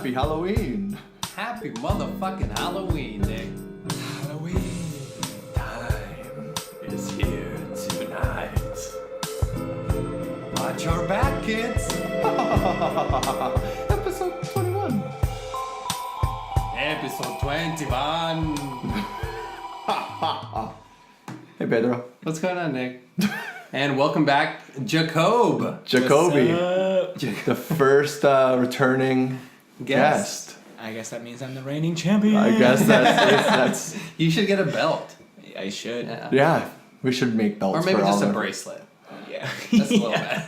Happy Halloween. Happy motherfucking Halloween, Nick. Halloween time is here tonight. Watch your back, kids. Episode 21. Episode 21. Hey, Pedro. What's going on, Nick? And welcome back, Jacob. Jacoby. The first returning guest. I guess that means I'm the reigning champion. I guess that's You should get a belt. I should. yeah. We should make belts Or maybe for just all a of bracelet. Yeah. That's a little bit.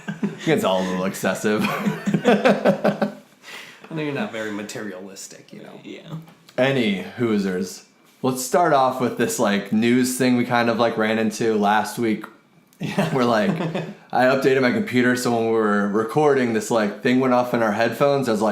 It's all a little excessive. I know you're not very materialistic, you know. Yeah. Any Hoosers. Let's start off with this news thing we kind of ran into last week. Yeah. We're I updated my computer, so when we were recording, this thing went off in our headphones as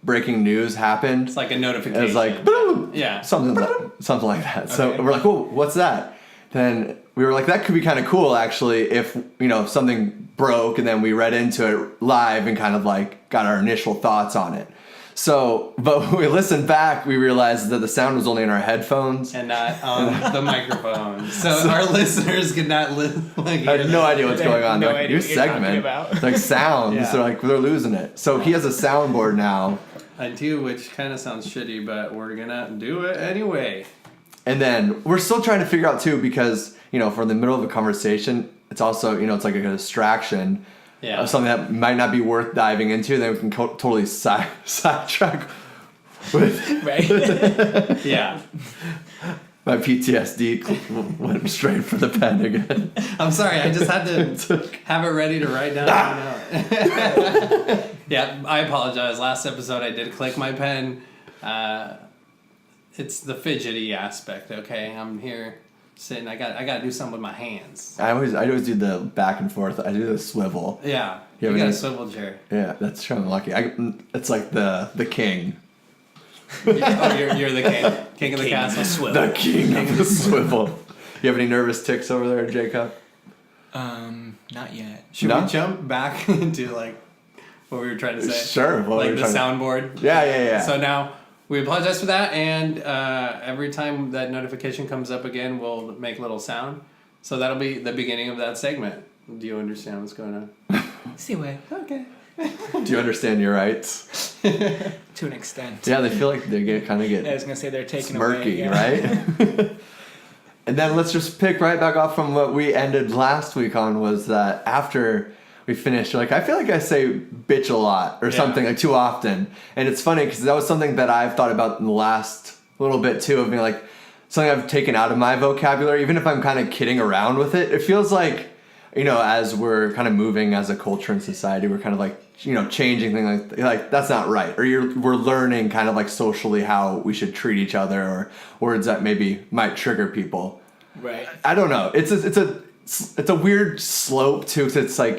breaking news happened. It's like a notification. It was boom, yeah, something like that. Okay. So we're whoa, what's that? Then we were that could be kind of cool actually if if something broke and then we read into it live and kind of got our initial thoughts on it. So, but when we listened back, we realized that the sound was only in our headphones and not on the microphone. So our listeners could not listen. I had no idea what's going on. No They're idea new what you're talking segment. about. It's sounds. Yeah. They're losing it. So he has a soundboard now. I do, which kind of sounds shitty, but we're gonna do it anyway. And then we're still trying to figure out too, because for the middle of a conversation, it's also it's like a distraction. Yeah. Of something that might not be worth diving into. Then we can totally sidetrack with Right. Yeah. my PTSD went straight for the pen again. I'm sorry, I just had to have it ready to write down. Yeah, I apologize. Last episode I did click my pen. It's the fidgety aspect, okay? I'm here sitting. I got to do something with my hands. I always do the back and forth. I do the swivel. Yeah. You You got have a any- swivel chair. Yeah, that's true. I'm lucky. It's like the king. Oh, you're the king. King of the castle. The king of the swivel. You have any nervous ticks over there, Jacob? Not yet. Should No? we jump back into what we were trying to say? Sure. What were The you trying to- soundboard. Yeah. So now we apologize for that, and every time that notification comes up again, we'll make a little sound. So that'll be the beginning of that segment. Do you understand what's going on? See what? Okay. Do you understand your rights? To an extent. Yeah, they feel like they get I was gonna say they're taken smirky, away. Yeah. right? And then let's just pick right back off from what we ended last week on, was that after we finished, I feel like I say bitch a lot or Yeah. something too often. And it's funny because that was something that I've thought about in the last little bit too, of being something I've taken out of my vocabulary, even if I'm kind of kidding around with it. It feels like, as we're kind of moving as a culture and society, we're kind of changing things like that's not right. Or we're learning kind of socially how we should treat each other, or words that maybe might trigger people. Right. I don't know. It's a weird slope too, because it's I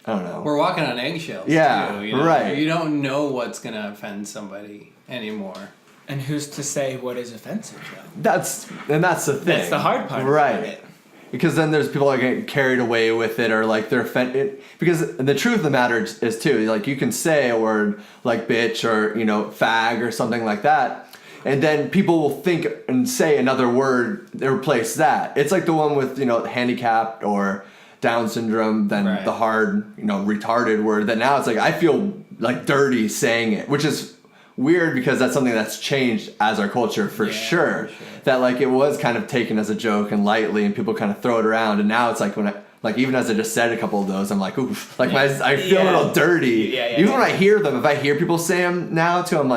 don't know. We're walking on eggshells. Yeah, too, right. You don't know what's gonna offend somebody anymore. And who's to say what is offensive though? That's the thing. That's the hard part. Right. About it. Because then there's people that get carried away with it, or they're offended. Because the truth of the matter is too, you can say a word like bitch or fag or something like that, and then people will think and say another word to replace that. It's like the one with handicapped or Down syndrome, then Right. the hard retarded word. That now it's I feel dirty saying it, which is weird because that's something that's changed as our culture for sure. That it was kind of taken as a joke and lightly, and people kind of throw it around, and now it's when I even as I just said a couple of those, I'm oof, I feel a little dirty. Even when I hear them, if I hear people say them now too, I'm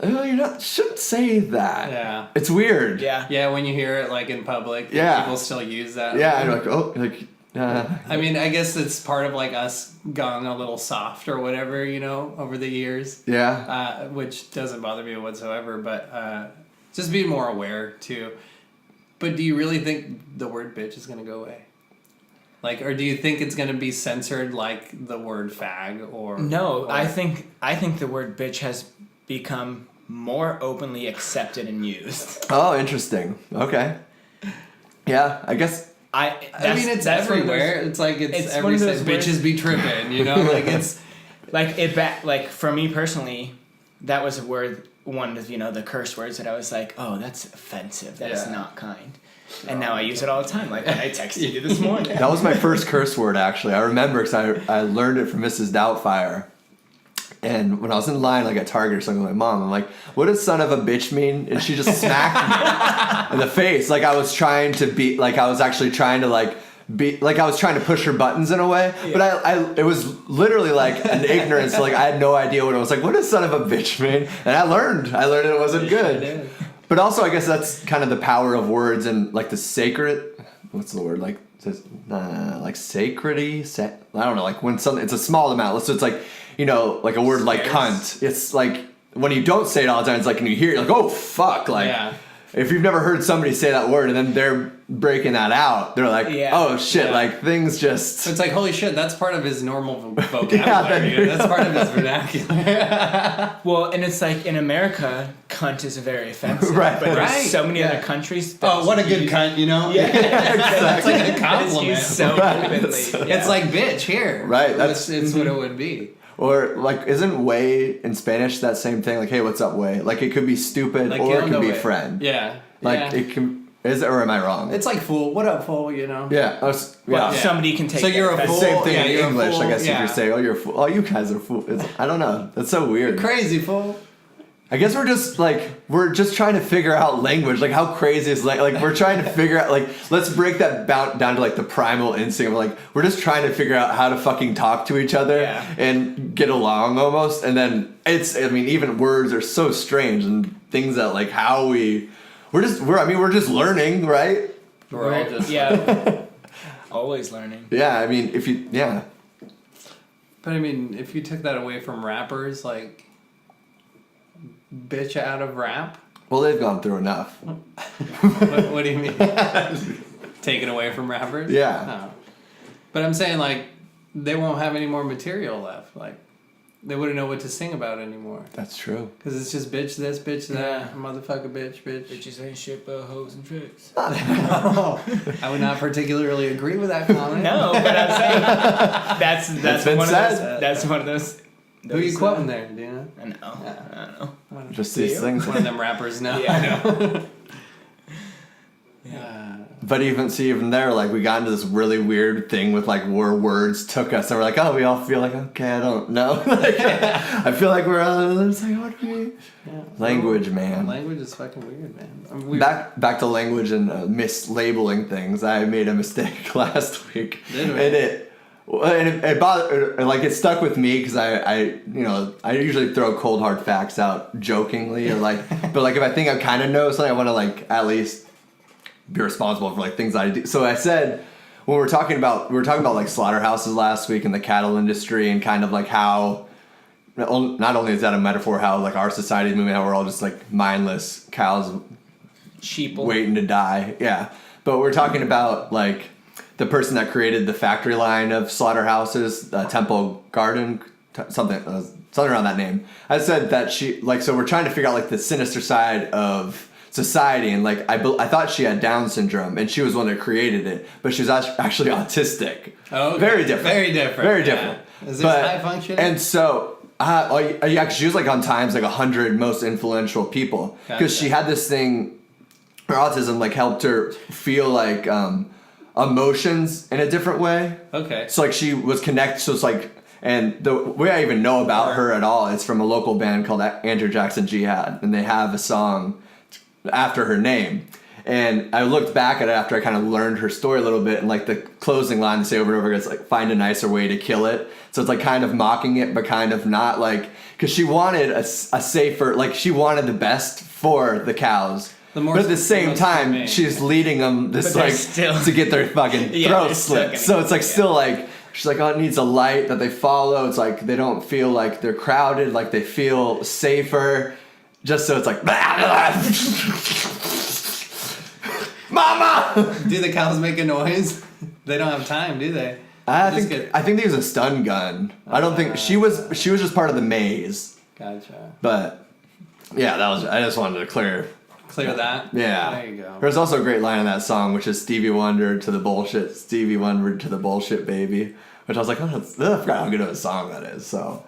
oh, shouldn't say that. Yeah. It's weird. Yeah. Yeah, when you hear it in public, Yeah. people still use that. Yeah, and I mean, I guess it's part of us gone a little soft or whatever, over the years. yeah. Which doesn't bother me whatsoever, but just being more aware too. But do you really think the word bitch is gonna go away? Or do you think it's gonna be censored like the word fag or No, or, I think the word bitch has become more openly accepted and used. Oh, interesting. Okay. Yeah, I guess. I mean, it's everywhere. It's it's every one of say, those words- bitches be trippin', it's For me personally, that was a word, one of, the curse words that I was like, oh, that's offensive. That's Yeah. not kind. And now I use it all the time. Like when I texted you this morning. That was my first curse word, actually. I remember because I learned it from Mrs. Doubtfire. And when I was in line, like at Target or something, with my mom, I'm like, what does son of a bitch mean? And she just smacked me in the face. Like I was trying to be, like I was actually trying to like, be like I was trying to push her buttons in a way, but I it was literally like an ignorance. Like I had no idea what it was. Like, what does son of a bitch mean? And I learned it wasn't good. But also, I guess that's kind of the power of words and like the sacred. What's the word? Like sacredy. I don't know. Like when something, it's a small amount. So it's like, like a word like cunt. It's like when you don't say it all the time. It's like when you hear it, you're like, oh fuck, like. If you've never heard somebody say that word and then they're breaking that out, they're like, oh shit, like things just... It's like, holy shit, that's part of his normal vocabulary. That's part of his vernacular. Well, and it's like in America, cunt is very offensive. Right. But there's so many other countries... Oh, what a good cunt, Yeah, That's like a compliment. It's so openly. It's like bitch here. Right. It's what it would be. Or, like, isn't way in Spanish that same thing? Like, hey, what's up, way? Like, it could be stupid Like, or it could be way. friend. Yeah. Like, it can... Is it, or am I wrong? It's like fool. What up, fool, Yeah. Well, somebody can take So you're a fool. Same thing Yeah, in you're a English, fool. I guess, if you're saying, oh, you're a fool. Oh, you guys are fools. I don't know. That's so weird. Crazy fool. I guess we're just trying to figure out language. Like, how crazy is like we're trying to figure out, like, let's break that down to like the primal instinct. Like, we're just trying to figure out how to fucking talk to each other and get along almost. And then even words are so strange and things that like how we're just learning, right? We're all just always learning. Yeah, I mean, But I mean, if you took that away from rappers, like bitch out of rap. well, they've gone through enough. What do you mean? Taken away from rappers? Yeah. No. But I'm saying like they won't have any more material left. Like they wouldn't know what to sing about anymore. That's true. Because it's just bitch this, bitch that, motherfucker, bitch. Bitches ain't shit but hoes and tricks. I would not particularly agree with that comment. No, but I'm saying that's been one said. of those. That's one of those. Who are you quoting there? Do you know? I don't know. Just these things. One of them rappers now. Yeah. But even there, like, we got into this really weird thing with, like, where words took us. And we're like, oh, we all feel like, okay, I don't know. Like, I feel like we're it's like, what do we... Yeah. Language, man. Language is fucking weird, man. I mean, Back to language and mislabeling things. I made a mistake last week. Did we? And it bothered, like, it stuck with me because I usually throw cold hard facts out jokingly or like, but like if I think I kind of know something, I want to like at least be responsible for like things I do. So I said when we were talking about like slaughterhouses last week in the cattle industry and kind of like how not only is that a metaphor how like our society is moving, how we're all just like mindless cows, Sheeple. waiting to die. Yeah, but we're talking about like the person that created the factory line of slaughterhouses, Temple Garden, something around that name. I said that she like so we're trying to figure out like the sinister side of society, and like I thought she had Down syndrome and she was one that created it, but she was actually autistic. Oh, okay. Very different. Yeah. Is this high function? And so she was like on Times like 100 most influential people because she had this thing. Her autism like helped her feel like emotions in a different way. Okay. So like she was connected. So it's like, and the way I even know about her at all is from a local band called Andrew Jackson Jihad, and they have a song after her name. And I looked back at it after I kind of learned her story a little bit, and like the closing line they say over and over again is like, find a nicer way to kill it. So it's like kind of mocking it, but kind of not, like, because she wanted a safer, like she wanted the best for the cows. But at the same time, she's leading them this like to get their fucking throats slit. So it's like still like, she's like, oh, it needs a light that they follow. It's like they don't feel like they're crowded, like they feel safer. Just so it's like, Mama! Do the cows make a noise? They don't have time, do they? I think they use a stun gun. I don't think she was just part of the maze. Gotcha. But yeah, I just wanted to clear that. Yeah. There you go. There's also a great line in that song, which is Stevie Wonder to the bullshit, Stevie Wonder to the bullshit baby. Which I was like, I forgot how good of a song that is. So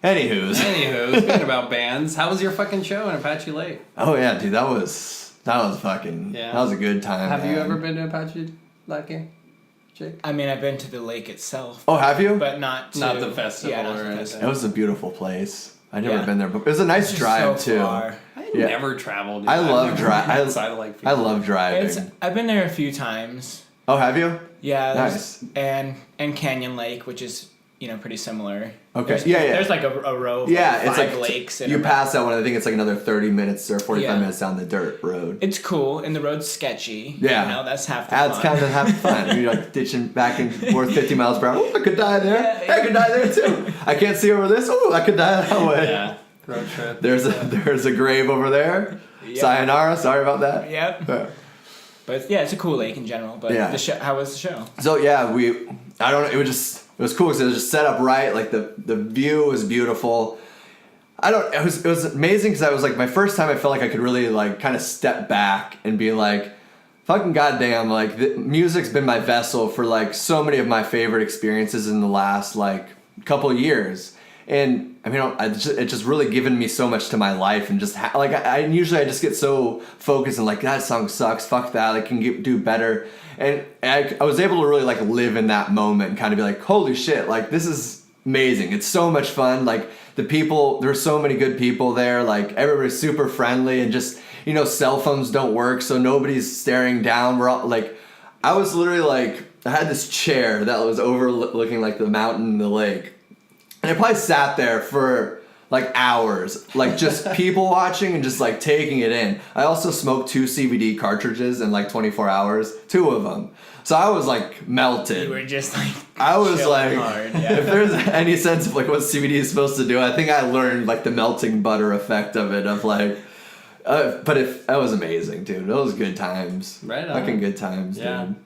Anywho's. Speaking about bands, how was your fucking show in Apache Lake? Oh yeah, dude, that was fucking. Yeah. That was a good time. Have you man. ever been to Apache Lake, Jake? I mean, I've been to the lake itself. Oh, have you? But not the festival Yeah, not or the anything. festival. It was a beautiful place. I'd never Yeah. been there, but it was a nice It's drive so too. far. I Yeah. never traveled. I love I've never drive. been outside of like. I love driving. I've been there a few times. Oh, have you? Yeah. Nice. And Canyon Lake, which is pretty similar. Okay. There's, Yeah. There's like a row of Yeah, like it's five like lakes. you pass that one. I think it's like another 30 minutes or 45 Yeah. minutes down the dirt road. It's cool, and the road's sketchy. Yeah. You know, that's half the That's fun. kind of having fun. You're like ditching back and forth 50 miles per hour. Oh, I could die there. Yeah, I could die there too. I can't see over this. Oh, I could die that way. Yeah. Road trip. There's a grave over there. Yeah. Sayonara. Sorry about that. Yep. Yeah. But yeah, it's a cool lake in general. But Yeah. how was the show? So yeah, I don't know. It was cool because it was just set up right. Like the view was beautiful. It was amazing because I was like my first time. I felt like I could really like kind of step back and be like, fucking goddamn, like the music's been my vessel for like so many of my favorite experiences in the last like couple of years. And I mean, it just really given me so much to my life, and just like I usually just get so focused and like that song sucks, fuck that, I can do better, and I was able to really like live in that moment and kind of be like, holy shit, like this is amazing, it's so much fun, like the people, there's so many good people there, like everybody's super friendly, and just cell phones don't work, so nobody's staring down. We're all like, I was literally like, I had this chair that was overlooking like the mountain and the lake. And I probably sat there for like hours, like just people watching and just like taking it in. I also smoked 2 CBD cartridges in like 24 hours, 2 of them. So I was like melted. You were just like I was chilling like, hard, yeah. if there's any sense of like what CBD is supposed to do, I think I learned like the melting butter effect of it. Of like, that was amazing, dude. It was good times. Right on. Fucking good times, Yeah. dude.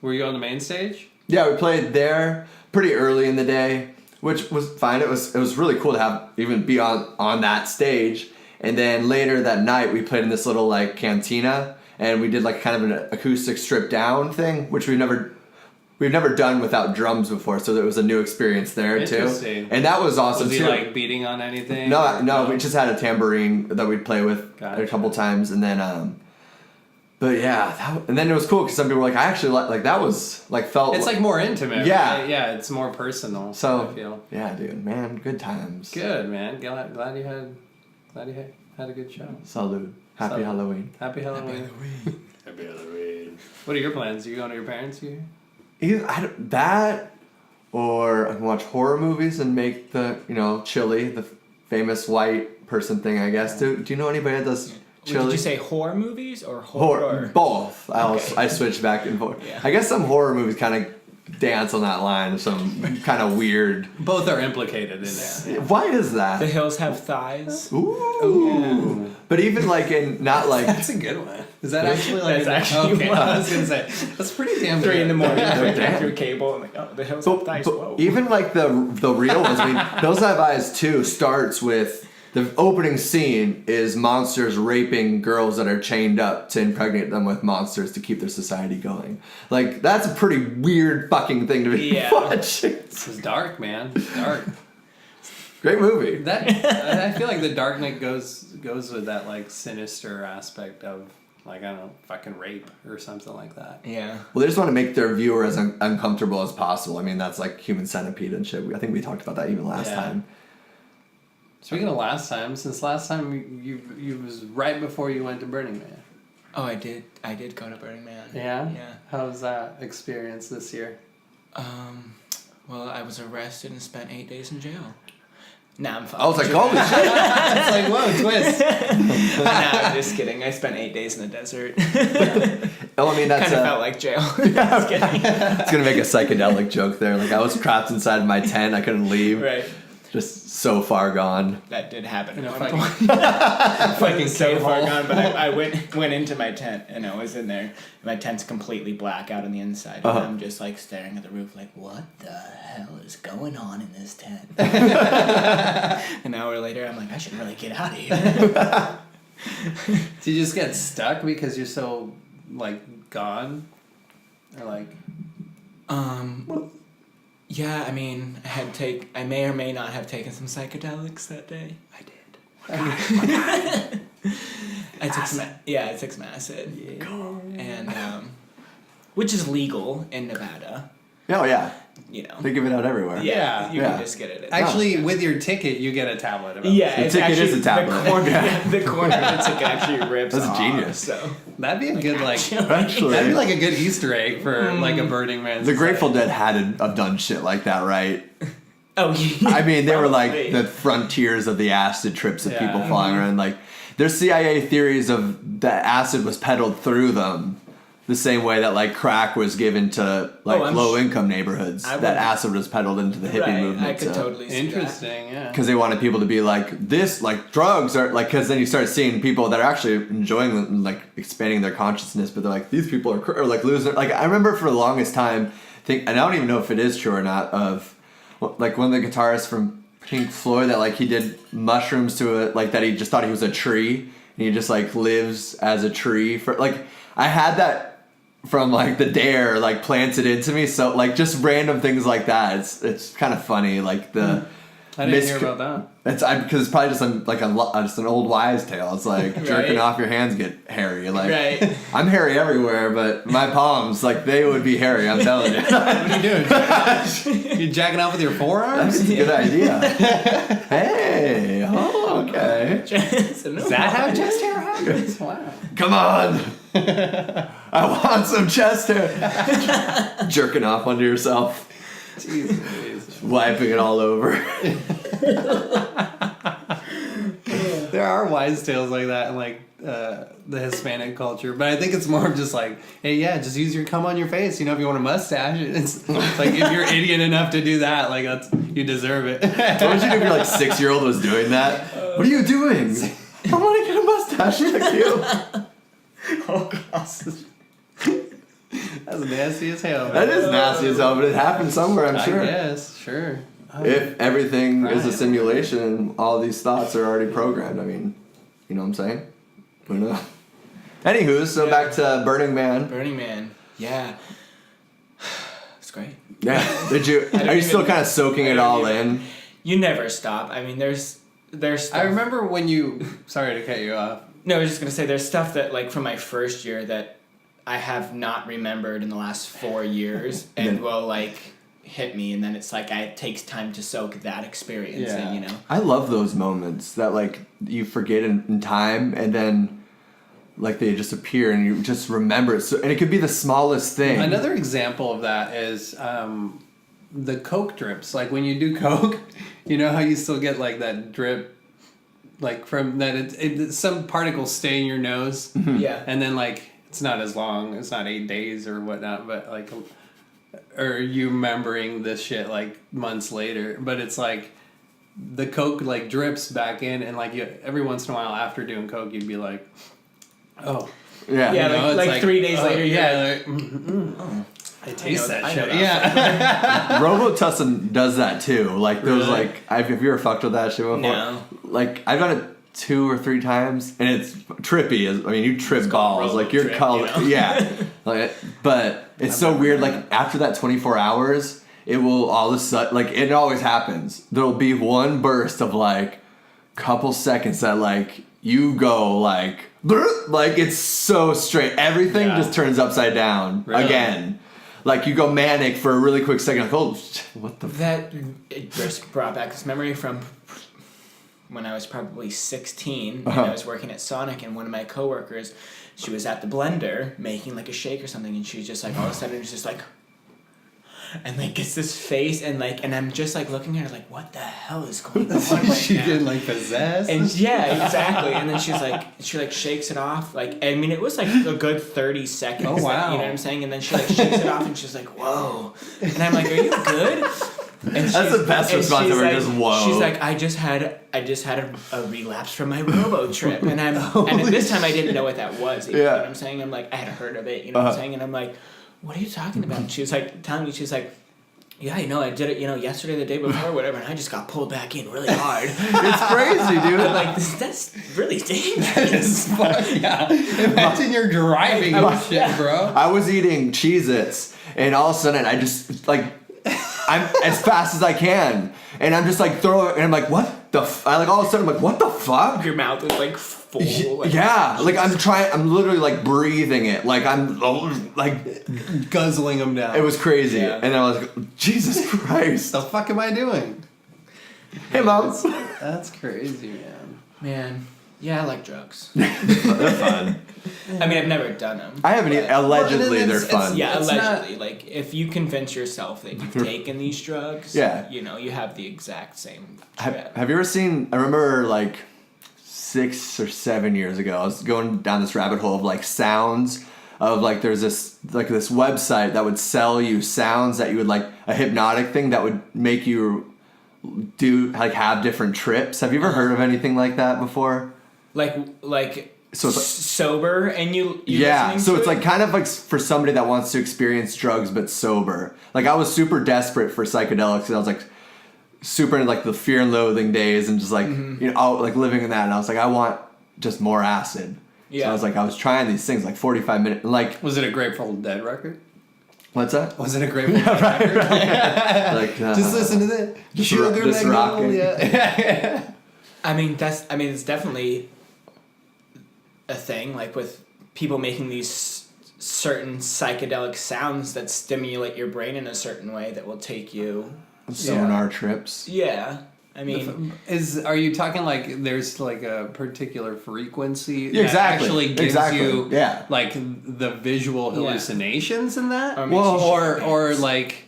Were you on the main stage? Yeah, we played there pretty early in the day, which was fine. It was really cool to be on that stage. And then later that night we played in this little like cantina, and we did like kind of an acoustic stripped down thing, which we've never done without drums before, so it was a new experience there too. Interesting. And that was awesome Was he too. like beating on anything? No, we just had a tambourine that we'd play with Gotcha. a couple times, and then but yeah, and then it was cool because some people were like, I actually like that was like felt. It's like more intimate. Yeah. Right? Yeah, it's more personal. So I feel. yeah, dude, man, good times. Good, man. Glad you had a good show. Salud. Happy Salud. Halloween. Happy Halloween. Happy Halloween. What are your plans? Are you going to your parents here? That, or I can watch horror movies and make the chili, the famous white person thing, I guess. Do you know anybody that does chili? Did you say horror movies or horror? Both. Okay. I switch back and forth. Yeah. I guess some horror movies kind of dance on that line of some kind of weird. Both are implicated in there. Why is that? The hills have thighs. Ooh. But even like in not like That's a good one. Is that actually like That's actually okay? one. I was gonna say that's pretty damn 3 good. in the morning, Damn. through cable. I'm like, oh, the hills have thighs. Whoa. even like the real ones. I mean, Those Have Eyes 2 starts with the opening scene is monsters raping girls that are chained up to impregnate them with monsters to keep their society going. Like that's a pretty weird fucking thing to be watching. This is dark, man. It's dark. Great movie. That I feel like the Dark Knight goes with that like sinister aspect of like I don't know, fucking rape or something like that. Yeah. Well, they just want to make their viewer as uncomfortable as possible. I mean, that's like Human Centipede and shit. I think we talked about that even last time. Speaking of last time, since last time you was right before you went to Burning Man. Oh, I did go to Burning Man. Yeah? Yeah. How was that experience this year? Well, I was arrested and spent 8 days in jail. Nah, I'm fine. I was like, holy shit. It's like, whoa, twist. Nah, I'm just kidding. I spent 8 days in the desert. Oh, I mean, that's Kind of felt like jail. Just kidding. It's gonna make a psychedelic joke there. Like I was trapped inside my tent. I couldn't leave. Right. Just so far gone. That did happen. In a at one fucking- point. fucking So far cave gone, hole. but I went into my tent and I was in there. My tent's completely black out on the inside, and I'm just like staring at the roof, like, what the hell is going on in this tent? An hour later, I'm like, I should really get out of here. Do you just get stuck because you're so like gone? Or like Yeah, I mean, I may or may not have taken some psychedelics that day. I did. I took some acid. Yeah. And which is legal in Nevada. Oh yeah, You know. they give it out everywhere. Yeah. You Yeah. can just get it. Actually, with your ticket, you get a tablet. Yeah, The it's ticket actually is a tablet. The corner of the ticket actually rips That's off. genius. So That'd be a good Actually, That'd be like a good Easter egg for like a Burning Man. the Grateful Dead had to have done shit like that, right? oh, I mean, they were like Probably. the frontiers of the acid trips of Yeah. people flying around. Like, there's CIA theories of that acid was peddled through them, the same way that like crack was given to like I'm low income neighborhoods. I That would- acid was peddled into the hippie right, movement. I could totally see Interesting, yeah. Because they wanted people to be like this, like drugs are like. Because then you start seeing people that are actually enjoying them, like expanding their consciousness, but they're like these people are like losing. Like I remember for the longest time, and I don't even know if it is true or not. Of like one of the guitarists from Pink Floyd that like he did mushrooms to it, like that he just thought he was a tree and he just like lives as a tree for like. I had that from like the Dare like planted into me, so like just random things like that. It's kind of funny, like the. I didn't hear about that. Because it's probably just just an old wives' tale. It's like jerking Right. off, your hands get hairy. Like Right. I'm hairy everywhere, but my palms, like they would be hairy. I'm telling you. What are you doing? You jacking off with your forearms? That's a good idea. Hey, oh, okay. Is Is that how chest hair happens? Wow. Come on. I want some chest hair. Jerking off onto yourself, Jeez. wiping it all over. There are wise tales like that in like the Hispanic culture, but I think it's more of just like, hey, yeah, just use your cum on your face. You know, if you want a mustache, it's like if you're idiot enough to do that, like that's you deserve it. What would you do if your like 6-year-old was doing that? What are you doing? I want to get a mustache. Like you. Oh gosh. That's nasty as hell. Man. That is nasty as hell, but it happened somewhere, I'm I sure. guess, sure. If everything is a Right. simulation, all these thoughts are already programmed. I mean, you know what I'm saying? Who knows? Anywho, so back to Burning Man. Burning Man. Yeah. It's great. Yeah. Did you? Are you still kind of soaking it all in? You never stop. I mean, there's stuff. I remember when you. Sorry to cut you off. No, I was just gonna say there's stuff that like from my first year that I have not remembered in the last 4 years and will like hit me, and then it's like it takes time to soak that experience in, you know. I love those moments that like you forget in time, and then like they just appear, and you just remember it. So, and it could be the smallest thing. Another example of that is the Coke drips. Like when you do Coke, you know how you still get like that drip, like from that some particles stay in your nose, Yeah. and then like it's not as long. It's not 8 days or whatnot, but like, or you remembering this shit like months later. But it's like the Coke like drips back in, and like you, every once in a while after doing Coke, you'd be like, oh. Yeah. Yeah. You know, like it's 3 days later, yeah, you're like, I taste that I shit. know Yeah. Robitussin does that too. Like those, Really? like have you ever fucked with that shit before? No. Like I've done it 2 or 3 times, and it's trippy. I mean, you trip balls. Like your Robo-trip, color, you know? yeah. Like, but it's so weird. Like after that 24 hours, it will all of a sudden, like it always happens. There'll be one burst of like couple seconds that like you go like it's so straight. Everything Yeah. just turns upside down Really? again. Like you go manic for a really quick second. Like, oh, what the? That it just brought back this memory from when I was probably 16 and I was working at Sonic, and one of my coworkers, she was at the blender making like a shake or something, and she was just like all of a sudden it was just like, and like gets this face, and like, and I'm just like looking at her like, what the hell is going on right She now? getting like possessed. And yeah, exactly. And then she like shakes it off. Like, I mean, it was like a good 30 seconds. Oh, wow. You know what I'm saying? And then she like shakes it off, and she's like, whoa. And I'm like, are you good? And That's the best response she's ever. like, Just whoa. She's like, I just had a relapse from my robo trip, and and at this time I didn't know what that was. You know what I'm saying? I'm like, I had heard of it. You know what I'm saying? And I'm like, what are you talking about? And she was like telling me, she's like, yeah, you know, I did it, you know, yesterday, the day before, whatever, and I just got pulled back in really hard. It's crazy, dude. I'm like, that's really dangerous. That is fuck, yeah. Imagine you're driving and shit, bro. I was eating Cheez-Its, and all of a sudden I just like I'm as fast as I can, and I'm just like throwing, and I'm like, what the? I like all of a sudden I'm like, what the fuck? Your mouth is like full. Like, Yeah, like I'm literally like breathing it, like I'm like guzzling them down. it was crazy, Yeah. and I was like, Jesus Christ, the fuck am I doing? hey mom, That's crazy, man. Man, yeah, I like drugs. they're fun. I mean, I've never done them. I haven't. Allegedly, Well, they're it's- fun. Yeah, It's allegedly. Like, if you convince yourself that you've taken these drugs, Yeah. you know, you have the exact same trip. Have you ever seen? I remember like 6 or 7 years ago, I was going down this rabbit hole of like sounds. Of like, there's this website that would sell you sounds that you would like, a hypnotic thing that would make you do like have different trips. Have you ever heard of anything like that before? Like So it's like- sober and you Yeah, listening so to it's it? like kind of like for somebody that wants to experience drugs but sober. Like I was super desperate for psychedelics because I was like super into like the Fear and Loathing days and just like you know like living in that, and I was like, I want just more acid. So Yeah. I was like, I was trying these things like 45 minutes, like Was it a Grateful Dead record? what's that? Was it a Grateful Dead record? Like Just listen to that. Just Sugar just rocking. Magnolia. I mean, it's definitely a thing, like with people making these certain psychedelic sounds that stimulate your brain in a certain way that will take you. Sonar trips. Yeah. I mean, Are you talking like there's like a particular frequency Yeah, exactly. that actually gives Exactly. you Yeah. like the visual hallucinations in that? Or makes you shit Or pants. like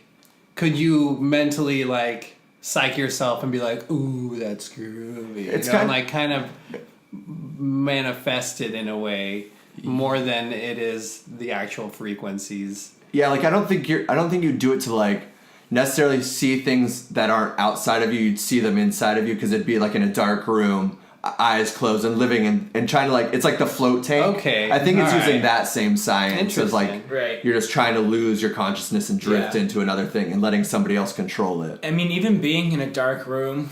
could you mentally like psych yourself and be like, ooh, that's groovy. It's you know, kind- like kind of manifest it in a way more than it is the actual frequencies. Yeah, like I don't think you do it to like necessarily see things that aren't outside of you. You'd see them inside of you because it'd be like in a dark room, eyes closed, and living and trying to like, it's like the float tank. Okay, I think it's all using right. that same science of like Interesting. Right. you're just trying to lose your consciousness and drift Yeah. into another thing and letting somebody else control it. I mean, even being in a dark room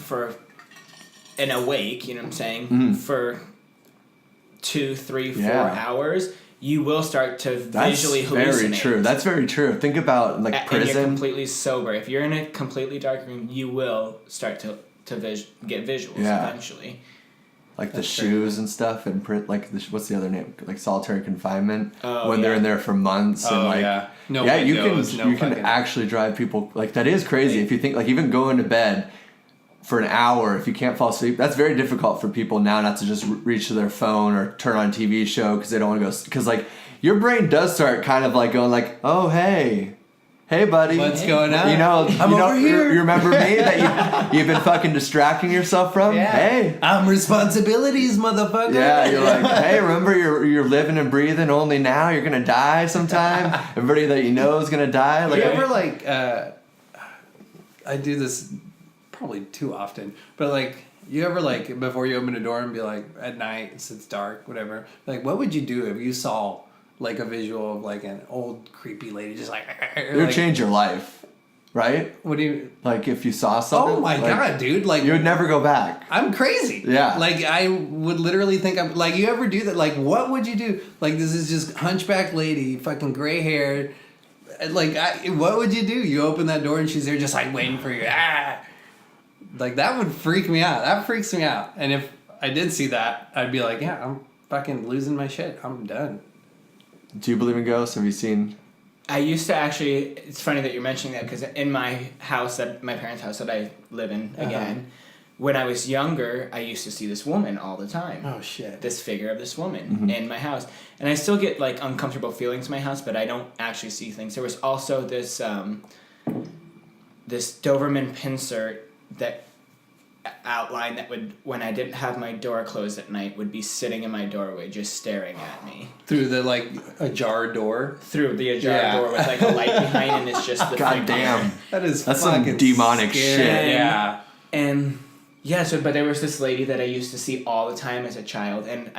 and awake, you know what I'm saying, for 2, 3, 4 Yeah. hours, you will start to That's visually very hallucinate. true. That's very true. Think about like And you're prison. completely sober. If you're in a completely dark room, you will start to get visuals Yeah. eventually. Like the That's true. shoes and stuff, and print like what's the other name? Like solitary confinement. Oh, when they're yeah. in there for months and Oh, like yeah. No yeah, windows, you no can you can fucking- actually drive people like that is crazy. If you think like even going to bed for an hour, if you can't fall asleep, that's very difficult for people now not to just reach to their phone or turn on a TV show because they don't want to go because like your brain does start kind of like going like, oh hey buddy, What's going on? You know, I'm you know, over here. You remember me that you've been fucking distracting yourself from? Hey. I'm responsibilities, motherfucker. Yeah, you're like, hey, remember you're living and breathing only now. You're gonna die sometime. Everybody that you know is gonna die. Like, you ever like I do this probably too often, but like you ever like before you open a door and be like at night it's dark, whatever, like what would you do if you saw like a visual of like an old creepy lady just like it would change your life, right? what do you Like if you saw something. oh my like, god, dude, like you would never go back. I'm crazy. Yeah. Like I would literally think I'm like, you ever do that? Like what would you do? Like this is just hunchback lady, fucking gray hair. Like what would you do? You open that door and she's there just like waiting for you. Ah. Like that would freak me out. That freaks me out. And if I did see that, I'd be like, yeah, I'm fucking losing my shit. I'm done. Do you believe in ghosts? Have you seen? I used to actually. It's funny that you're mentioning that because in my house, my parents' house that I live in again, when I was younger, I used to see this woman all the time. Oh shit. This figure of this woman in my house, and I still get like uncomfortable feelings in my house, but I don't actually see things. There was also this this Doberman pincer that outline that would, when I didn't have my door closed at night, would be sitting in my doorway just staring at me Through the like ajar door. through the ajar Yeah. door with like a light behind, and it's just the God figure. damn. That's That's some fucking demonic scary. shit. Yeah. And yeah, so but there was this lady that I used to see all the time as a child, and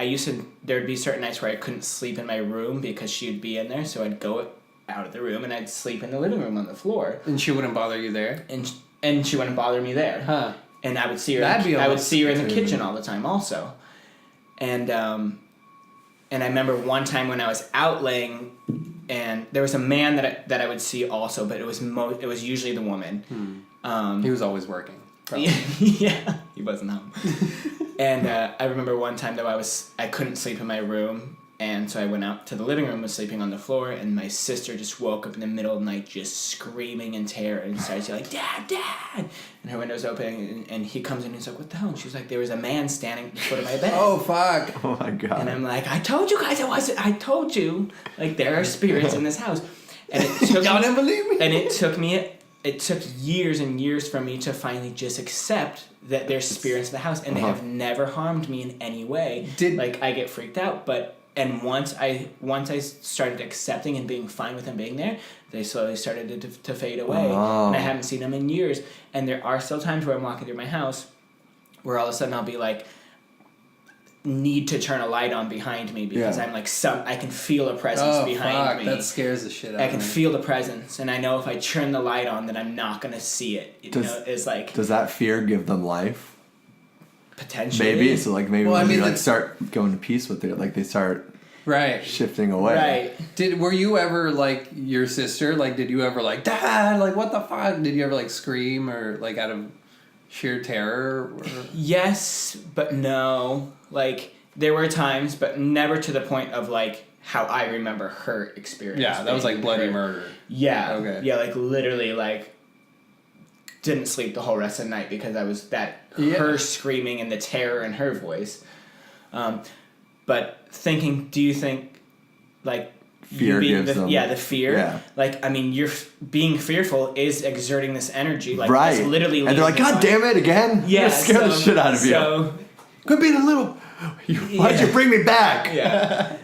there'd be certain nights where I couldn't sleep in my room because she'd be in there, so I'd go out of the room and I'd sleep in the living room on the floor, And she wouldn't bother you there. and she wouldn't bother me there. Huh. And I would see her. That'd be I would almost see her in the creepy. kitchen all the time, also. And I remember one time when I was out laying and there was a man that I would see also, but it was usually the woman. He was always working. Probably. Yeah, he wasn't home. And I remember one time though I couldn't sleep in my room, and so I went out to the living room, was sleeping on the floor, and my sister just woke up in the middle of the night just screaming in terror and started to like, Dad, Dad! And her window's open, and he comes in and he's like, what the hell? And she was like, there was a man standing at the foot of my bed. Oh, fuck. Oh my God. And I'm like, I told you guys I told you. Like, there are spirits in this house. And it took Y'all didn't believe me? And it took years and years for me to finally just accept that there's spirits in the house, and they have never harmed me in any way. Like, I get freaked out, and once I started accepting and being fine with them being there, they slowly started to fade away. And I haven't seen them in years. And there are still times where I'm walking through my house where all of a sudden I'll be like, need to turn a light on behind me because I'm like I can feel a presence behind me. That scares the shit out of me. I can feel the presence, and I know if I turn the light on, then I'm not gonna see it. It's like, does that fear give them life? Potentially. Maybe so. Like maybe when you like start going to peace with it, like they start shifting away. Right. Were you ever like your sister? Like, did you ever like, Dad? Like, what the fuck? Did you ever like scream or like out of sheer terror? Or? Yes, but no. Like, there were times, but never to the point of like how I remember her experience. Yeah, that was like bloody murder. Yeah. Okay. Yeah, like literally like didn't sleep the whole rest of the night because I was her screaming and the terror in her voice. But thinking, do you think like fear gives them? Yeah, the fear. Yeah. Like, I mean, you're being fearful is exerting this energy. Like, right. It's literally. And they're like, God damn it, again? Yeah. You scare the shit out of you. Quit being a little. Why'd you bring me back? Yeah.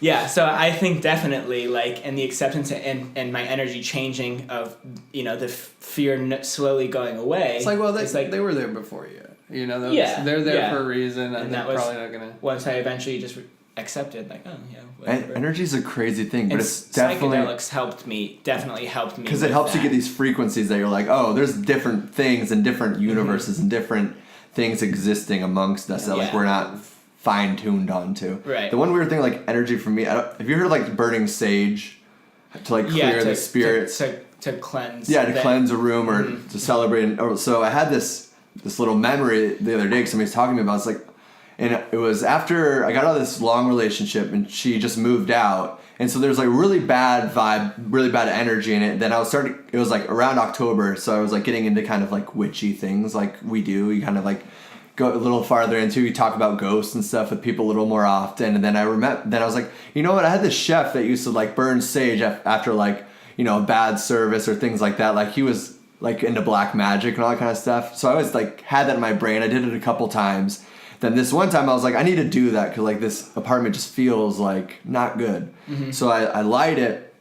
Yeah, so I think definitely, like, and the acceptance and my energy changing of, the fear slowly going away. It's like, well, they were there before you. They're there for a reason, and they're probably not going to... Once I eventually just accepted, like, oh, yeah, whatever. And energy's a crazy thing, but it's definitely... Psychedelics definitely helped me. Because it helps you get these frequencies that you're like, oh, there's different things and different universes and different things existing amongst us that, like, we're not... fine-tuned onto. Right. The one weird thing, like, energy for me, have you heard of, like, burning sage to, like, clear the spirits? To cleanse. Yeah, to cleanse a room or to celebrate. So I had this little memory the other day because somebody was talking to me about it. It's like, and it was after I got out of this long relationship and she just moved out. And so there's, like, really bad vibe, really bad energy in it. Then it was, like, around October, so I was, like, getting into kind of, like, witchy things like we do. You kind of, like... go a little farther into, you talk about ghosts and stuff with people a little more often, and then I was like, you know what, I had this chef that used to like burn sage after like, a bad service or things like that. Like he was like into black magic and all that kind of stuff. So I always like had that in my brain. I did it a couple times. Then this one time I was like, I need to do that because like this apartment just feels like not good. Mm-hmm. So I light it,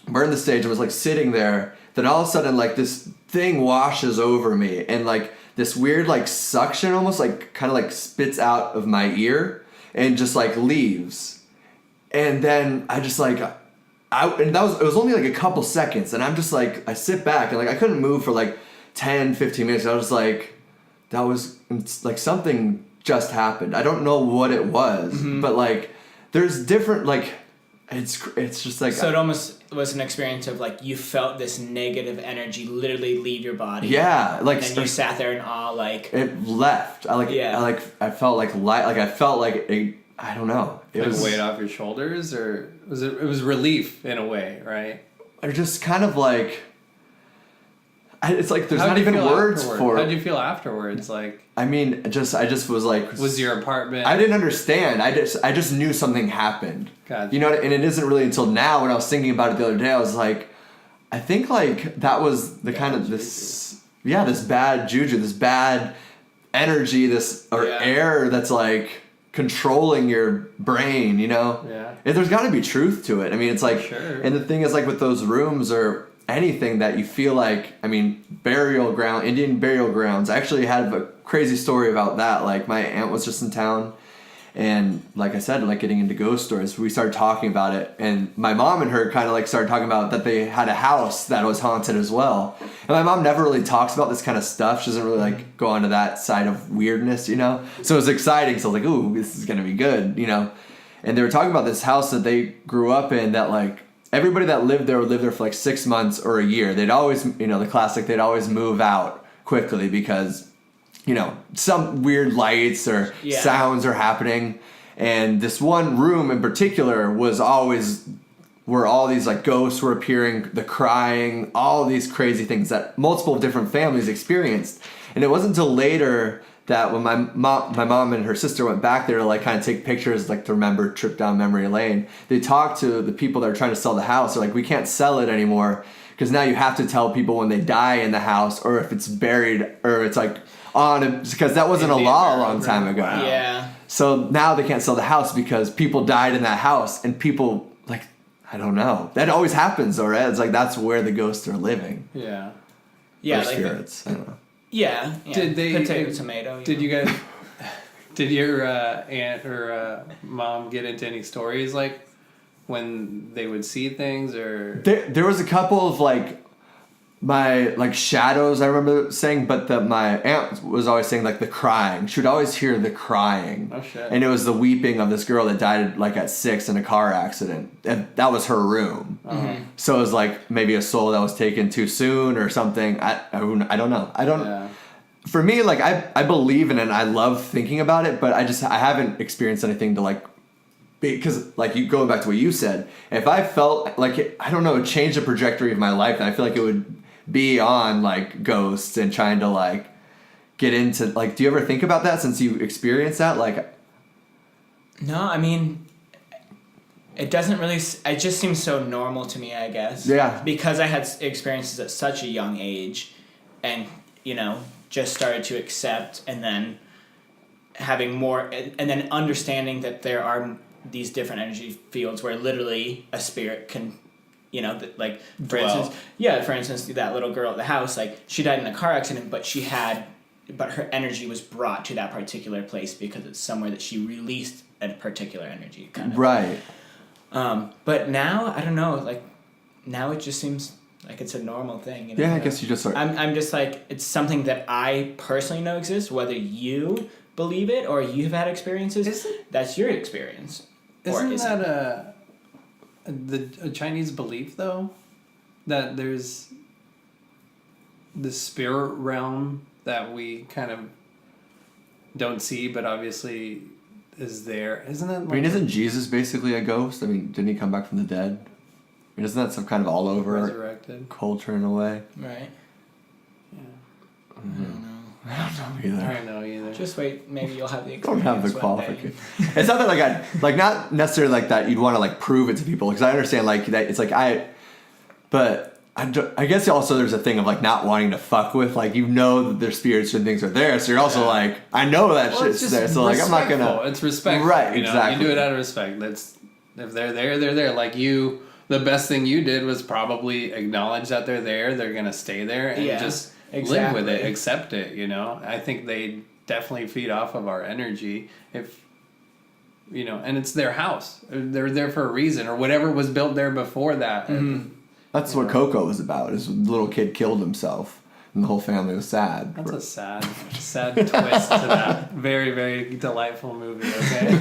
burned the sage, and was like sitting there. Then all of a sudden like this thing washes over me and like this weird like suction almost like kind of like spits out of my ear and just like leaves. And then I just like it was only like a couple seconds, and I'm just like, I sit back and like I couldn't move for like 10-15 minutes. I was like, it's like something just happened. I don't know what it was, but like there's different like it's just like, so it almost was an experience of like you felt this negative energy literally leave your body. Yeah, like, and then you sat there in awe, like it left. I felt like light. Like I felt like I don't know. It was weight off your shoulders, or it was relief in a way, right? Or just kind of like. It's like there's not even words for it. How did you feel afterwards? Like, I mean, I just was like. Was your apartment? I didn't understand. I just knew something happened. God. You know, and it isn't really until now when I was thinking about it the other day. I was like, I think like that was the kind of this bad juju, this bad energy, air that's like controlling your brain. You know. Yeah. And there's got to be truth to it. I mean, it's like, sure. And the thing is, like with those rooms or anything that you feel like, I mean, Indian burial grounds. I actually had a crazy story about that. Like my aunt was just in town, and like I said, like getting into ghost stories, we started talking about it, and my mom and her kind of like started talking about that they had a house that was haunted as well. And my mom never really talks about this kind of stuff. She doesn't really like go onto that side of weirdness, So it was exciting. So I was like, ooh, this is gonna be good, And they were talking about this house that they grew up in that like everybody that lived there would live there for like 6 months or a year. They'd always, the classic, they'd always move out quickly because, some weird lights or sounds are happening. And this one room in particular was always where all these like ghosts were appearing, the crying, all these crazy things that multiple different families experienced. And it wasn't until later that when my mom and her sister went back there to like kind of take pictures, like to remember trip down memory lane, they talked to the people that are trying to sell the house. They're like, we can't sell it anymore because now you have to tell people when they die in the house or if it's buried or it's like on, because that wasn't a law a long time ago. Wow. Yeah. So now they can't sell the house because people died in that house, and people, like, I don't know. That always happens, or it's like that's where the ghosts are living. Yeah. Yeah. Or like spirits. I don't know. Yeah. Did they tomato? Did you guys? Did your aunt or mom get into any stories like when they would see things or? There was a couple of like my like shadows I remember saying, but my aunt was always saying like the crying. She would always hear the crying. Oh shit! And it was the weeping of this girl that died like at 6 in a car accident, and that was her room. Mm-hmm. So it was like maybe a soul that was taken too soon or something. I don't know. I don't. Yeah. For me, like I believe in it and I love thinking about it, but I haven't experienced anything to like, because like you going back to what you said, if I felt like it, I don't know, it changed the trajectory of my life, and I feel like it would be on like ghosts and trying to like get into like, do you ever think about that since you experienced that? Like, no, I mean, it doesn't really, it just seems so normal to me, I guess. Yeah. Because I had experiences at such a young age and, just started to accept, and then having more, and then understanding that there are these different energy fields where literally a spirit can, like for instance, that little girl at the house, like she died in a car accident, but her energy was brought to that particular place because it's somewhere that she released a particular energy, kind of. right. But now I don't know, like now it just seems like it's a normal thing. Yeah, I guess you just sort of... I'm just like, it's something that I personally know exists, whether you believe it or you've had experiences, that's your experience. Isn't that a Chinese belief, though? That there's the spirit realm that we kind of don't see, but obviously is there. Isn't that like... I mean, isn't Jesus basically a ghost? I mean, didn't he come back from the dead? I mean, isn't that some kind of all over resurrected culture in a way? Right. Yeah. I don't know either. I don't know either. Just wait, maybe you'll have the I experience. don't have the qualification. It's not that like not necessarily like that you'd want to like prove it to people, because I understand like that it's like but I guess also there's a thing of like not wanting to fuck with, like that their spirits and things are there, so you're also like, I know that shit's there, so like I'm not gonna. It's respectful, right? Exactly. You do it out of respect. That's if they're there, they're there. Like you, the best thing you did was probably acknowledge that they're there. They're gonna stay there and just live with it, accept it. I think they definitely feed off of our energy. If and it's their house. They're there for a reason, or whatever was built there before that. Mm-hmm. That's what Coco was about. Is the little kid killed himself, and the whole family was sad. That's a sad twist to that very, very delightful movie. Okay,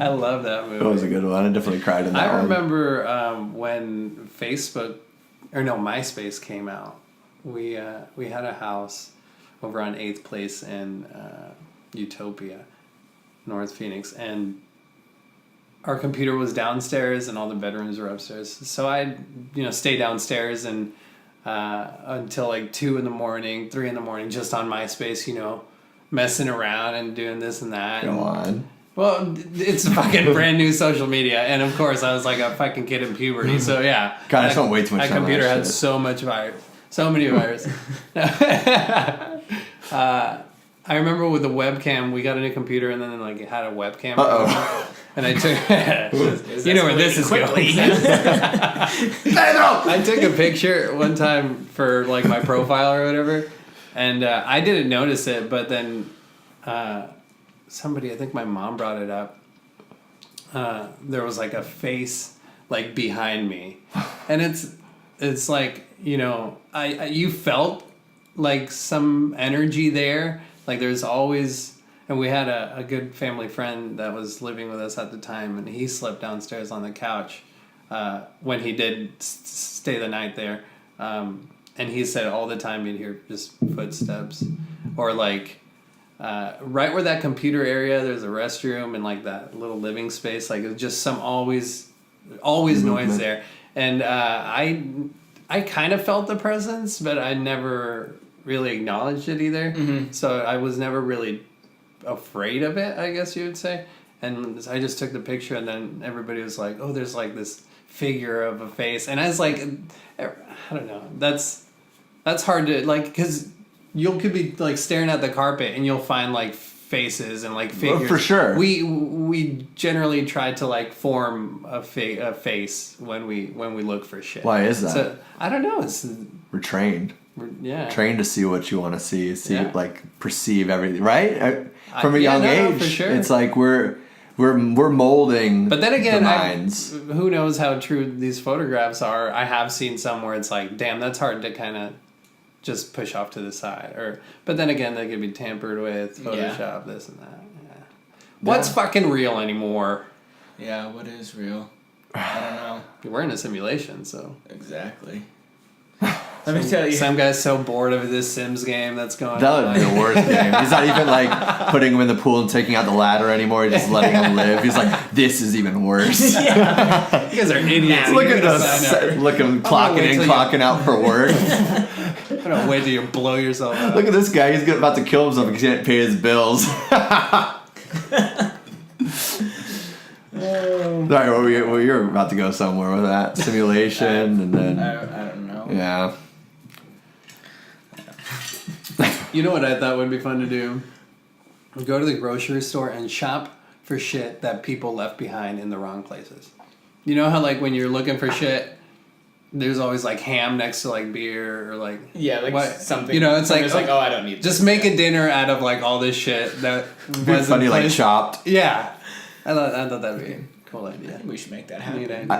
I love that movie. It was a good one. I definitely cried in that one. I remember when MySpace came out. We had a house over on 8th Place in Utopia, North Phoenix, and our computer was downstairs and all the bedrooms were upstairs. So I'd stay downstairs and until like 2 a.m, 3 a.m, just on MySpace, messing around and doing this and that. Go on. Well, it's fucking brand new social media, and of course I was like a fucking kid in puberty, so yeah. God, I spent way too much time on that computer had shit. so many viruses. I remember with the webcam, we got a new computer and then like it had a webcam. And I took where this is going. I took a picture one time for like my profile or whatever, and I didn't notice it, but then somebody, I think my mom brought it up. There was like a face like behind me, and it's like you felt like some energy there. Like there's always And we had a good family friend that was living with us at the time, and he slept downstairs on the couch when he did stay the night there. And he said all the time you'd hear just footsteps, or like right where that computer area, there's a restroom and like that little living space. Like it's just some always noise there. And I kind of felt the presence, but I never really acknowledged it either. Mm-hmm. So I was never really afraid of it, I guess you would say. And I just took the picture, and then everybody was like, oh, there's like this figure of a face. And I was like, I don't know. That's hard to, like, because you could be like staring at the carpet and you'll find like faces and like figures. Well, for sure. We generally try to like form a face when we look for shit. Why is that? So, I don't know. We're trained. Yeah. Trained to see what you want to see, like perceive everything, right? From a young age, for sure. It's like we're molding. But then again, the minds. Who knows how true these photographs are? I have seen some where it's like, damn, that's hard to kind of just push off to the side. But then again, they could be tampered with, Photoshop, this and that. Yeah. What's fucking real anymore? Yeah, what is real? I don't know. We're in a simulation, so. Exactly. Let me tell you. Some guy's so bored of this Sims game that's going on. That would be the worst game. He's not even like putting him in the pool and taking out the ladder anymore. He's just letting him live. He's like, this is even worse. Yeah. You guys are idiots. Look at this. Look at him clocking in, clocking out for work. I'm gonna wait till you blow yourself out. Look at this guy. He's about to kill himself because he didn't pay his bills. Sorry, well, you're about to go somewhere with that simulation, and then I don't know. Yeah. You know what I thought would be fun to do? Go to the grocery store and shop for shit that people left behind in the wrong places. You know how like when you're looking for shit, there's always like ham next to like beer or like something. You know, it's like oh, I don't need. Just make a dinner out of like all this shit that was funny, like chopped. Yeah, I thought that'd be a cool idea. We should make that happen.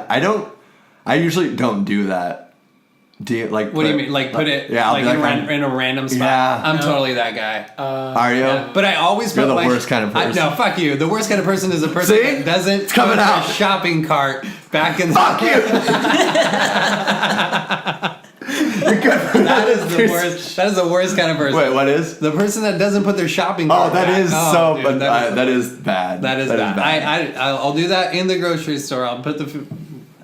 I usually don't do that. Do you like? What do you mean? Like put it? Yeah, like in a random spot. Yeah, I'm totally that guy. Are you? Yeah. But I always You're the worst kind of person. No, fuck you. The worst kind of person is a person that doesn't put their shopping cart back in the. Fuck you. You're good. That is the worst. That is the worst kind of person. Wait, what is? The person that doesn't put their shopping cart. That back. is so. Dude, that is bad. That is bad. I'll do that in the grocery store. I'll put the food.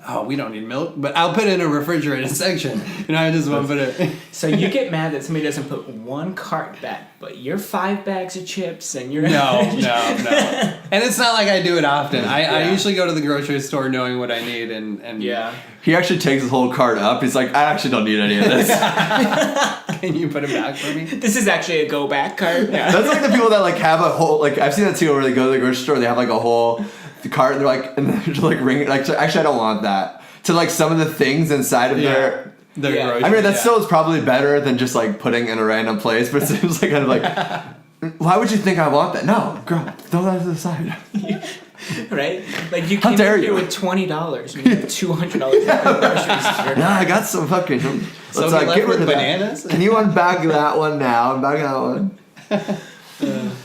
Oh, we don't need milk, but I'll put it in a refrigerated section. You know, I just won't put it. So you get mad that somebody doesn't put one cart back, but you're 5 bags of chips and you're no. And it's not like I do it often. I usually go to the grocery store knowing what I need and yeah. He actually takes his whole cart up. He's like, I actually don't need any of this. Can you put it back for me? This is actually a go back cart. Yeah. That's like the people that like have a whole like I've seen that too where they go to the grocery store, they have like a whole cart, they're like, and they're just like ringing, like, actually I don't want that. To like some of the things inside of their grocery. I mean, that still is probably better than just like putting in a random place, but it seems like kind of like, why would you think I want that? No, girl, throw that to the side. Right? Like you came in here with $20 and you have $200 groceries. Nah, I got some fucking. So get rid of bananas. Can you unbag that one now? Unbag that one.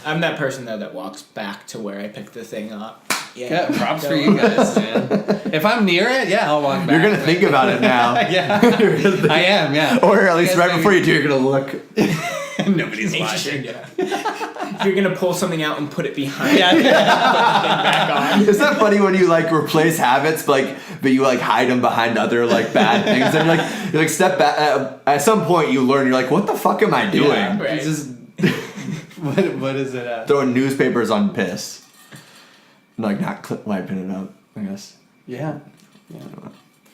I'm that person though that walks back to where I picked the thing up. Yeah, props for you guys, man. If I'm near it, I'll walk back. You're gonna think about it now. Yeah, I am. Yeah, or at least right before you do, you're gonna look. Nobody's watching. You're gonna pull something out and put it behind. Yeah. Put the thing back on. Isn't that funny when you like replace habits, but you like hide them behind other like bad things, and you're like step back. At some point, you learn. You're like, what the fuck am I doing? Yeah, right. It's just what is it? Throwing newspapers on piss. Like not wiping it up, I guess. Yeah.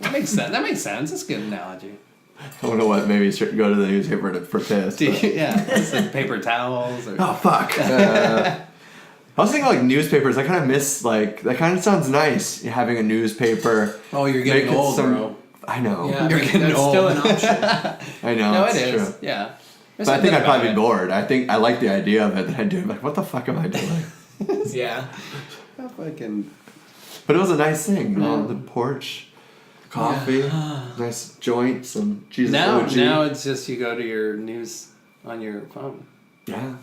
That makes sense. That's a good analogy. I don't know what. Maybe go to the newspaper for piss. It's like paper towels. Or... Oh fuck. I was thinking like newspapers. I kind of miss like that. Kind of sounds nice. Having a newspaper. Oh, you're getting old, bro. I know. Yeah, you're getting that's old. Still an option. I know. No, it's it is. True. Yeah. But I think I'd probably be bored. I think I like the idea of it. That I do. Like, what the fuck am I doing? Yeah. Fucking. But it was a nice thing. On the porch, coffee, nice joint, some Jesus OG. Now it's just you go to your news on your phone. Yeah.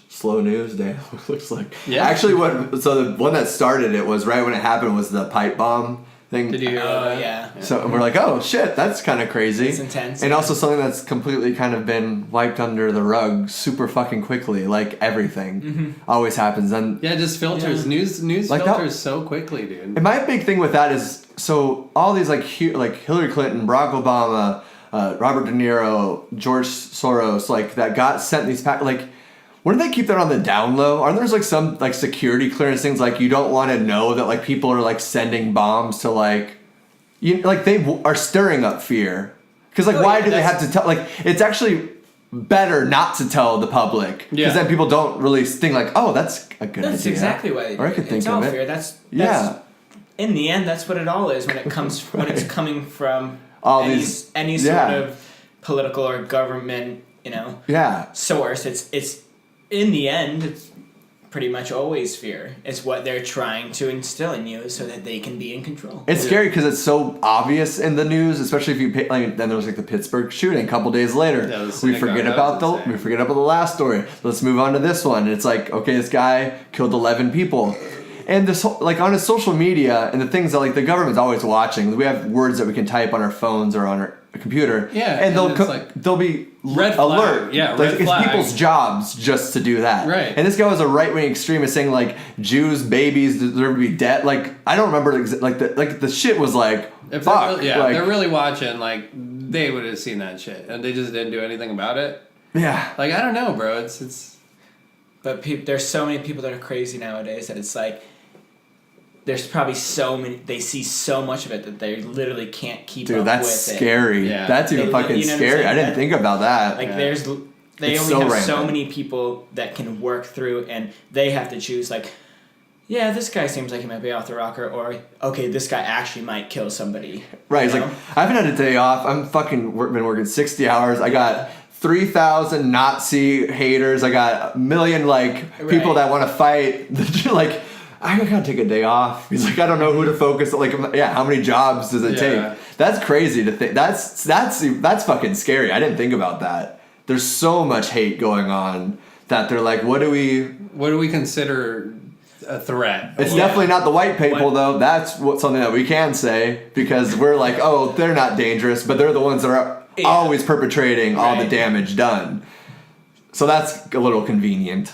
slow news day. Looks like. Yeah. Actually, the one that started it was right when it happened was the pipe bomb thing. Did you hear about that? Yeah. So we're like, oh shit, that's kind of crazy. It's intense. And also something that's completely kind of been wiped under the rug super fucking quickly, like everything always happens. And Yeah, just filters. News Like filters so quickly, dude. and my big thing with that is, so all these like Hillary Clinton, Barack Obama, Robert De Niro, George Soros, like that got sent these like. Wouldn't they keep that on the down low? Aren't there like some like security clearance things like you don't want to know that like people are like sending bombs to like they are stirring up fear because like why do they have to tell, like it's actually better not to tell the public because then people don't really think like, oh, that's a good idea. That's exactly why they do or I it. could think It's all of it. fear. That's Yeah. in the end, that's what it all is when it comes when it's coming from All any sort of political or government, Yeah. source. It's in the end, it's pretty much always fear. It's what they're trying to instill in you so that they can be in control. It's scary because it's so obvious in the news, especially if you pay. Like, then there was like the Pittsburgh shooting a couple days later. Yeah, we forget about the last story. Let's move on to this one. And it's like, okay, this guy killed 11 people. And this whole, like on his social media and the things that like the government's always watching. We have words that we can type on our phones or on our computer. Yeah, and and they'll be red alert. flag. Yeah, like, red it's flag. people's jobs just to do that. Right. And this guy was a right wing extremist saying like Jews, babies deserve to be dead. Like I don't remember the shit was like If fuck. they're really watching, like they would have seen that shit, and they just didn't do anything about it. Yeah. Like I don't know, bro. It's. But there's so many people that are crazy nowadays that it's like. There's probably so many. They see so much of it that they literally can't keep up with it. Dude, that's scary. Yeah. That's even fucking scary. I didn't think about that. Like Yeah. they It's only so have rampant. so many people that can work through, and they have to choose. Like, yeah, this guy seems like he might be off the rocker, or okay, this guy actually might kill somebody. Right. He's you like, know? I haven't had a day off. I'm fucking been working 60 hours. I got 3,000 Nazi haters. I got a million people that want to fight. Like, I gotta take a day off. He's like, I don't know who to focus. Like, yeah, how many jobs does it take? That's crazy to think. That's fucking scary. I didn't think about that. There's so much hate going on that they're like, what do we consider a threat? It's definitely not the white people though. That's something that we can say because we're like, oh, they're not dangerous, but they're the ones that are always perpetrating all the damage done. So that's a little convenient.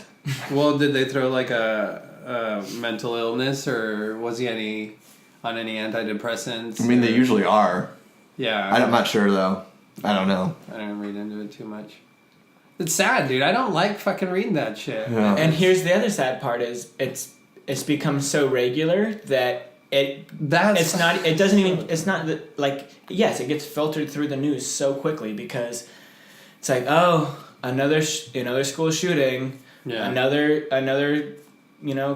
Well, did they throw like a mental illness, or was he on any antidepressants? I mean, they usually are. Yeah. I'm not sure though. I don't know. I didn't read into it too much. It's sad, dude. I don't like fucking reading that shit. Yeah. And here's the other sad part: is it's become so regular that it's not that, yes, it gets filtered through the news so quickly because it's like, oh, another school shooting, another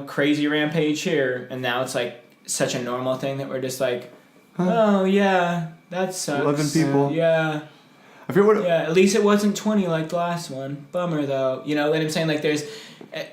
crazy rampage here, and now it's like such a normal thing that we're just like, oh yeah, that sucks. 11 people. Yeah. I feel what. Yeah, at least it wasn't 20 like the last one. Bummer though. You know what I'm saying? Like there's,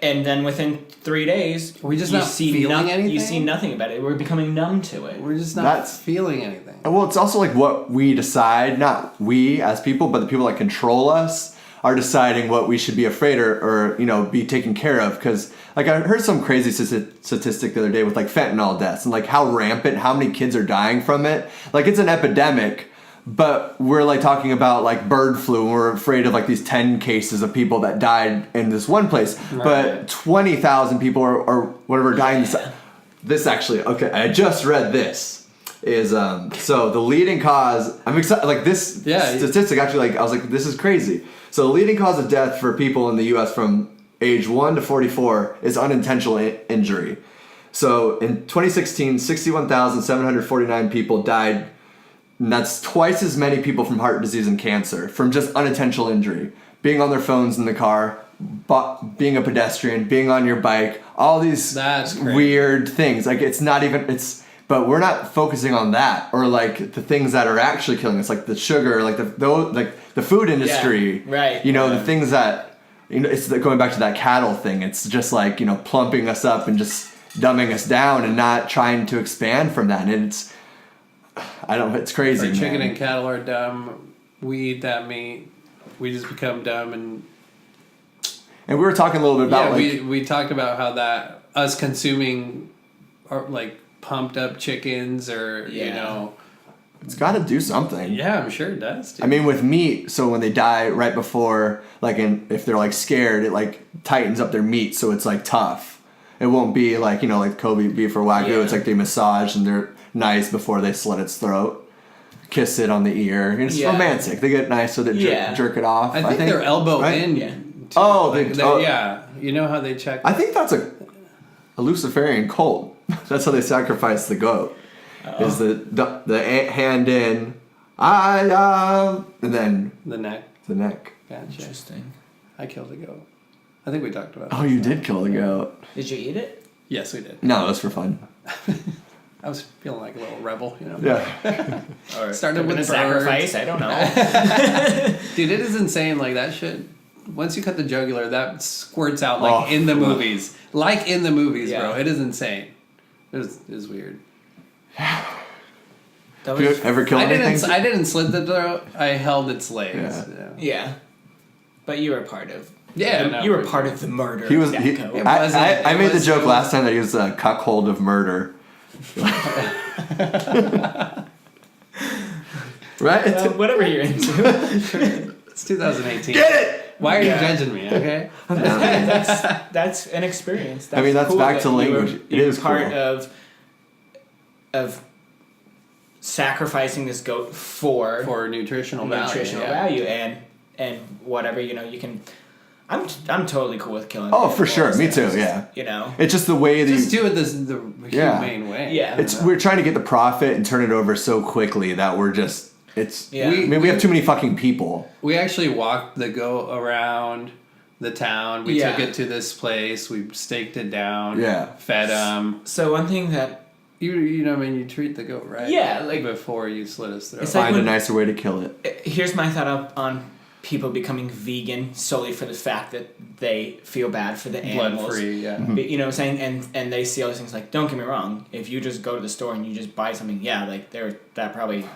and then within 3 days, We're just not feeling anything? You see nothing about it. We're becoming numb to it. We're just not feeling anything. Well, it's also like what we decide, not we as people, but the people that control us are deciding what we should be afraid or be taken care of. Because like I heard some crazy statistic the other day with like fentanyl deaths and like how rampant, how many kids are dying from it. Like it's an epidemic. But we're like talking about like bird flu and we're afraid of like these 10 cases of people that died in this one place. Right. But 20,000 people or whatever dying. This actually, okay, I just read this. Is so the leading cause, I'm excited, like this statistic actually, like I was like, this is crazy. So the leading cause of death for people in the US from age 1 to 44 is unintentional injury. So in 2016, 61,749 people died. And that's twice as many people from heart disease and cancer from just unintentional injury. Being on their phones in the car, being a pedestrian, being on your bike, all these weird things. Like it's not even, but we're not focusing on that or like the things that are actually killing us, like the sugar, like the food industry. Yeah, right. The things that, it's going back to that cattle thing. It's just like, plumping us up and just dumbing us down and not trying to expand from that. And it's crazy. Our chicken and cattle are dumb. We eat that meat. We just become dumb and And we were talking a little bit about we talked about how that us consuming like pumped up chickens or you know. It's got to do something. Yeah, I'm sure it does. Dude. I mean, with meat, so when they die right before, like, if they're like scared, it like tightens up their meat, so it's like tough. It won't be like, you know, like Kobe beef or Wagyu. Yeah. It's like they massage and they're nice before they slit its throat, kiss it on the ear. It's romantic. They get nice so they jerk it off. I think they're elbow in. Yeah. Oh, yeah. You know how they check? I think that's a Luciferian cult. That's how they sacrifice the goat. Is the hand in, and then the neck. The neck. Gotcha. Interesting. I killed a goat. I think we talked about it. Oh, you did kill the goat. Did you eat it? Yes, we did. No, it was for fun. I was feeling like a little rebel, you know. Yeah. Or started with a sacrifice. I don't know. Dude, it is insane. Like that shit. Once you cut the jugular, that squirts out like in the movies. Like in the movies, bro. It is insane. It is weird. Have you ever killed anything? I didn't slit the throat. I held its legs. Yeah. But you were part of. Yeah, you were part of the murder. He was. I made the joke last time that he was a cuckold of murder. Right? Whatever you're into. It's 2018. Get it! Why are you judging me? Okay. That's an experience. That's that's cool back to language. It is part of sacrificing this goat for nutritional value and whatever you can. I'm totally cool with killing. Oh, for sure, me too. Yeah, it's just the way just do it the humane way. Yeah, we're trying to get the profit and turn it over so quickly that we're just we have too many fucking people. We actually walked the goat around the town. We took it to this place. We staked it down. Yeah, fed them. So one thing that. You treat the goat right. Yeah, like before you slit its throat. Find a nicer way to kill it. Here's my thought on people becoming vegan solely for the fact that they feel bad for the animals. Blood free, yeah. Mm-hmm. You know what I'm saying? And they see all these things like, don't get me wrong, if you just go to the store and you just buy something, like they probably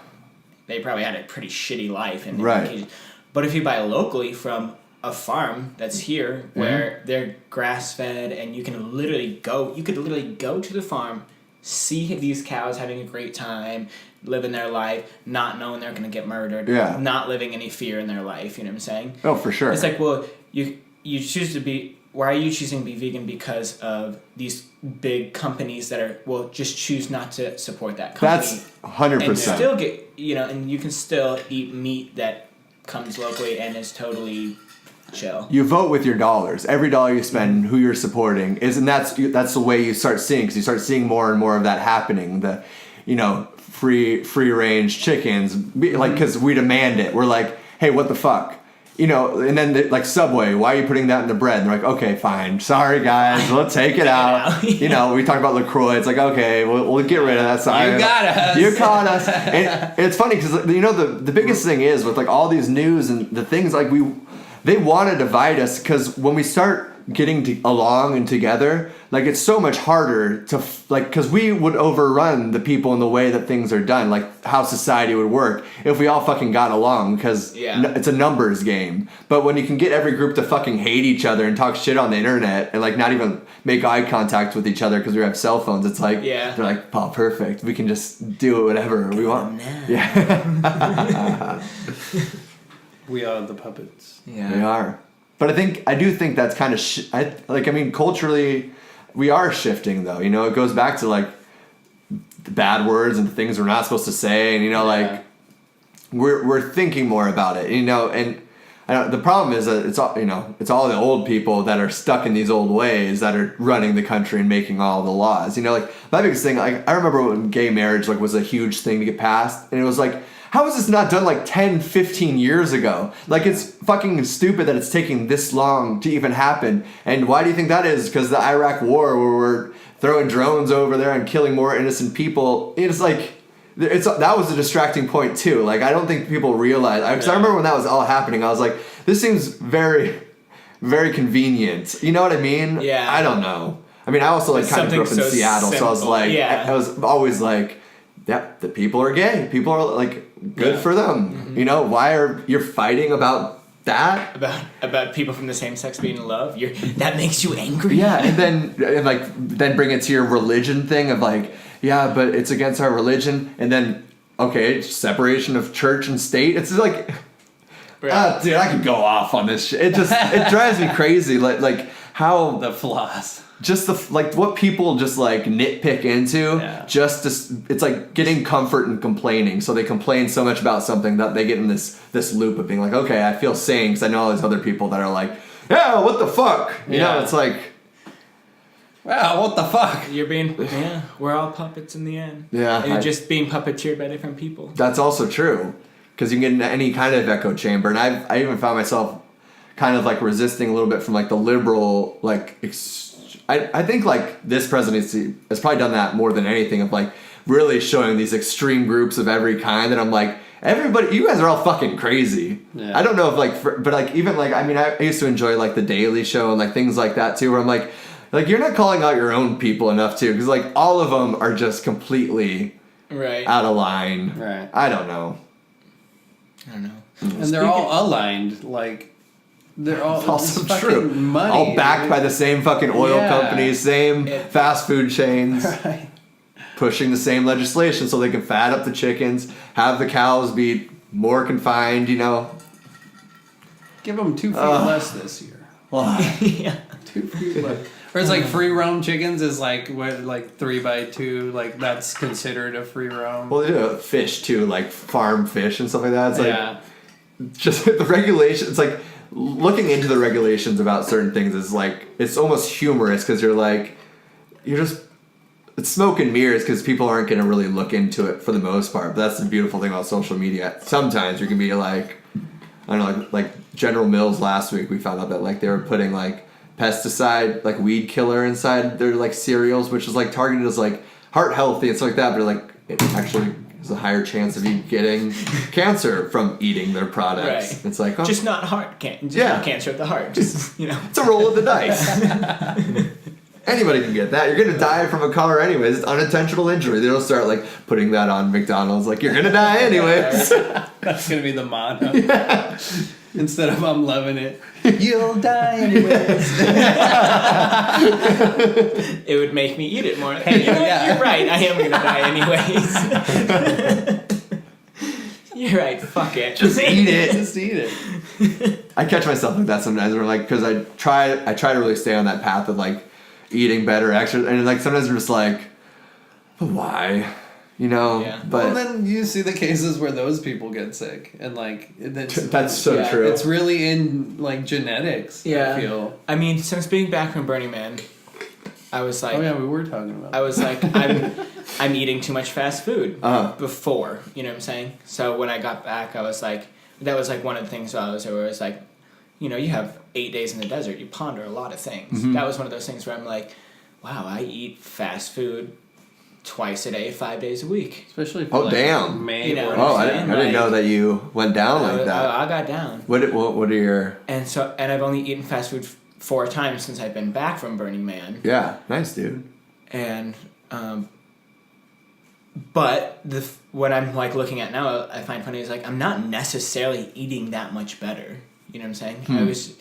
had a pretty shitty life in right. But if you buy locally from a farm that's here where they're grass fed and you could literally go to the farm, see these cows having a great time, living their life, not knowing they're going to get murdered, not living any fear in their life, you know what I'm saying? Oh, for sure. It's like, well, you choose to be, why are you choosing to be vegan? Because of these big companies that just choose not to support that company. That's 100%. And still get, and you can still eat meat that comes locally and is totally chill. You vote with your dollars. Every dollar you spend, who you're supporting is, and that's the way you start seeing, because you start seeing more and more of that happening. The, free range chickens, because we demand it. We're like, hey, what the fuck, And then like Subway, why are you putting that in the bread? And they're like, okay, fine, sorry guys, we'll take it out. We talk about LaCroix. It's like, okay, we'll get rid of that. Sorry, you got us. You caught us. And it's funny because the biggest thing is with like all these news and the things like they want to divide us, because when we start getting along and together, like it's so much harder to because we would overrun the people in the way that things are done, like how society would work if we all fucking got along, because it's a numbers game. But when you can get every group to fucking hate each other and talk shit on the internet and like not even make eye contact with each other because we have cell phones, it's like they're like, oh, perfect, we can just do whatever we want. Yeah. We are the puppets. Yeah, we are. But I do think that's kind of culturally, we are shifting though. It goes back to like the bad words and the things we're not supposed to say, and like we're thinking more about it. And the problem is that it's all the old people that are stuck in these old ways that are running the country and making all the laws. Like my biggest thing, like I remember when gay marriage like was a huge thing to get passed, and it was like, how was this not done like 10, 15 years ago? Like, it's fucking stupid that it's taking this long to even happen. And why do you think that is? Because the Iraq War, where we're throwing drones over there and killing more innocent people, it's like, that was a distracting point too. Like, I don't think people realize, because I remember when that was all happening, I was like, this seems very, very convenient. You know what I mean? Yeah. I don't know. I mean, I also like kind of grew up in Seattle, so I was like, I was always like, yeah, the people are gay. People are like, good for them. Mm-hmm. Why are you fighting about that about people from the same sex being in love. That makes you angry. Yeah, and then bring it to your religion thing of like, yeah, but it's against our religion, and then okay, separation of church and state. It's like, dude, I could go off on this shit. It drives me crazy. Like how The flaws. just what people just like nitpick into, it's like getting comfort and complaining. So they complain so much about something that they get in this loop of being like, okay, I feel sane because I know all these other people that are like, yeah, what the fuck? You know, it's like, wow, what the fuck? We're all puppets in the end. Yeah. And just being puppeteered by different people. That's also true. Because you can get into any kind of echo chamber. And I even found myself kind of like resisting a little bit from like the liberal, like, I think like this presidency has probably done that more than anything of like really showing these extreme groups of every kind. And I'm like, everybody, you guys are all fucking crazy. Yeah. I don't know if like, but like even like, I mean, I used to enjoy like the Daily Show and like things like that too, where I'm like you're not calling out your own people enough too. Because like all of them are just completely out of line. Right. I don't know. And they're all aligned, like they're all also true. Money, all backed by the same fucking oil companies, same fast food chains, pushing the same legislation so they can fat up the chickens, have the cows be more confined. You know, give them 2 feet less this year. 2 feet less. Or it's like free roam chickens is like what, like 3x2, like that's considered a free roam. Well, they do fish too, like farm fish and stuff like that. It's like just the regulations. It's like looking into the regulations about certain things is like it's almost humorous because it's smoke and mirrors because people aren't going to really look into it for the most part. But that's the beautiful thing about social media. Sometimes you can be like, I don't know, like General Mills last week we found out that like they were putting like pesticide, like weed killer inside their like cereals, which is like targeted as like heart healthy and stuff like that, but like it actually is a higher chance of you getting cancer from eating their products. Right. It's like just not not cancer of the heart. Just it's a roll of the dice. Anybody can get that. You're gonna die from a color anyways. It's unintentional injury. They don't start like putting that on McDonald's like you're gonna die anyways. That's gonna be the motto. Yeah. Instead of I'm loving it, you'll die anyways. It would make me eat it more. Hey, you're right. I am gonna die anyways. You're right. Fuck it. Just eat it. Just eat it. I catch myself like that sometimes. Where like because I try to really stay on that path of like eating better, exercise, and like sometimes I'm just like, but why? You know, but well, then you see the cases where those people get sick, and like that's so true. It's really in like genetics. Yeah, I feel. I mean, since being back from Burning Man, I was like, oh yeah, we were talking about. I was like, I'm eating too much fast food before. You know what I'm saying? So when I got back, I was like, that was like one of the things I was like, you have 8 days in the desert, you ponder a lot of things. Mm-hmm. That was one of those things where I'm like, wow, I eat fast food twice a day, 5 days a week. Especially for damn. I didn't know that you went down like that. I got down. What are your... And I've only eaten fast food 4 times since I've been back from Burning Man. Yeah, nice, dude. And, but what I'm like looking at now, I find funny is like, I'm not necessarily eating that much better. You know what I'm saying?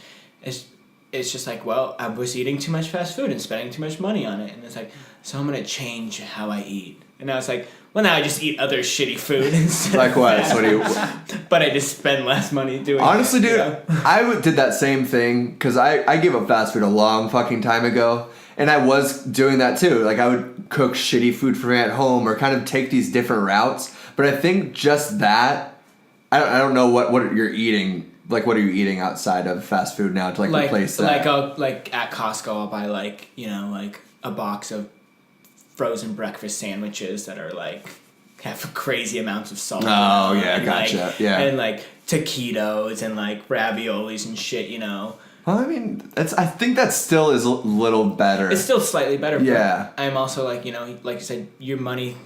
It's just like, well, I was eating too much fast food and spending too much money on it. And it's like, so I'm going to change how I eat. And I was like, well, now I just eat other shitty food instead. Likewise. What do you... But I just spend less money doing honestly, dude, I did that same thing because I gave up fast food a long fucking time ago. And I was doing that too. Like I would cook shitty food for me at home or kind of take these different routes. But I think just that, I don't know what you're eating. Like, what are you eating outside of fast food now to like replace that? Like at Costco, I'll buy like a box of frozen breakfast sandwiches that are like have crazy amounts of salt. Oh yeah, gotcha. And like taquitos and like raviolis and shit. Well, I mean, I think that still is a little better. It's still slightly better. Yeah. But I'm also like like you said, your money.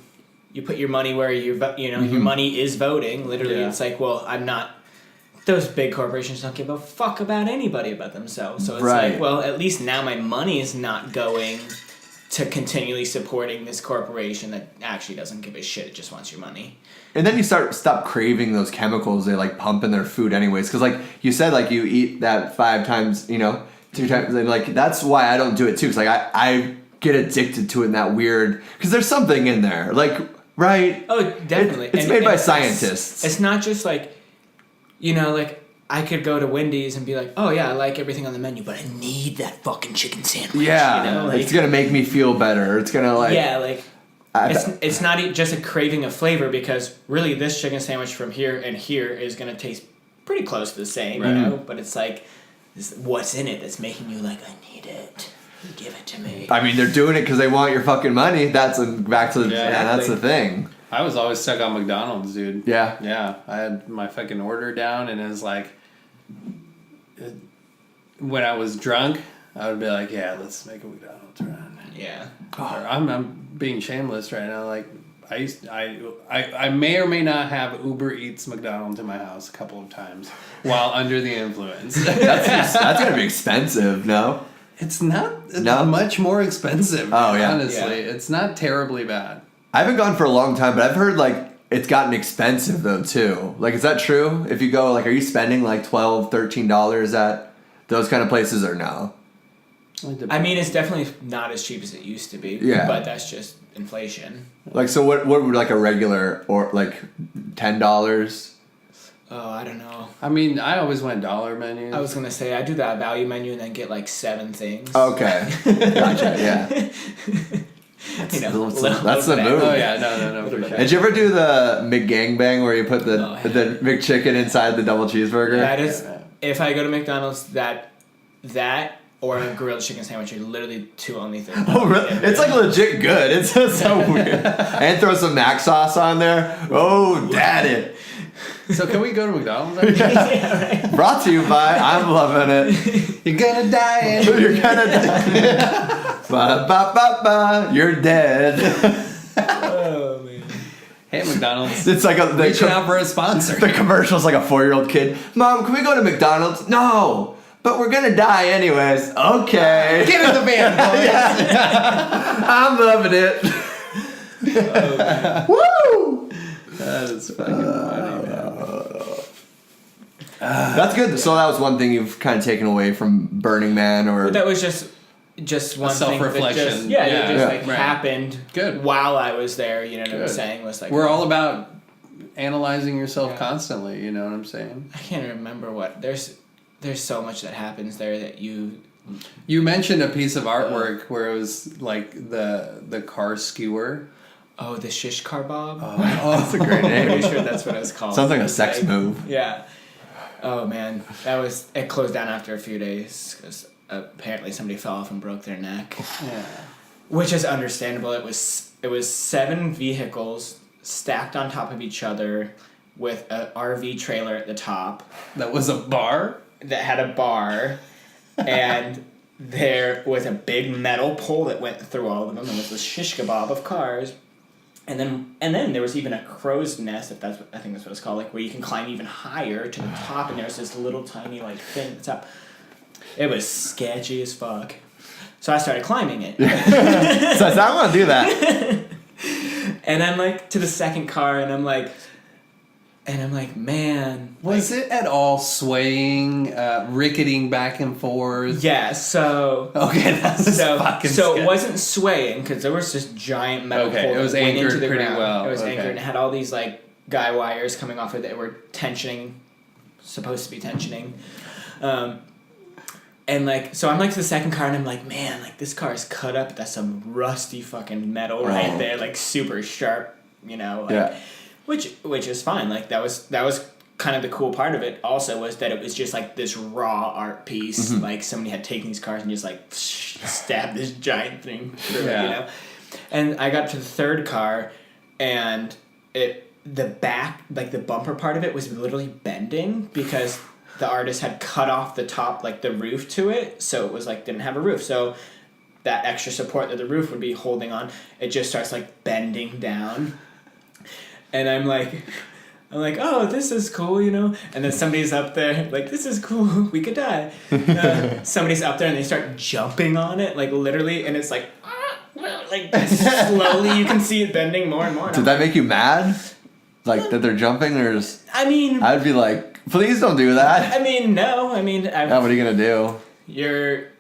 You put your money where your money is voting. Literally, it's like, well, I'm not. Those big corporations don't give a fuck about anybody but themselves. So it's like, well, at least now my money is not going to continually supporting this corporation that actually doesn't give a shit. It just wants your money. And then you stop craving those chemicals they like pump in their food anyways. Because like you said, like you eat that 5 times, 2 times, and like that's why I don't do it too. Because like I get addicted to it in that weird. Because there's something in there, like right? Oh, definitely. It's made by scientists. It's not just like, like I could go to Wendy's and be like, oh yeah, I like everything on the menu, but I need that fucking chicken sandwich. Yeah, Like, it's gonna make me feel better. It's gonna like it's not just a craving of flavor, because really this chicken sandwich from here and here is gonna taste pretty close to the same, right. But it's like what's in it that's making you like, I need it. Give it to me. I mean, they're doing it because they want your fucking money. That's back to the that's the thing. I was always stuck on McDonald's, dude. Yeah. Yeah. I had my fucking order down, and it was like, when I was drunk, I would be like, yeah, let's make a McDonald's run. Yeah. I'm being shameless right now. Like, I may or may not have Uber Eats McDonald's in my house a couple of times while under the influence. That's gonna be expensive, no? It's not much more expensive. Oh, yeah. Honestly, it's not terribly bad. I haven't gone for a long time, but I've heard like it's gotten expensive though too. Like, is that true? If you go, like, are you spending like $12, $13 at those kind of places or no? I mean, it's definitely not as cheap as it used to be. Yeah. But that's just inflation. Like, so what would like a regular or like $10? Oh, I don't know. I mean, I always went dollar menus. I was gonna say I do that value menu and then get like 7 things. Okay, gotcha. Yeah. That's the move. Oh yeah, no, for sure. Did you ever do the McGangbang where you put the McChicken inside the double cheeseburger? That is, if I go to McDonald's, that or a grilled chicken sandwich are literally 2 only things. Oh, really? It's like legit good. It's so weird. And throw some mac sauce on there. Oh, daddy. So can we go to McDonald's? Yeah, right. Brought to you by I'm loving it. You're gonna die. You're gonna die. Ba, ba, ba, ba. You're dead. Oh man. Hey McDonald's. It's like reaching out for a sponsor. The commercial's like a 4-year-old kid. Mom, can we go to McDonald's? No. But we're gonna die anyways. Okay. Get in the van, boys. I'm loving it. Woo! That is fucking funny, man. That's good. So that was one thing you've kind of taken away from Burning Man, or that was just one self-reflection. thing that just happened. Good. While I was there. You know what I'm saying? Was like, we're all about analyzing yourself constantly. You know what I'm saying? I can't remember what there's so much that happens there that you mentioned a piece of artwork where it was like the car skewer. Oh, the shish kebab. Oh, that's a great name. I'm pretty sure that's what it's called. Sounds like a sex move. Yeah. Oh man, it closed down after a few days because apparently somebody fell off and broke their neck. Yeah. Which is understandable. It was 7 vehicles stacked on top of each other with an RV trailer at the top. That was a bar? That had a bar, and there was a big metal pole that went through all of them, and there was this shish kebab of cars. And then there was even a crow's nest, I think that's what it's called, like where you can climb even higher to the top, and there's this little tiny like thing at the top. It was sketchy as fuck. So I started climbing it. So I said, I'm gonna do that. And I'm like to the second car, and I'm like, man. Was it at all swaying, ricketing back and forth? Yeah, so... Okay, that's fucking So it wasn't swaying, because there was this giant metal pole it was that went anchored into the pretty ground. well. It was anchored, and it had all these, like, guy wires coming off it that were supposed to be tensioning. And, like, so I'm, like, to the second car, and I'm like, man, like, this car is cut up. That's some rusty fucking metal right there, like, super sharp, you know? Like, yeah. Which is fine. Like, that was kind of the cool part of it also, was that it was just, like, this raw art piece. Mm-hmm. Like, somebody had taken these cars and just, like, stabbed this giant thing through it, you know? And I got to the third car, and the back, like, the bumper part of it was literally bending because the artist had cut off the top, like, the roof to it, so it was, like, didn't have a roof. So that extra support that the roof would be holding on, it just starts, like, bending down. And I'm like, oh, this is cool, you know? And then somebody's up there, like, this is cool, we could die. Somebody's up there, and they start jumping on it, like, literally, and it's like, like slowly you can see it bending more and more. And Did that make you mad? Like that they're jumping, or just? I mean, I'd be like, please don't do that. I mean, no. I mean, Yeah, what are you gonna do? You're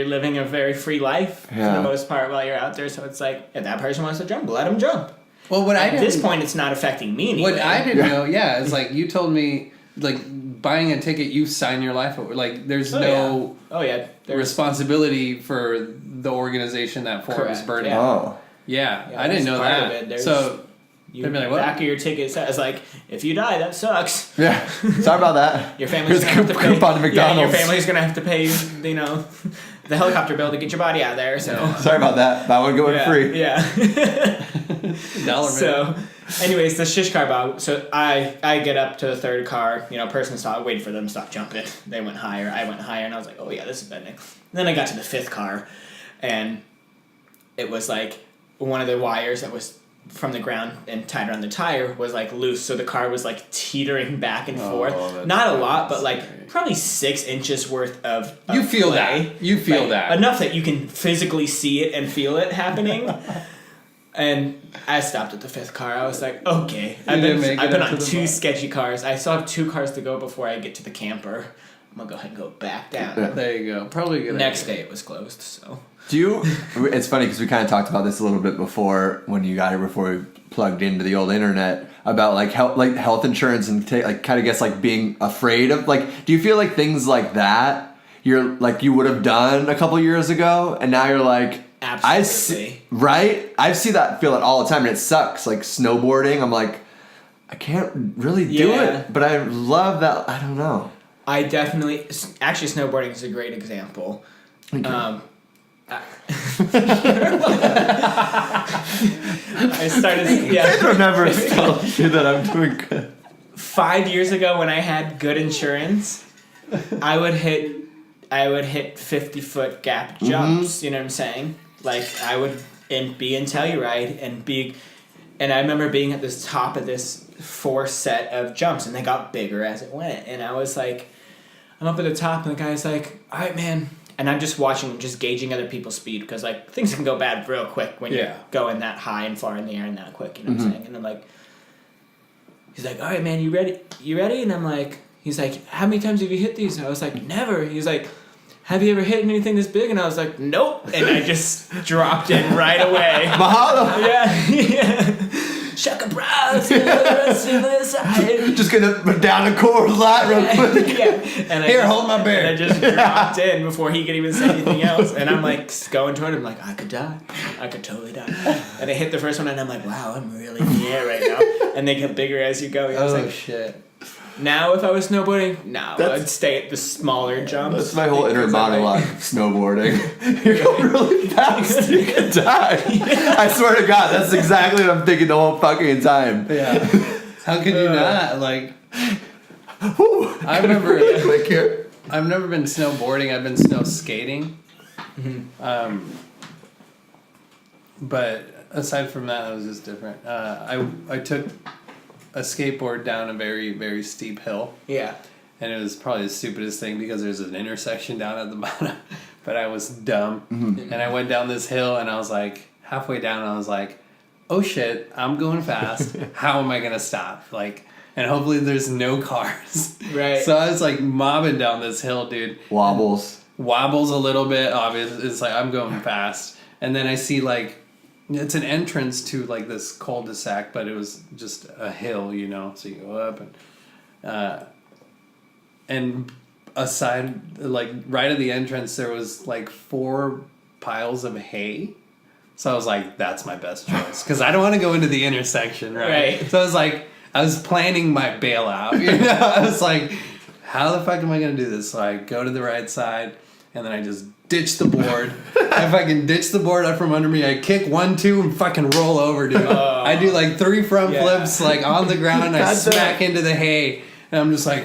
living a very free life for the most part while you're out there. So it's like, if that person wants to jump, let them jump. Well, at this point, it's not affecting me anyway. What I didn't know, is like you told me, like buying a ticket, you sign your life over. Like there's there's responsibility for the organization that forms burning. Yeah. Oh. Yeah, I didn't know that. So they'd be like, what? Back of your ticket says like, if you die, that sucks. Yeah, sorry about that. Your family's gonna have to pay. Coupon to McDonald's. Yeah, your family's gonna have to pay. You know, the helicopter bill to get your body out of there. So sorry about that. That one going free. Yeah. $1. So, anyways, the shish kebab. So I get up to the third car. You know, person stopped. Waited for them to stop jumping. They went higher. I went higher, and I was like, oh yeah, this is bending. Then I got to the fifth car, and it was like one of the wires that was from the ground and tied around the tire was like loose, so the car was like teetering back and forth. Not a lot, but like probably 6 inches worth of you feel play. that. You feel like, that enough that you can physically see it and feel it happening. And I stopped at the fifth car. I was like, okay, I've been on 2 sketchy cars. I still have 2 cars to go before I get to the camper. I'm gonna go ahead and go back down. Yeah. There you go. Probably a good Next idea. day it was closed. So. Do you? It's funny because we kind of talked about this a little bit before when you got here, before we plugged into the old internet, about like health insurance and kind of guess like being afraid of like. Do you feel like things like that you're like you would have done a couple years ago, and now you're like, absolutely right? I see that, feel it all the time, and it sucks. Like snowboarding, I'm like, I can't really do it, but I love that. I don't know. I definitely actually snowboarding is a great example. Okay. I started. Yeah, I don't ever tell you that I'm doing good. 5 years ago, when I had good insurance, I would hit 50-foot gap jumps. Mm-hmm. You know what I'm saying? Like I would be in Telluride and I remember being at the top of this 4 set of jumps, and they got bigger as it went. And I was like, I'm up at the top, and the guy's like, all right, man. And I'm just watching, just gauging other people's speed, because like things can go bad real quick when you're going that high and far in the air and that quick. You know what I'm saying? And I'm like, he's like, all right, man, you ready? You ready? And I'm like, he's like, how many times have you hit these? And I was like, never. He's like, have you ever hit anything this big? And I was like, nope. And I just dropped in right away. Mahalo. Yeah. Shaka bros, just gonna down the core light real quick. And hold my bear. And I just dropped in before he could even say anything else. And I'm like going toward him, like I could die, I could totally die. And I hit the first one, and I'm like, wow, I'm really in the air right now. And they get bigger as you go. I was like, shit. Now, if I was snowboarding, I'd stay at the smaller jumps. That's my whole inner monologue of snowboarding. You're going really fast, you could die. I swear to God, that's exactly what I'm thinking the whole fucking time. Yeah. How could you not? Like, I've never been snowboarding. I've been snow skating. Mm-hmm. But aside from that, it was just different. I took a skateboard down a very, very steep hill. Yeah. And it was probably the stupidest thing because there's an intersection down at the bottom. But I was dumb. And I went down this hill, and I was like, halfway down, I was like, oh shit, I'm going fast. How am I going to stop? Like, and hopefully there's no cars. Right. So I was like mobbing down this hill, dude. Wobbles A little bit, obviously. It's like I'm going fast. And then I see like, it's an entrance to like this cul-de-sac, but it was just a hill, you know. So you go up, and aside, like right at the entrance, there was like 4 piles of hay. So I was like, that's my best choice, because I don't want to go into the intersection, right? So I was planning my bailout. You know, I was like, how the fuck am I gonna do this? So I go to the right side, and then I just ditch the board. I fucking ditch the board up from under me. I kick 1, 2, and fucking roll over, dude. I do like 3 front flips, like on the ground, and I smack into the hay. And I'm just like,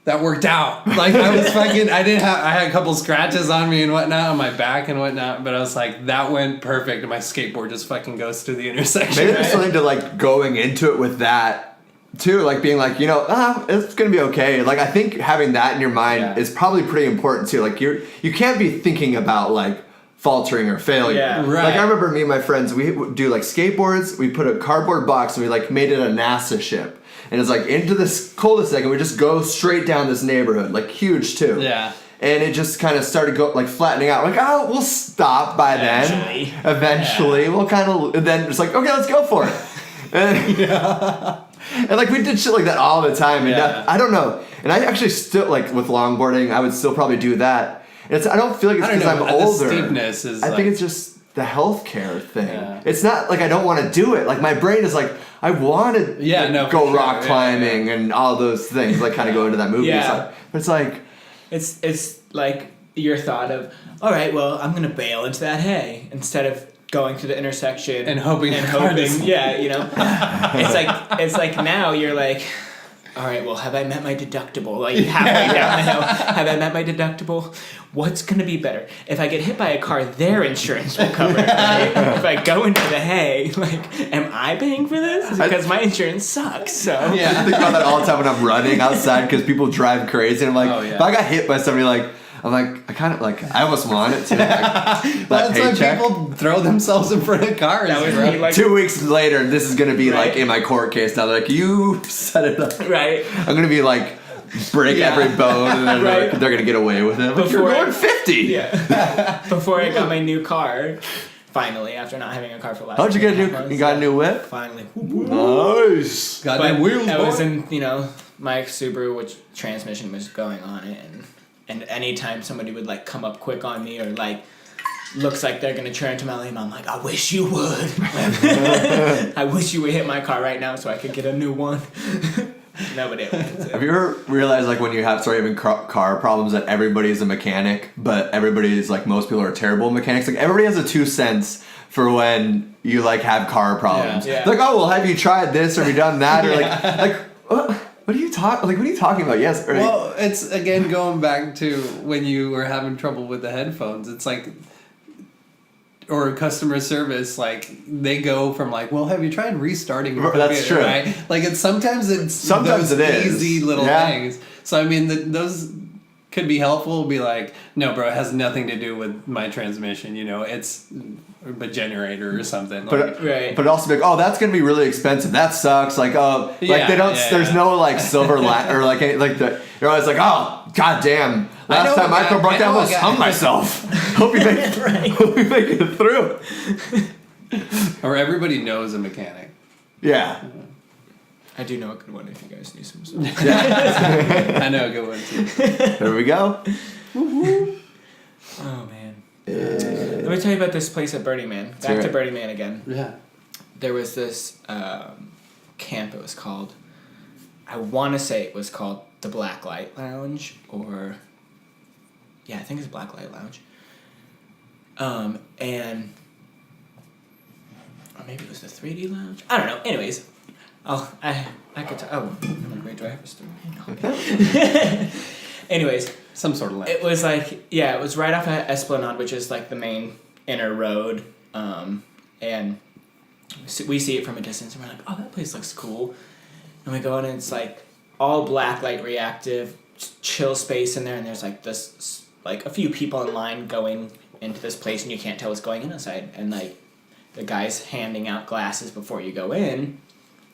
that worked out. Like I was fucking, I had a couple scratches on me and whatnot, on my back and whatnot, but I was like, that went perfect. And my skateboard just fucking goes through the intersection. Maybe there's something to like going into it with that too, like being like, you know, it's gonna be okay. Like I think having that in your mind is probably pretty important too. Like you can't be thinking about like, faltering or failure. Yeah. Right. Like I remember me and my friends, we would do like skateboards. We put a cardboard box and we like made it a NASA ship, and it's like into this cul-de-sac, and we just go straight down this neighborhood, like huge too. Yeah. And it just kind of started flattening out. Like, oh, we'll stop by then. Eventually, we'll kind of. And then it's like, okay, let's go for it. And, and like we did shit like that all the time. And I don't know. And I actually still like with longboarding, I would still probably do that. And I don't feel like it's because I'm older. The steepness is. I think it's just the healthcare thing. Yeah. It's not like I don't want to do it. Like my brain is like, I want to go rock climbing and all those things. Like kind of go into that movie. Yeah. But it's like. It's like your thought of, all right, well, I'm gonna bail into that hay instead of going to the intersection and hoping. Yeah, you know. it's like now you're like, all right, well, have I met my deductible? Like halfway down the hill, have I met my deductible? What's gonna be better? If I get hit by a car, their insurance will cover it. Right? If I go into the hay, like, am I paying for this? Because my insurance sucks. So I think about that all the time when I'm running outside because people drive crazy. And I'm like, if I got hit by somebody, like, I'm like, I kind of like, I almost want it to. Like, That's why people throw themselves in front of cars. That was me, like, 2 weeks later, this is gonna be like in my court case now. They're like, you set it up. Right. I'm gonna be like. Break every bone, and then they're gonna get away with it. But you're going 50. Yeah. Before I got my new car, finally, after not having a car for the last. How'd you get a new? You got a new whip? Finally. Nice. Got new wheels. I was in, my Subaru, which transmission was going on it, and anytime somebody would like come up quick on me or like. Looks like they're gonna turn into my lane. I'm like, I wish you would. I wish you would hit my car right now so I could get a new one. Nobody ever gets it. Have you ever realized, like, when you start having car problems, that everybody's a mechanic, but everybody's like, most people are terrible mechanics? Like, everybody has a 2 cents for when you like have car problems. Yeah. Like, oh, well, have you tried this or have you done that? Or like what are you talking about? Yes. Or, well, it's again going back to when you were having trouble with the headphones. It's like. Or customer service, like they go from like, well, have you tried restarting your computer? That's true. Right? Like sometimes it is easy little things. So I mean, those could be helpful. Be like, no, bro, it has nothing to do with my transmission. It's a generator or something. But but also be like, oh, that's gonna be really expensive. That sucks. Like, they don't. There's no like silver or like you're always like, oh, goddamn. Last time my car broke down, I almost hung myself. Hope you make it through. Or everybody knows a mechanic. Yeah. I do know a good one if you guys need some. I know a good one too. There we go. Oh man. Let me tell you about this place at Burning Man. Back to Burning Man again. Yeah. There was this camp. It was called. I want to say it was called the Blacklight Lounge, or. Yeah, I think it's Blacklight Lounge. And or maybe it was the 3D Lounge. I don't know. Anyways, I could tell. Oh, I'm a great driver story. No. Anyways, some sort of lounge. It was like it was right off of Esplanade, which is like the main inner road. And we see it from a distance, and we're like, oh, that place looks cool. And we go in, and it's like all blacklight reactive, chill space in there, and there's like this. Like a few people in line going into this place, and you can't tell what's going on inside. And like the guy's handing out glasses before you go in,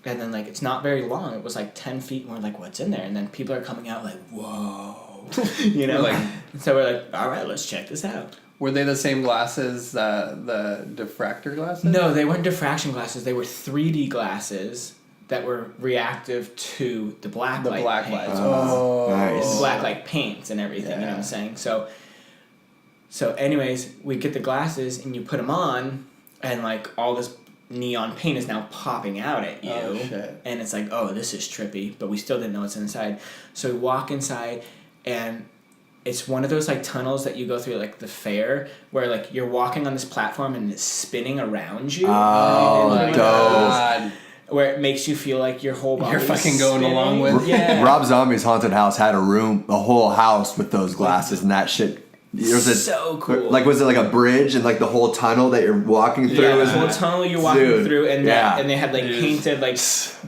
and then like it's not very long. It was like 10 feet. And we're like, what's in there? And then people are coming out like, whoa, So we're like, all right, let's check this out. Were they the same glasses, the diffractor glasses? No, they weren't diffraction glasses. They were 3D glasses that were reactive to the black light. Nice. The black light paints and everything, you know what I'm saying? So anyways, we get the glasses and you put them on, and like all this neon paint is now popping out at you. Oh, shit. And it's like, oh, this is trippy, but we still didn't know what's inside. So we walk inside, and it's one of those like tunnels that you go through like the fair, where like you're walking on this platform and it's spinning around you. Oh, dope. Where it makes you feel like your whole body you're fucking going spinning. along with. Yeah. Rob Zombie's haunted house had a whole house with those glasses, and that shit. So cool. Like, was it like a bridge and like the whole tunnel that you're walking through? Yeah, the whole tunnel you're walking through, and they had like Dude. painted like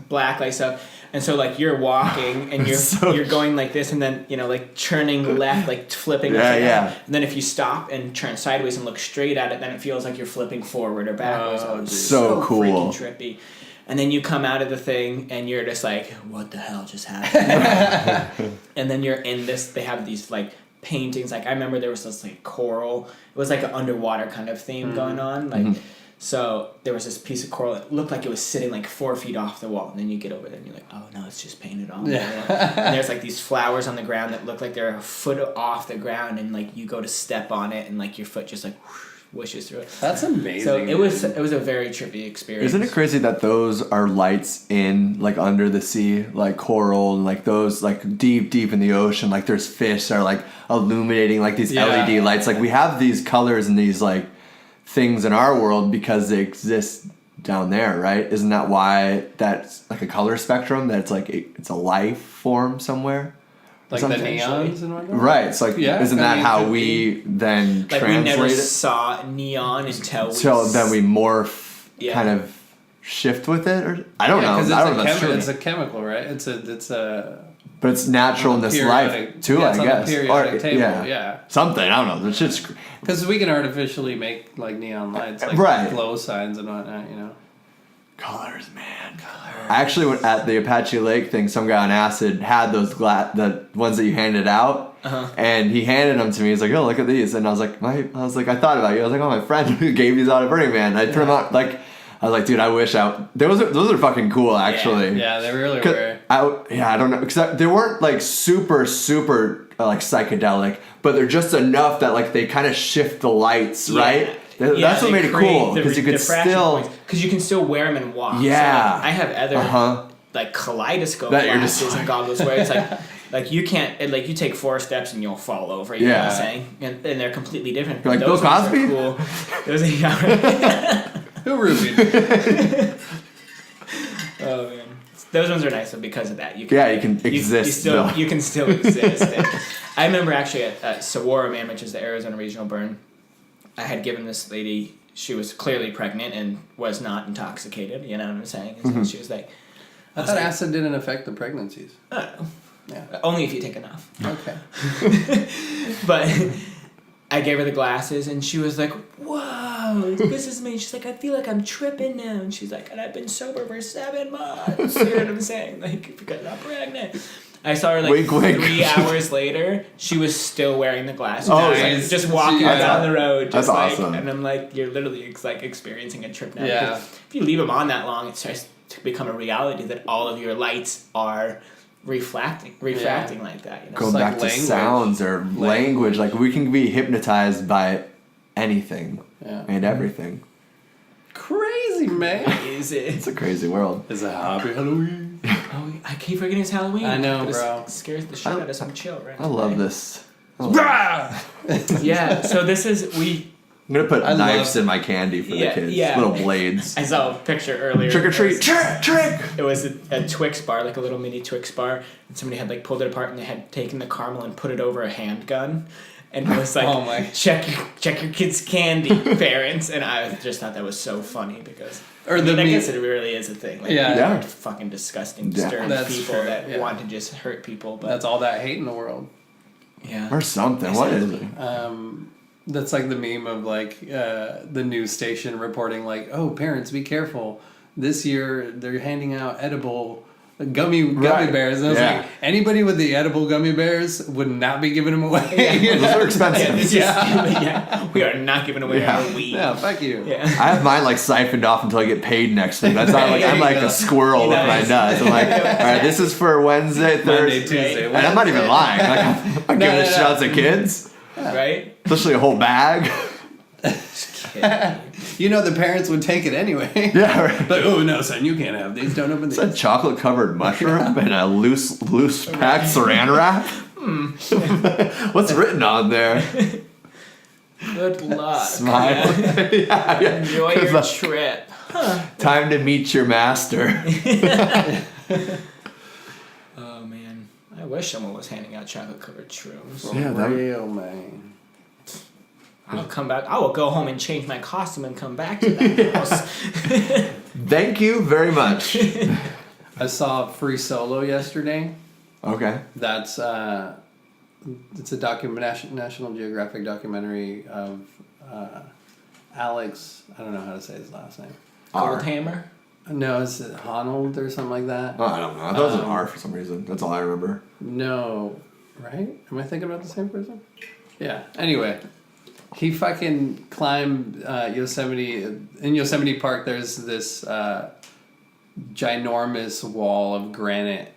black light stuff. And so like you're walking and you're going like this and then, you know, like turning left, like flipping. Yeah. And then if you stop and turn sideways and look straight at it, then it feels like you're flipping forward or backwards. So cool. Freaking trippy. And then you come out of the thing and you're just like, what the hell just happened? And then you're in this, they have these like paintings. Like I remember there was this like coral. It was like an underwater kind of theme going on. Like, so there was this piece of coral that looked like it was sitting like 4 feet off the wall. And then you get over there and you're like, oh no, it's just painted on. And there's like these flowers on the ground that look like they're a foot off the ground. And like you go to step on it and like your foot just like wishes through it. That's amazing. So it was a very trippy experience. Isn't it crazy that those are lights in like under the sea, like coral and like those like deep in the ocean, like there's fish that are like illuminating like these LED lights. Like we have these colors and these like things in our world because they exist down there, right? Isn't that why that's like a color spectrum, that it's like it's a life form somewhere? Like the neons and whatnot? Right. It's like, isn't that how we then like translate we never it? saw neon until then we morph, kind of shift with it, or I don't know. Because I don't know. That's true. It's a chemical, right? It's a. But it's natural in this life too, I guess. Periodic table, yeah. Something, I don't know. It's just because we can artificially make like neon lights, like glow signs and whatnot, you know. Colors, man. I actually went at the Apache Lake thing. Some guy on acid had those the ones that you handed out, and he handed them to me. He's like, "Oh, look at these," and I was like, I thought about you. I was like, "Oh, my friend who gave these out at Burning Man." I put them out like. I was like, dude, I wish those are fucking cool, actually. Yeah, they really were. I don't know, because they weren't like super like psychedelic, but they're just enough that like they kind of shift the lights, right? That's what made it cool, because you can still wear them and walk. Yeah, so, like, I have other like kaleidoscope glasses and goggles where it's like you can't like you take 4 steps and you'll fall over. You know what I'm saying? And they're completely different. You're like Bill Cosby. Cool. Those are Who rubied? Oh man, those ones are nice because of that. You can exist. You can still exist. And I remember actually at Saguaro Man, which is the Arizona Regional Burn, I had given this lady. She was clearly pregnant and was not intoxicated. You know what I'm saying? And so she was like, I thought acid didn't affect the pregnancies. Yeah, only if you take enough. Okay. But I gave her the glasses, and she was like, whoa, this is me. She's like, I feel like I'm tripping now. And she's like, and I've been sober for 7 months. You know what I'm saying? Like, because I'm pregnant. I saw her like 3 hours later. She was still wearing the glasses. Oh, like, just walking down the road. Just that's like, awesome. And I'm like, you're literally like experiencing a trip now. Yeah. If you leave them on that long, it starts to become a reality that all of your lights are refracting like that. You know? Going back to sounds or language, like we can be hypnotized by anything and everything. Crazy, man. Is it? It's a crazy world. It's a happy Halloween. Oh, I keep forgetting it's Halloween. I know, bro. It scares the shit out of us. I'm chill, right? I love this. Yeah, so this is I'm gonna put knives in my candy for the kids. Yeah. Little blades. I saw a picture earlier. Trick or treat. Trick! It was a Twix bar, like a little mini Twix bar, and somebody had like pulled it apart and they had taken the caramel and put it over a handgun. And it was like, check your kids' candy, parents. And I just thought that was so funny because I guess it really is a thing. Like, fucking disgusting, disturbed people that want to just hurt people. But that's all that hate in the world. Yeah. Or something. What is it? That's like the meme of like the news station reporting like, oh, parents, be careful. This year they're handing out edible gummy bears. And I was like, anybody with the edible gummy bears would not be giving them away. Yeah. Those are expensive. We are not giving away our weed. Yeah, fuck you. Yeah. I have mine like siphoned off until I get paid next week. That's not like I'm like a squirrel with my nuts. I'm like, all right, this is for Wednesday, Thursday, Monday, Tuesday. and I'm not even lying. Like I'm giving shit out to kids, right? Especially a whole bag. You know the parents would take it anyway. Yeah, right. Like, oh no, son, you can't have these. Don't open these. It's a chocolate covered mushroom and a loose packed saran wrap. What's written on there? Good luck. Smile. Enjoy your trip. Time to meet your master. Oh man, I wish someone was handing out chocolate covered shrooms. Yeah, real man. I'll come back. I will go home and change my costume and come back to that house. Thank you very much. I saw Free Solo yesterday. Okay. That's it's a National Geographic documentary of Alex. I don't know how to say his last name. Goldhammer? No, is it Honnold or something like that? Oh, I don't know. I thought it was an R for some reason. That's all I remember. No, right? Am I thinking about the same person? Yeah. Anyway, he fucking climbed Yosemite. In Yosemite Park, there's this ginormous wall of granite,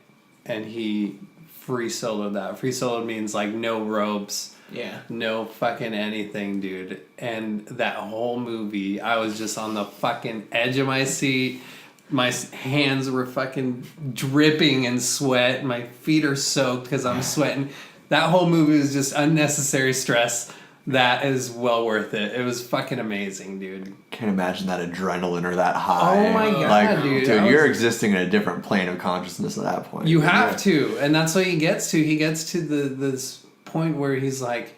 and he free soloed that. Free soloed means like no ropes. Yeah. No fucking anything, dude. And that whole movie, I was just on the fucking edge of my seat. My hands were fucking dripping in sweat. My feet are soaked because I'm sweating. That whole movie was just unnecessary stress. That is well worth it. It was fucking amazing, dude. Can't imagine that adrenaline or that high. Oh my God, like, dude. you're existing in a different plane of consciousness at that point. You have to. And that's what he gets to. He gets to this point where he's like,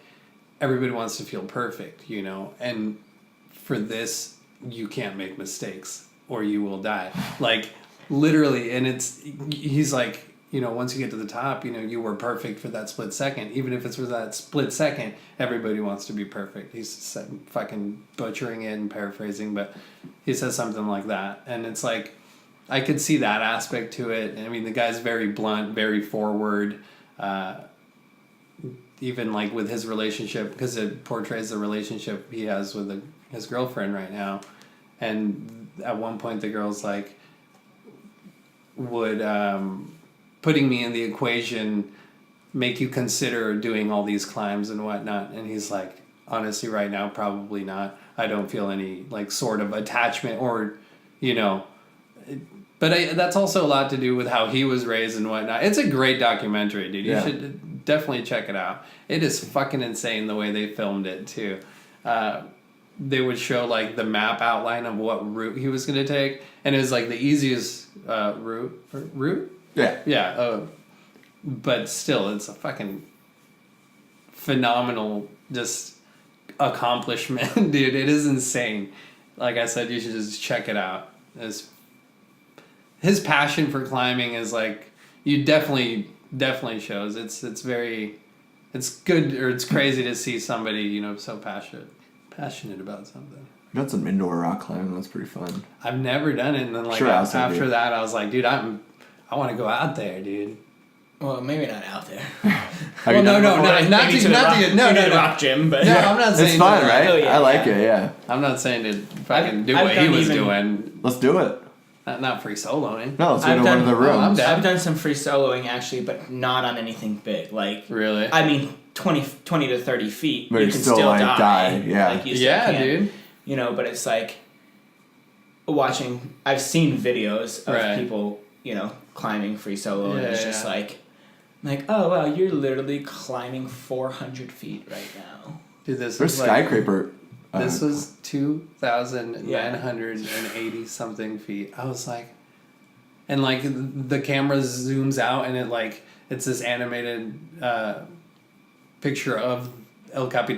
everybody wants to feel perfect, you know? And for this, you can't make mistakes or you will die. Like, literally. And he's like, you know, once you get to the top, you know, you were perfect for that split second. Even if it's for that split second, everybody wants to be perfect. He's fucking butchering it and paraphrasing, but he says something like that. And it's like, I could see that aspect to it. I mean, the guy's very blunt, very forward, even like with his relationship, because it portrays the relationship he has with his girlfriend right now. And at one point, the girl's like, would... putting me in the equation make you consider doing all these climbs and whatnot? And he's like, honestly, right now, probably not. I don't feel any like sort of attachment or, you know, but that's also a lot to do with how he was raised and whatnot. It's a great documentary, dude. You should definitely check it out. It is fucking insane the way they filmed it too. They would show like the map outline of what route he was going to take. And it was like the easiest route? Yeah. Yeah. But still, it's a fucking phenomenal just accomplishment, dude. It is insane. Like I said, you should just check it out. His passion for climbing is like, you definitely shows. It's good, or it's crazy to see somebody, you know, so passionate about something. I've done some indoor rock climbing. That's pretty fun. I've never done it, and then like sure, after that, I was like, dude, I want to go out there, dude. Well, maybe not out there. Well, no, not to rock gym, but no, I'm not saying it's fun, right? Oh, yeah, I like it. Yeah. I'm not saying to fucking do what he was doing. Let's do it. Not free soloing. No, let's go to one of the rooms. I've done some free soloing actually, but not on anything big. Like really, I mean, 20 to 30 feet. But you can still die. Yeah. Like, you still can't, dude. You know, but it's like watching. I've seen videos of people, you know, climbing free solo, and it's just like, oh wow, you're literally climbing 400 feet right now. Dude, this There's was skyscraper. This was 2,980 something feet. I was like, and like the camera zooms out and it's this animated picture of El Cap,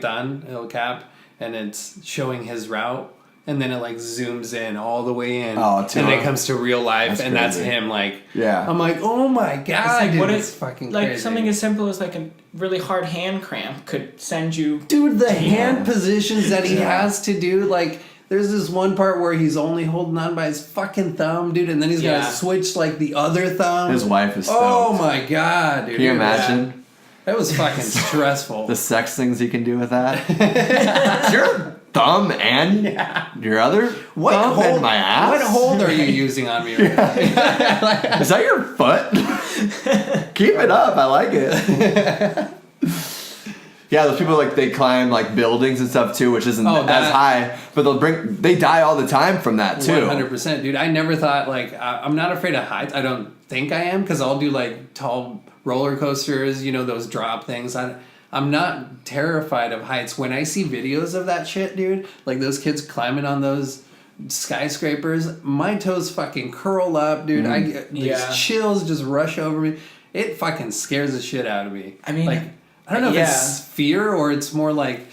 and it's showing his route. And then it like zooms in all the way in, and then it comes to real life, and that's him. Like, I'm like, oh my god, it's like, it's fucking like crazy. something as simple as like a really hard hand cramp could send you. Dude, the hand positions that he has to do, like, there's this one part where he's only holding on by his fucking thumb, dude, and then he's gonna switch like the other thumb. His wife is stoked. Oh my god, dude! Can you imagine? That was fucking stressful. The sex things he can do with that. Your thumb and your other thumb and my ass? What hold are you using on me right now? Is that your foot? Keep it up. I like it. Yeah, those people they climb like buildings and stuff too, which isn't as high, but they die all the time from that too. 100%, dude. I never thought I'm not afraid of heights. I don't think I am, because I'll do like tall roller coasters, you know, those drop things. I'm not terrified of heights. When I see videos of that shit, dude, like those kids climbing on those skyscrapers, my toes fucking curl up, dude. I get these chills just rush over me. It fucking scares the shit out of me. I mean, like, I don't know if it's fear or it's more like,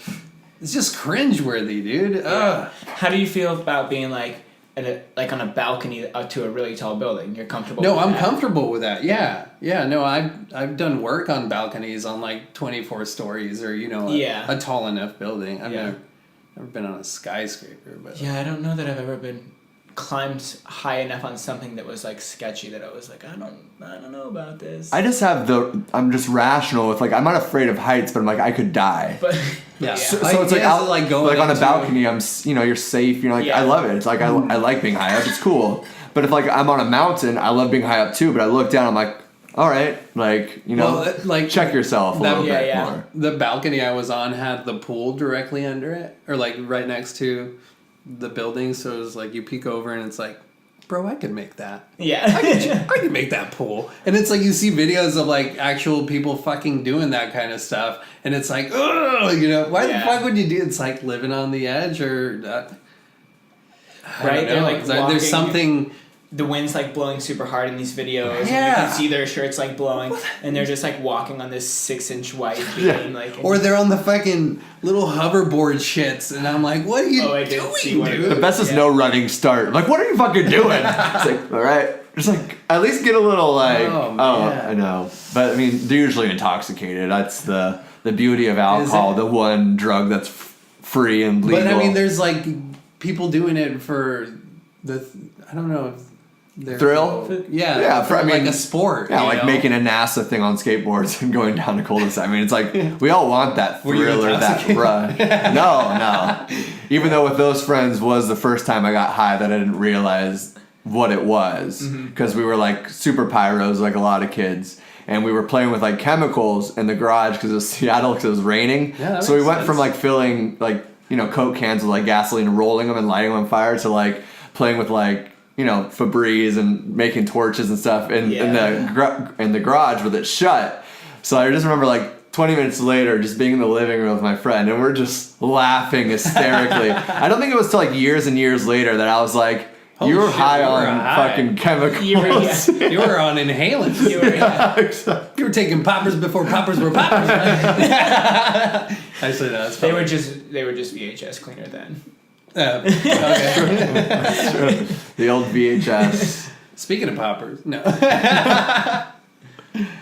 it's just cringeworthy, dude. Ugh. How do you feel about being like like on a balcony up to a really tall building. You're comfortable. No, with I'm that? comfortable with that. Yeah. No, I've done work on balconies on like 24 stories or a tall enough building. I've never been on a skyscraper, but yeah, I don't know that I've ever been climbed high enough on something that was like sketchy that I was like, I don't know about this. I'm just rational with like, I'm not afraid of heights, but I'm like, I could die. But yeah. So it's like out, like going like on a into- balcony, you're safe. You're like, I love it. It's like I like being high up. It's cool. But if like I'm on a mountain, I love being high up too. But I look down, I'm like, all right, like check yourself a little bit more. The balcony I was on had the pool directly under it, or like right next to the building. So it was like you peek over and it's like, bro, I could make that. Yeah. I could make that pool. And it's like you see videos of like actual people fucking doing that kind of stuff. And it's like, ugh, why the fuck would you do? It's like living on the edge or... right? They're like there's something... The wind's like blowing super hard in these videos. Yeah. And you can see their shirts like blowing. And they're just like walking on this 6-inch wide beam. Like, or they're on the fucking little hoverboard shits. And I'm like, what are you doing, dude? The best is no running start. I'm like, what are you fucking doing? It's like, all right. Just like, at least get a little like, I know. But I mean, they're usually intoxicated. That's the beauty of alcohol. The one drug that's free and legal. But I mean, there's like people doing it for I don't know. Thrill? Yeah, for like a sport. Yeah, like making a NASA thing on skateboards and going down the cul-de-sac. I mean, it's like, we all want that thrill or that rush. No. Even though with those friends was the first time I got high that I didn't realize what it was. Because we were like super pyros, like a lot of kids. And we were playing with like chemicals in the garage because it was Seattle because it was raining. Yeah, so we went from like filling like, Coke cans with like gasoline and rolling them and lighting them on fire to like playing with like, Febreze and making torches and stuff in the garage with it shut. So I just remember like 20 minutes later just being in the living room with my friend and we're just laughing hysterically. I don't think it was till like years and years later that I was like, you were high on fucking chemicals. You were on inhalants. You were taking poppers before poppers were poppers. Actually, no, that's they were just VHS cleaner then. Okay. That's true. The old VHS. Speaking of poppers, no.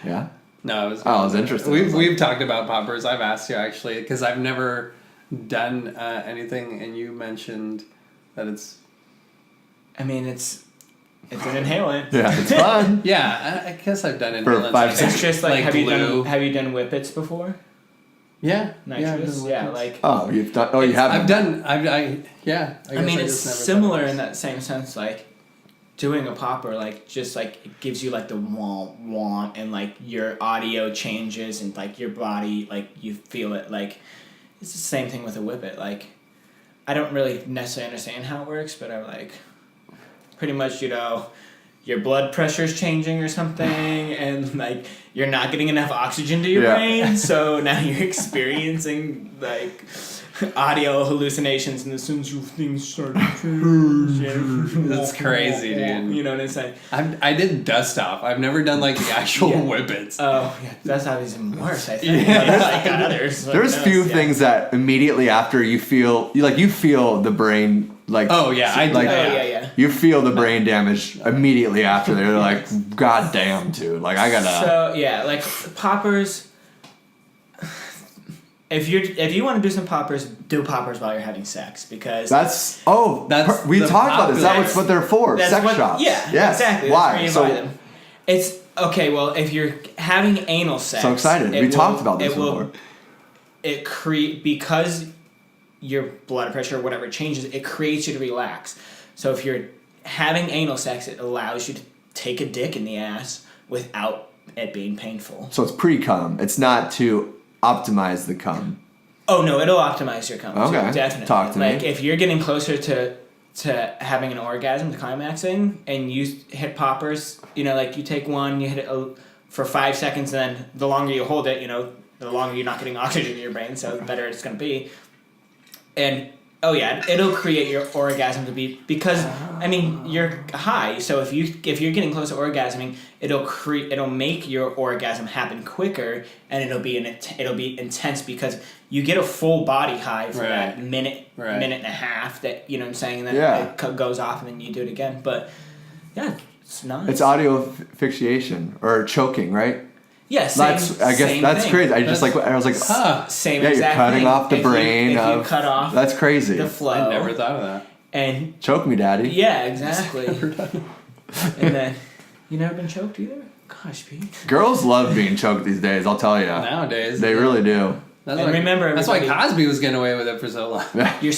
Yeah? No, it was interesting. We've talked about poppers. I've asked you actually because I've never done anything, and you mentioned that it's. I mean, it's an inhalant. Yeah, it's fun. Yeah, I guess I've done it For 5 seconds. It's just like, have glue. you done whippets before? Yeah, Nitrous? Yeah, like. Oh, you've done. Oh, you haven't. I mean, it's similar in that same sense. Like, doing a popper, like, just like it gives you like the womp, and like your audio changes, and like your body, like you feel it. Like, it's the same thing with a whippet. Like, I don't really necessarily understand how it works, but I'm like, pretty much, your blood pressure's changing or something, and like you're not getting enough oxygen to your brain, so now you're experiencing like audio hallucinations, and as soon as things start to change, that's crazy, dude. You know what I'm saying? I did dust off. I've never done like the actual whippets. Oh, yeah, that's obviously worse. I think. Like others. There's few things that immediately after you feel the brain. Like, oh yeah, I like, yeah. You feel the brain damage immediately after. They're like, God damn, dude. Like, I gotta. So yeah, like poppers. If you want to do some poppers, do poppers while you're having sex because we talked about this. That's what they're for. Sex shops. Yeah, yes. Exactly. Why? That's where you buy them. It's okay. Well, if you're having anal sex, so excited. We talked about this before. Because your blood pressure or whatever changes, it creates you to relax. So if you're having anal sex, it allows you to take a dick in the ass without it being painful. So it's pre-cum. It's not to optimize the cum. Oh no, it'll optimize your cum. Okay, too, definitely. Talk to me. Like if you're getting closer to having an orgasm, to climaxing, and you hit poppers, like you take one, you hit it for 5 seconds, and then the longer you hold it, the longer you're not getting oxygen in your brain, so the better it's going to be. And Oh yeah, it'll create your orgasm to be because I mean you're high, so if you're getting close to orgasming, it'll make your orgasm happen quicker, and it'll be intense because you get a full body high for that minute and a half that you know what I'm saying, and then it goes off and then you do it again. But yeah, it's nice. It's audio asphyxiation or choking, right? Yeah, same that's thing. crazy. I was like, same yeah, exact you're cutting thing. off the If brain. you cut off that's crazy. the flow. I never thought of that. And choke me, daddy. yeah, exactly. And then you never been choked either? Gosh, Pete. Girls love being choked these days. I'll tell you. Nowadays, they really do. That's why Cosby was getting away with it for so long. You're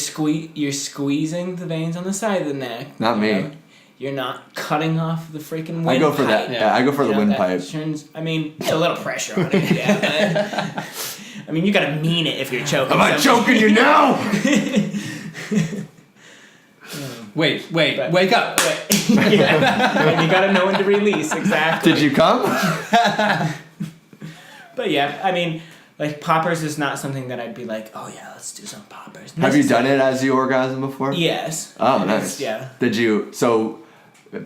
squeezing the veins on the side of the neck. Not me. Know? You're not cutting off the freaking windpipe. I go for that. Yeah, I go for the windpipe. I mean, a little pressure on it. Yeah. But, I mean, you gotta mean it if you're choking. Am I choking you now? Wait, wake up. Yeah. And you gotta know when to release, exactly. Did you come? But yeah, I mean, like poppers is not something that I'd be like, oh yeah, let's do some poppers. Have you done it as you orgasm before? Yes. Oh, nice. Yeah. Did you? So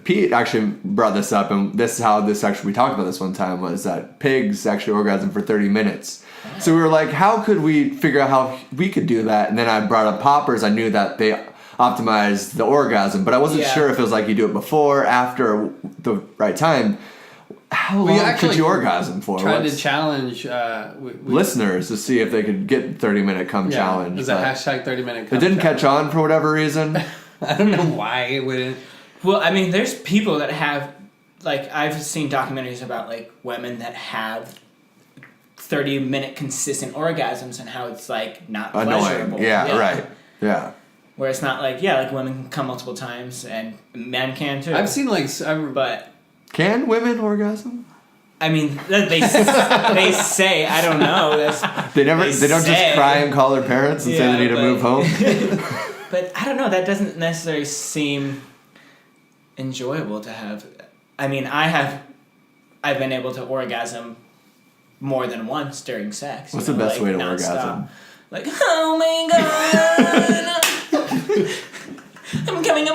Pete actually brought this up, and this is how we talked about this one time, was that pigs actually orgasm for 30 minutes. Oh. So we were like, how could we figure out how we could do that? And then I brought up poppers. I knew that they optimized the orgasm, but I wasn't sure if it was like you do it before, after, the right time. How long could you orgasm for? Tried to challenge listeners to see if they could get 30-minute cum challenge. It was a hashtag 30-minute cum. It didn't catch on for whatever reason. I don't know why it wouldn't. Well, I mean, there's people that have, like, I've seen documentaries about, like, women that have 30-minute consistent orgasms and how it's, like, not pleasurable. Yeah, right. Yeah. Where it's not like, like women can come multiple times and men can too. I've seen, like, but... Can women orgasm? I mean, they say, I don't know. They don't just cry and call their parents and say they need to move home? But I don't know, that doesn't necessarily seem enjoyable to have. I mean, I've been able to orgasm more than once during sex. What's the best way to non-stop. orgasm? Like, oh my god! I'm coming!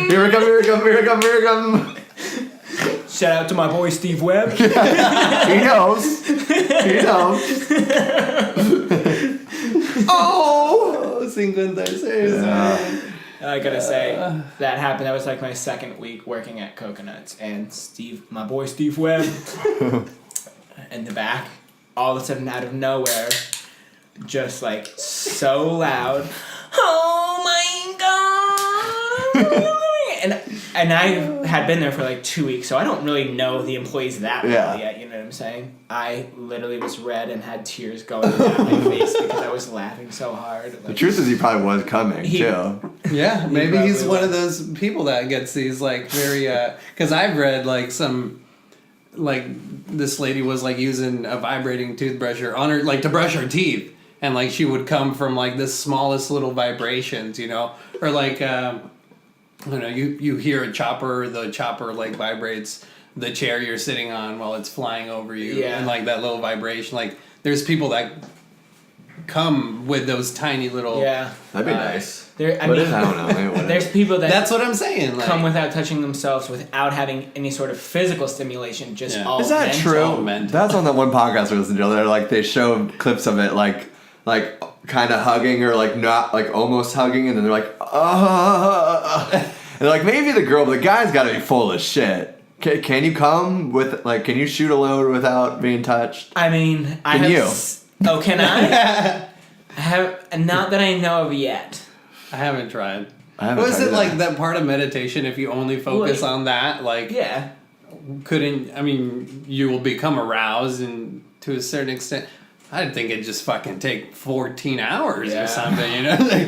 Here we come. Shout out to my boy Steve Webb. He knows. Oh, 56. I gotta say, that happened. That was like my second week working at Coconuts, and my boy Steve Webb, in the back, all of a sudden out of nowhere, just like so loud, oh my god! And I had been there for like 2 weeks, so I don't really know the employees that well yet, you know what I'm saying? I literally was red and had tears going down my face because I was laughing so hard. Like, the truth is he probably was coming, too. Yeah, maybe he's one of those people that gets these, like, very, because I've read, like, some, like, this lady was, like, using a vibrating toothbrush on her, like, to brush her teeth, and, like, she would come from, like, the smallest little vibrations, you know, or, like, I don't know, you hear a chopper, the chopper, like, vibrates the chair you're sitting on while it's flying over you, and, like, that little vibration, like, there's people that come with those tiny little... Yeah. That'd be nice. I don't know. There's people that... That's what I'm saying. Like, come without touching themselves, without having any sort of physical stimulation, just all Is that mental. true? That's on that one podcast we listened to. They're like, they show clips of it, like kind of hugging or, like, not, like, almost hugging, and then they're like, and they're like, maybe the girl, but the guy's got to be full of shit. Can you come with, like, can you shoot a load without being touched? I mean, can I? I have, not that I know of yet. I haven't tried. Was it like that part of meditation, if you only focus on that, like... Yeah. You will become aroused, and to a certain extent... I'd think it'd just fucking take 14 hours or something, you know? Like,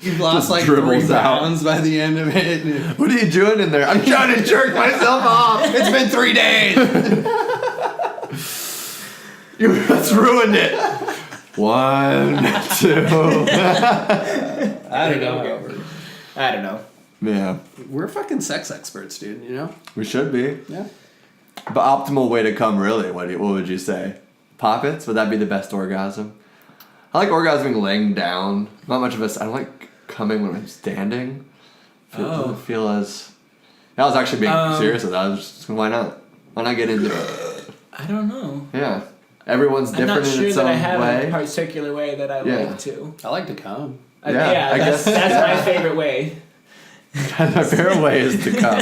you've lost like 3 pounds by the end of it. What are you doing in there? I'm trying to jerk myself off. It's been 3 days. That's ruined it. 1, 2. I don't know. Yeah. We're fucking sex experts, dude, you know? We should be. Yeah. But optimal way to come, really, what would you say? Poppets? Would that be the best orgasm? I like orgasming laying down. Not much of a. I don't like coming when I'm standing. Doesn't feel as. I was actually being serious with that. I was just, why not? Why not get into it? I don't know. Yeah. Everyone's different I'm not sure in its that own I have way. a particular way that I like to. I like to come. I That's guess my favorite way. my favorite way is to come.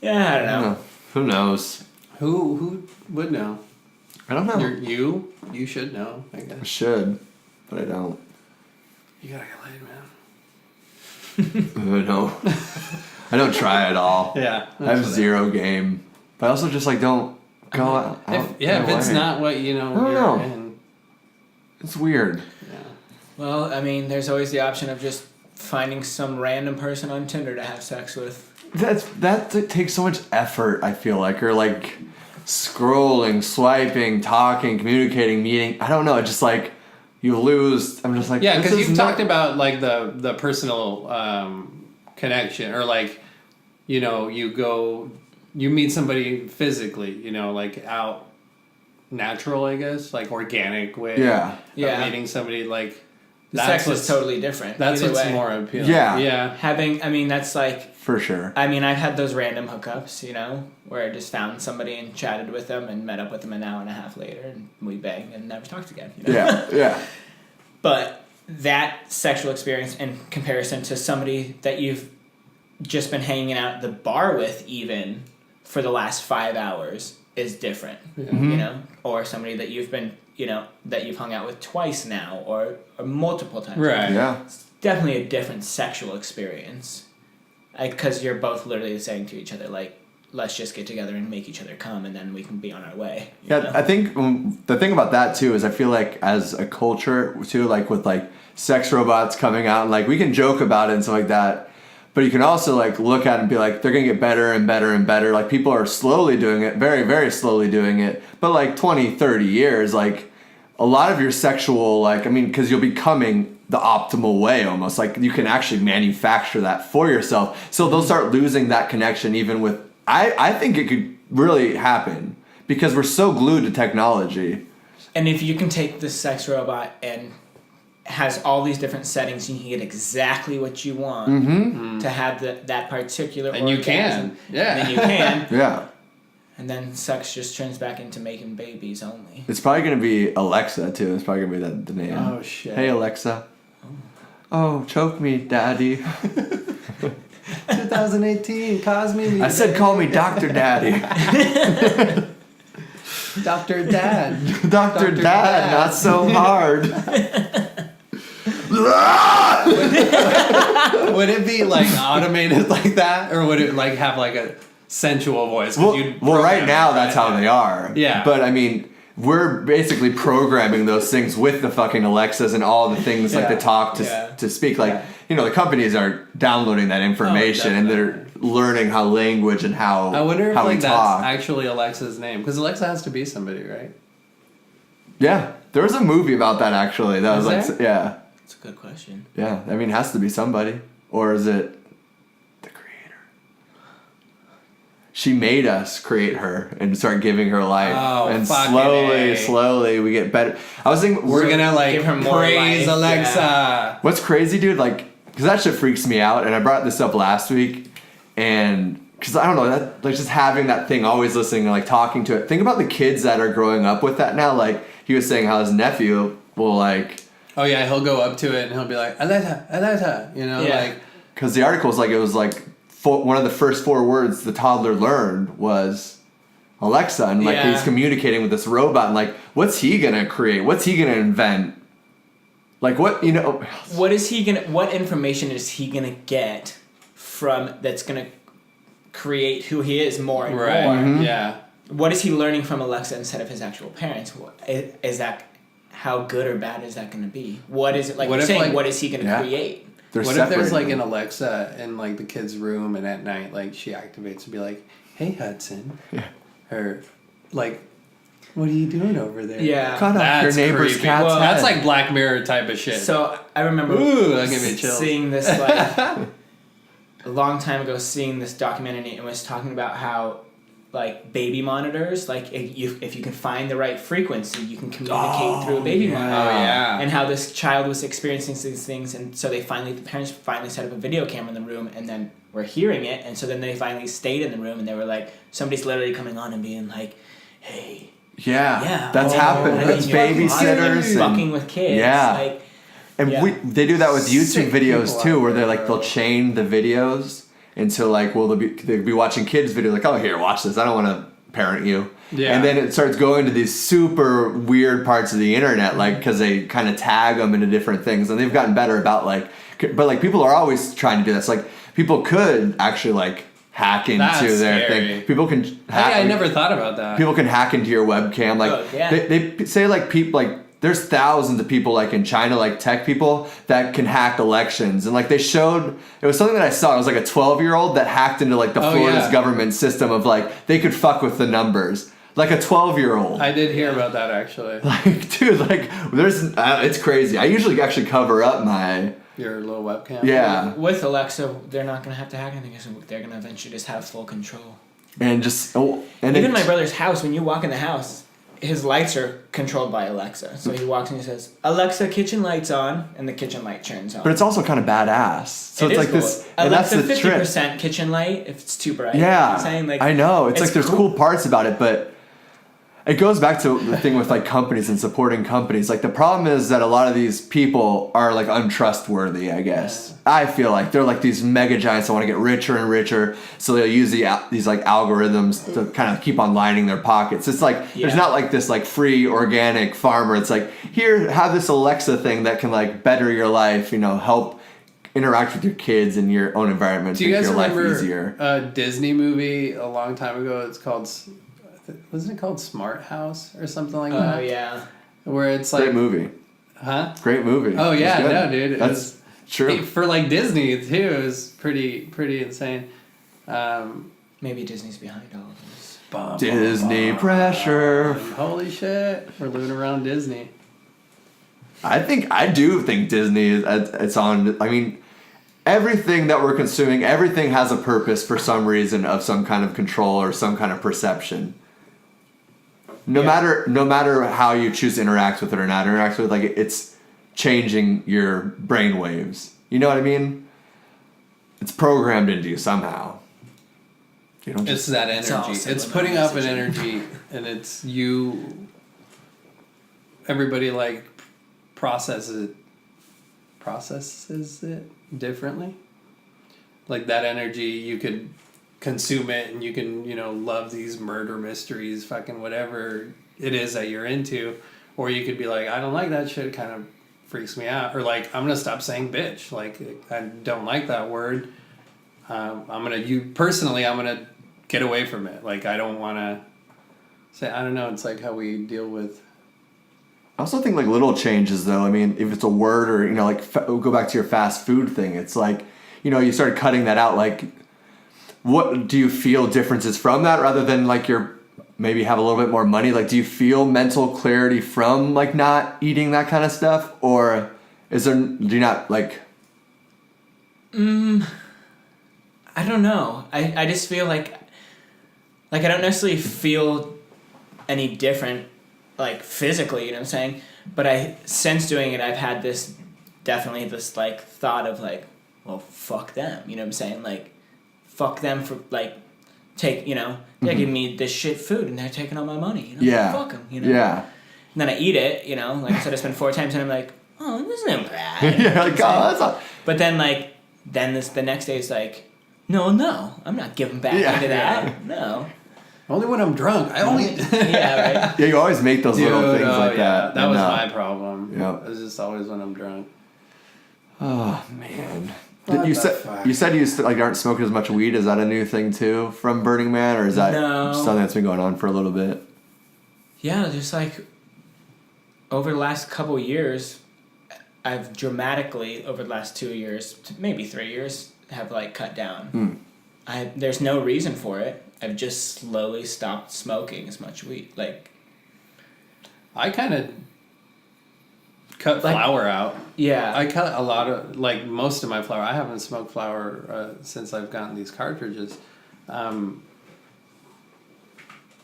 Yeah, I don't know. Who knows? Who would know? I don't know. You should know, I I guess. should, but I don't. You gotta get laid, man. No. I don't try at all. Yeah. I have zero game. But I also just like don't go out. If it's not what you know, I don't you're know. in. It's weird. Yeah. Well, I mean, there's always the option of just finding some random person on Tinder to have sex with. That takes so much effort, I feel like. Or like scrolling, swiping, talking, communicating, meeting. I don't know. It's just like you lose. I'm just like, yeah, because you've talked about like the personal connection, or like, you know, you meet somebody physically, you know, like out natural, I guess, like organic way of meeting somebody. Like The sex is totally different. That's either what's way. more appealing. Yeah. That's like, for sure. I mean, I've had those random hookups, you know, where I just found somebody and chatted with them and met up with them an hour and a half later and we banged and never talked again. You know? Yeah. But that sexual experience in comparison to somebody that you've just been hanging out at the bar with even for the last 5 hours is different, you know, or somebody that you've been, you know, that you've hung out with twice now or multiple times. Right. Yeah. It's definitely a different sexual experience. Because you're both literally saying to each other, like, let's just get together and make each other come and then we can be on our way. You know? I think the thing about that too is I feel like as a culture too, like with like sex robots coming out and like we can joke about it and stuff like that, but you can also like look at it and be like, they're gonna get better and better and better. Like people are slowly doing it, very, very slowly doing it. But like 20, 30 years, like a lot of your sexual, like, I mean, because you'll be coming the optimal way almost. Like you can actually manufacture that for yourself. So they'll start losing that connection even with, I think it could really happen because we're so glued to technology. And if you can take this sex robot and has all these different settings, you can get exactly what you want to have that particular and you orgasm. can. Yeah. And then you can. Yeah. And then sex just turns back into making babies only. It's probably going to be Alexa too. It's probably going to be the name. Oh, shit. Hey, Alexa. Oh, choke me, daddy. 2018, Cosme. I said call me Dr. Daddy. Dr. Dad. Dr. Dad, not so hard. Would it be like automated like that, or would it like have like a sensual voice? Well, right now that's how they are. Yeah. But I mean, we're basically programming those things with the fucking Alexas and all the things like the talk to speak. Like, you know, the companies are downloading that information and they're learning how language and how I wonder if how like we that's talk. actually Alexa's name, because Alexa has to be somebody, right? Yeah, there was a movie about that actually. That was like, there? yeah, That's a good question. yeah. I mean, it has to be somebody, or is it the creator? She made us create her and start giving her life, and slowly we get better. I was thinking We're gonna like give her more praise life, Alexa. yeah. What's crazy, dude? Like, because that shit freaks me out, and I brought this up last week, and because I don't know, that like just having that thing, always listening and like talking to it. Think about the kids that are growing up with that now. Like he was saying, how his nephew will like. Oh yeah, he'll go up to it and he'll be like Alexa, Alexa, you know, like. Because the article was like, it was like one of the first 4 words the toddler learned was Alexa, and like he's communicating with this robot, and like, what's he gonna create? What's he gonna invent? Like what, you know? What information is he gonna get from that's gonna create who he is more and more? Mm-hmm. Yeah. What is he learning from Alexa instead of his actual parents? Is that, how good or bad is that gonna be? What is it like? What is he gonna create? What if there's like an Alexa in like the kid's room, and at night like she activates and be like, "Hey Hudson," or like, "What are you doing over there?" Yeah, cut off your neighbor's cat's head. That's like Black Mirror type of shit. So I remember that gave me chills. seeing this like a long time ago, seeing this documentary, and was talking about how like baby monitors, like if you can find the right frequency, you can communicate through a baby monitor. Oh yeah. And how this child was experiencing these things, and so the parents finally set up a video camera in the room, and then we're hearing it, and so then they finally stayed in the room, and they were like, somebody's literally coming on and being like, hey. Yeah. That's happened. That's babysitters. Fucking with kids. Yeah. Like, and they do that with YouTube Sick videos too, where they're there, like, bro. they'll chain the videos until like, they'll be watching kids' videos, like, oh, here, watch this. I don't want to parent you. Yeah. And then it starts going to these super weird parts of the internet, like, because they kind of tag them into different things, and they've gotten better about like, but like people are always trying to do this. Like people could actually like hack into That's their scary. thing. People can hack. I never thought about that. People can hack into your webcam. Like they say like people like. There's thousands of people like in China, like tech people that can hack elections. And like they showed, it was something that I saw. It was like a 12-year-old that hacked into like the Florida's government system of like, they could fuck with the numbers. Like a 12-year-old. I did hear about that actually. Like, dude, like there's, it's crazy. I usually actually cover up your little webcam. Yeah. With Alexa, they're not going to have to hack anything, because they're going to eventually just have full control. And just, even my brother's house, when you walk in the house, his lights are controlled by Alexa. So he walks in and he says, Alexa, kitchen lights on, and the kitchen light turns on. But it's also kind of badass. So it's like cool. This, and Alexa, that's the 50% trick. kitchen light if it's too bright. Yeah, you know what I'm saying? Like, I know. It's like there's cool parts about it, but it goes back to the thing with like companies and supporting companies. Like the problem is that a lot of these people are like untrustworthy, I guess. Yeah. I feel like they're like these mega giants that want to get richer and richer, so they'll use these like algorithms to kind of keep on lining their pockets. It's like there's not like this like free organic farmer. It's like, here, have this Alexa thing that can like better your life, you know, help interact with your kids in your own environment. Do you guys remember easier. A Disney movie a long time ago? It's called, wasn't it called Smart House or something like that? Oh yeah. Where it's like, great movie. Huh? Great movie. Oh yeah, no, dude. That's true. For like Disney too, it was pretty insane. Maybe Disney's behind all of this. Disney pressure. Holy shit, we're living around Disney. I do think Disney is it's on. I mean, everything that we're consuming, everything has a purpose for some reason of some kind of control or some kind of perception. No matter how you choose to interact with it or not interact with it, like it's changing your brain waves. You know what I mean? It's programmed into you somehow. You don't It's that energy. It's putting up an energy, and it's you. Everybody like processes it differently. Like that energy, you could consume it, and you can, you know, love these murder mysteries, fucking whatever it is that you're into, or you could be like, I don't like that shit. It kind of freaks me out, or like, I'm gonna stop saying bitch. Like, I don't like that word. I'm gonna get away from it. Like, I don't want to say. I don't know. It's like how we deal with. I also think like little changes though. I mean, if it's a word or, you know, like go back to your fast food thing. It's like, you know, you started cutting that out. Like, what do you feel differences from that rather than like you're maybe have a little bit more money? Like, do you feel mental clarity from like not eating that kind of stuff, or do you not like? I don't know. I just feel like I don't necessarily feel any different, like physically, you know what I'm saying? But since doing it, I've had this like thought of like, well, fuck them, you know what I'm saying? Like, fuck them for like they're giving me this shit food and they're taking all my money, you know? Yeah. Fuck them, you know? Yeah. And then I eat it, you know? Like I said, I spend 4 times and I'm like, oh, this isn't bad. Yeah, like, oh, that's not... But then the next day it's like, no, I'm not giving back into that. No. Only when I'm drunk. I only. Yeah, right. Yeah, you always make those little things like that. That was my problem. Yeah. It was just always when I'm drunk. Oh man. You said you aren't smoking as much weed. Is that a new thing too from Burning Man, or is that something that's been going on for a little bit? Yeah, just like over the last couple of years, I've dramatically over the last 2 years, maybe 3 years, have like cut down. There's no reason for it. I've just slowly stopped smoking as much weed. Like, I kind of cut flour out. Yeah. I cut a lot of, like, most of my flour. I haven't smoked flour since I've gotten these cartridges.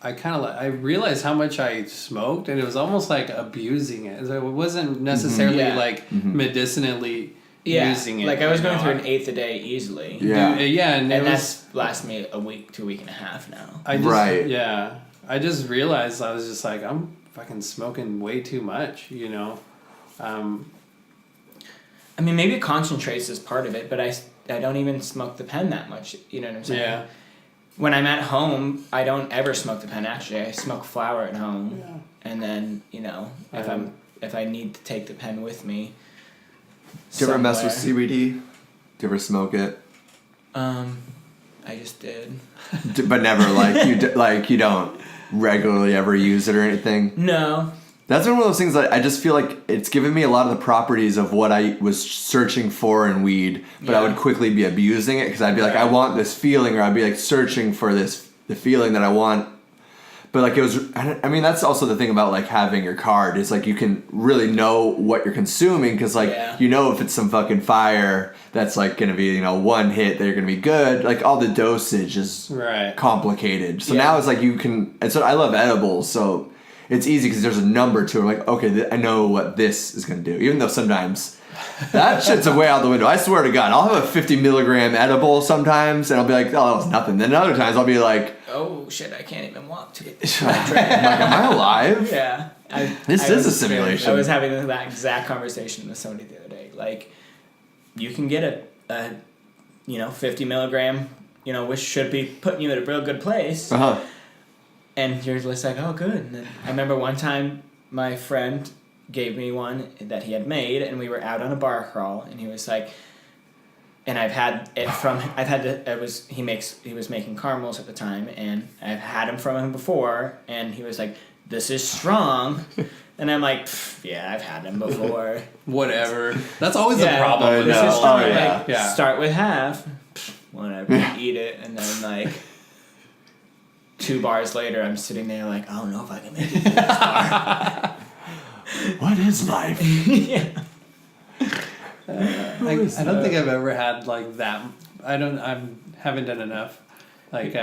I realized how much I smoked, and it was almost like abusing it. So it wasn't necessarily like medicinally using it. Like I was going through an eighth a day easily. And that's lasts me a week to a week and a half now. I just realized I was just like, I'm fucking smoking way too much, you know. I mean, maybe concentrates is part of it, but I don't even smoke the pen that much. You know what I'm saying? Yeah. When I'm at home, I don't ever smoke the pen. Actually, I smoke flower at home, and then if I need to take the pen with me. Do you ever mess with CBD? Do you ever smoke it? I just did. But never you don't regularly ever use it or anything? No. That's one of those things that I just feel like it's given me a lot of the properties of what I was searching for in weed, but I would quickly be abusing it because I'd be like, I want this feeling, or I'd be like searching for the feeling that I want. But like it was, I mean, that's also the thing about like having your card is like you can really know what you're consuming because like you know if it's some fucking fire that's like gonna be one hit that you're gonna be good. Like all the dosage is complicated. So now it's like you can. And so I love edibles, so it's easy because there's a number to it. Like okay, I know what this is gonna do. Even though sometimes that shit's a way out the window. I swear to God, I'll have a 50 milligram edible sometimes, and I'll be like, oh, that was nothing. Then other times I'll be like, oh shit, I can't even walk to it. I'm like, am I alive? Yeah. This is a simulation. I was having that exact conversation with somebody the other day. Like, you can get a 50 milligram, which should be putting you at a real good place. Uh-huh. And you're just like, oh, good. And then I remember one time my friend gave me one that he had made, and we were out on a bar crawl, and he was like, and he was making caramels at the time, and I've had him from him before, and he was like, this is strong. And I'm like, yeah, I've had them before. Whatever. That's always the problem. This is strong. Start with half. Whatever. Eat it, and then like 2 bars later, I'm sitting there like, I don't know if I can make it to this bar. What is life? Yeah. I don't think I've ever had like that. I haven't done enough. Like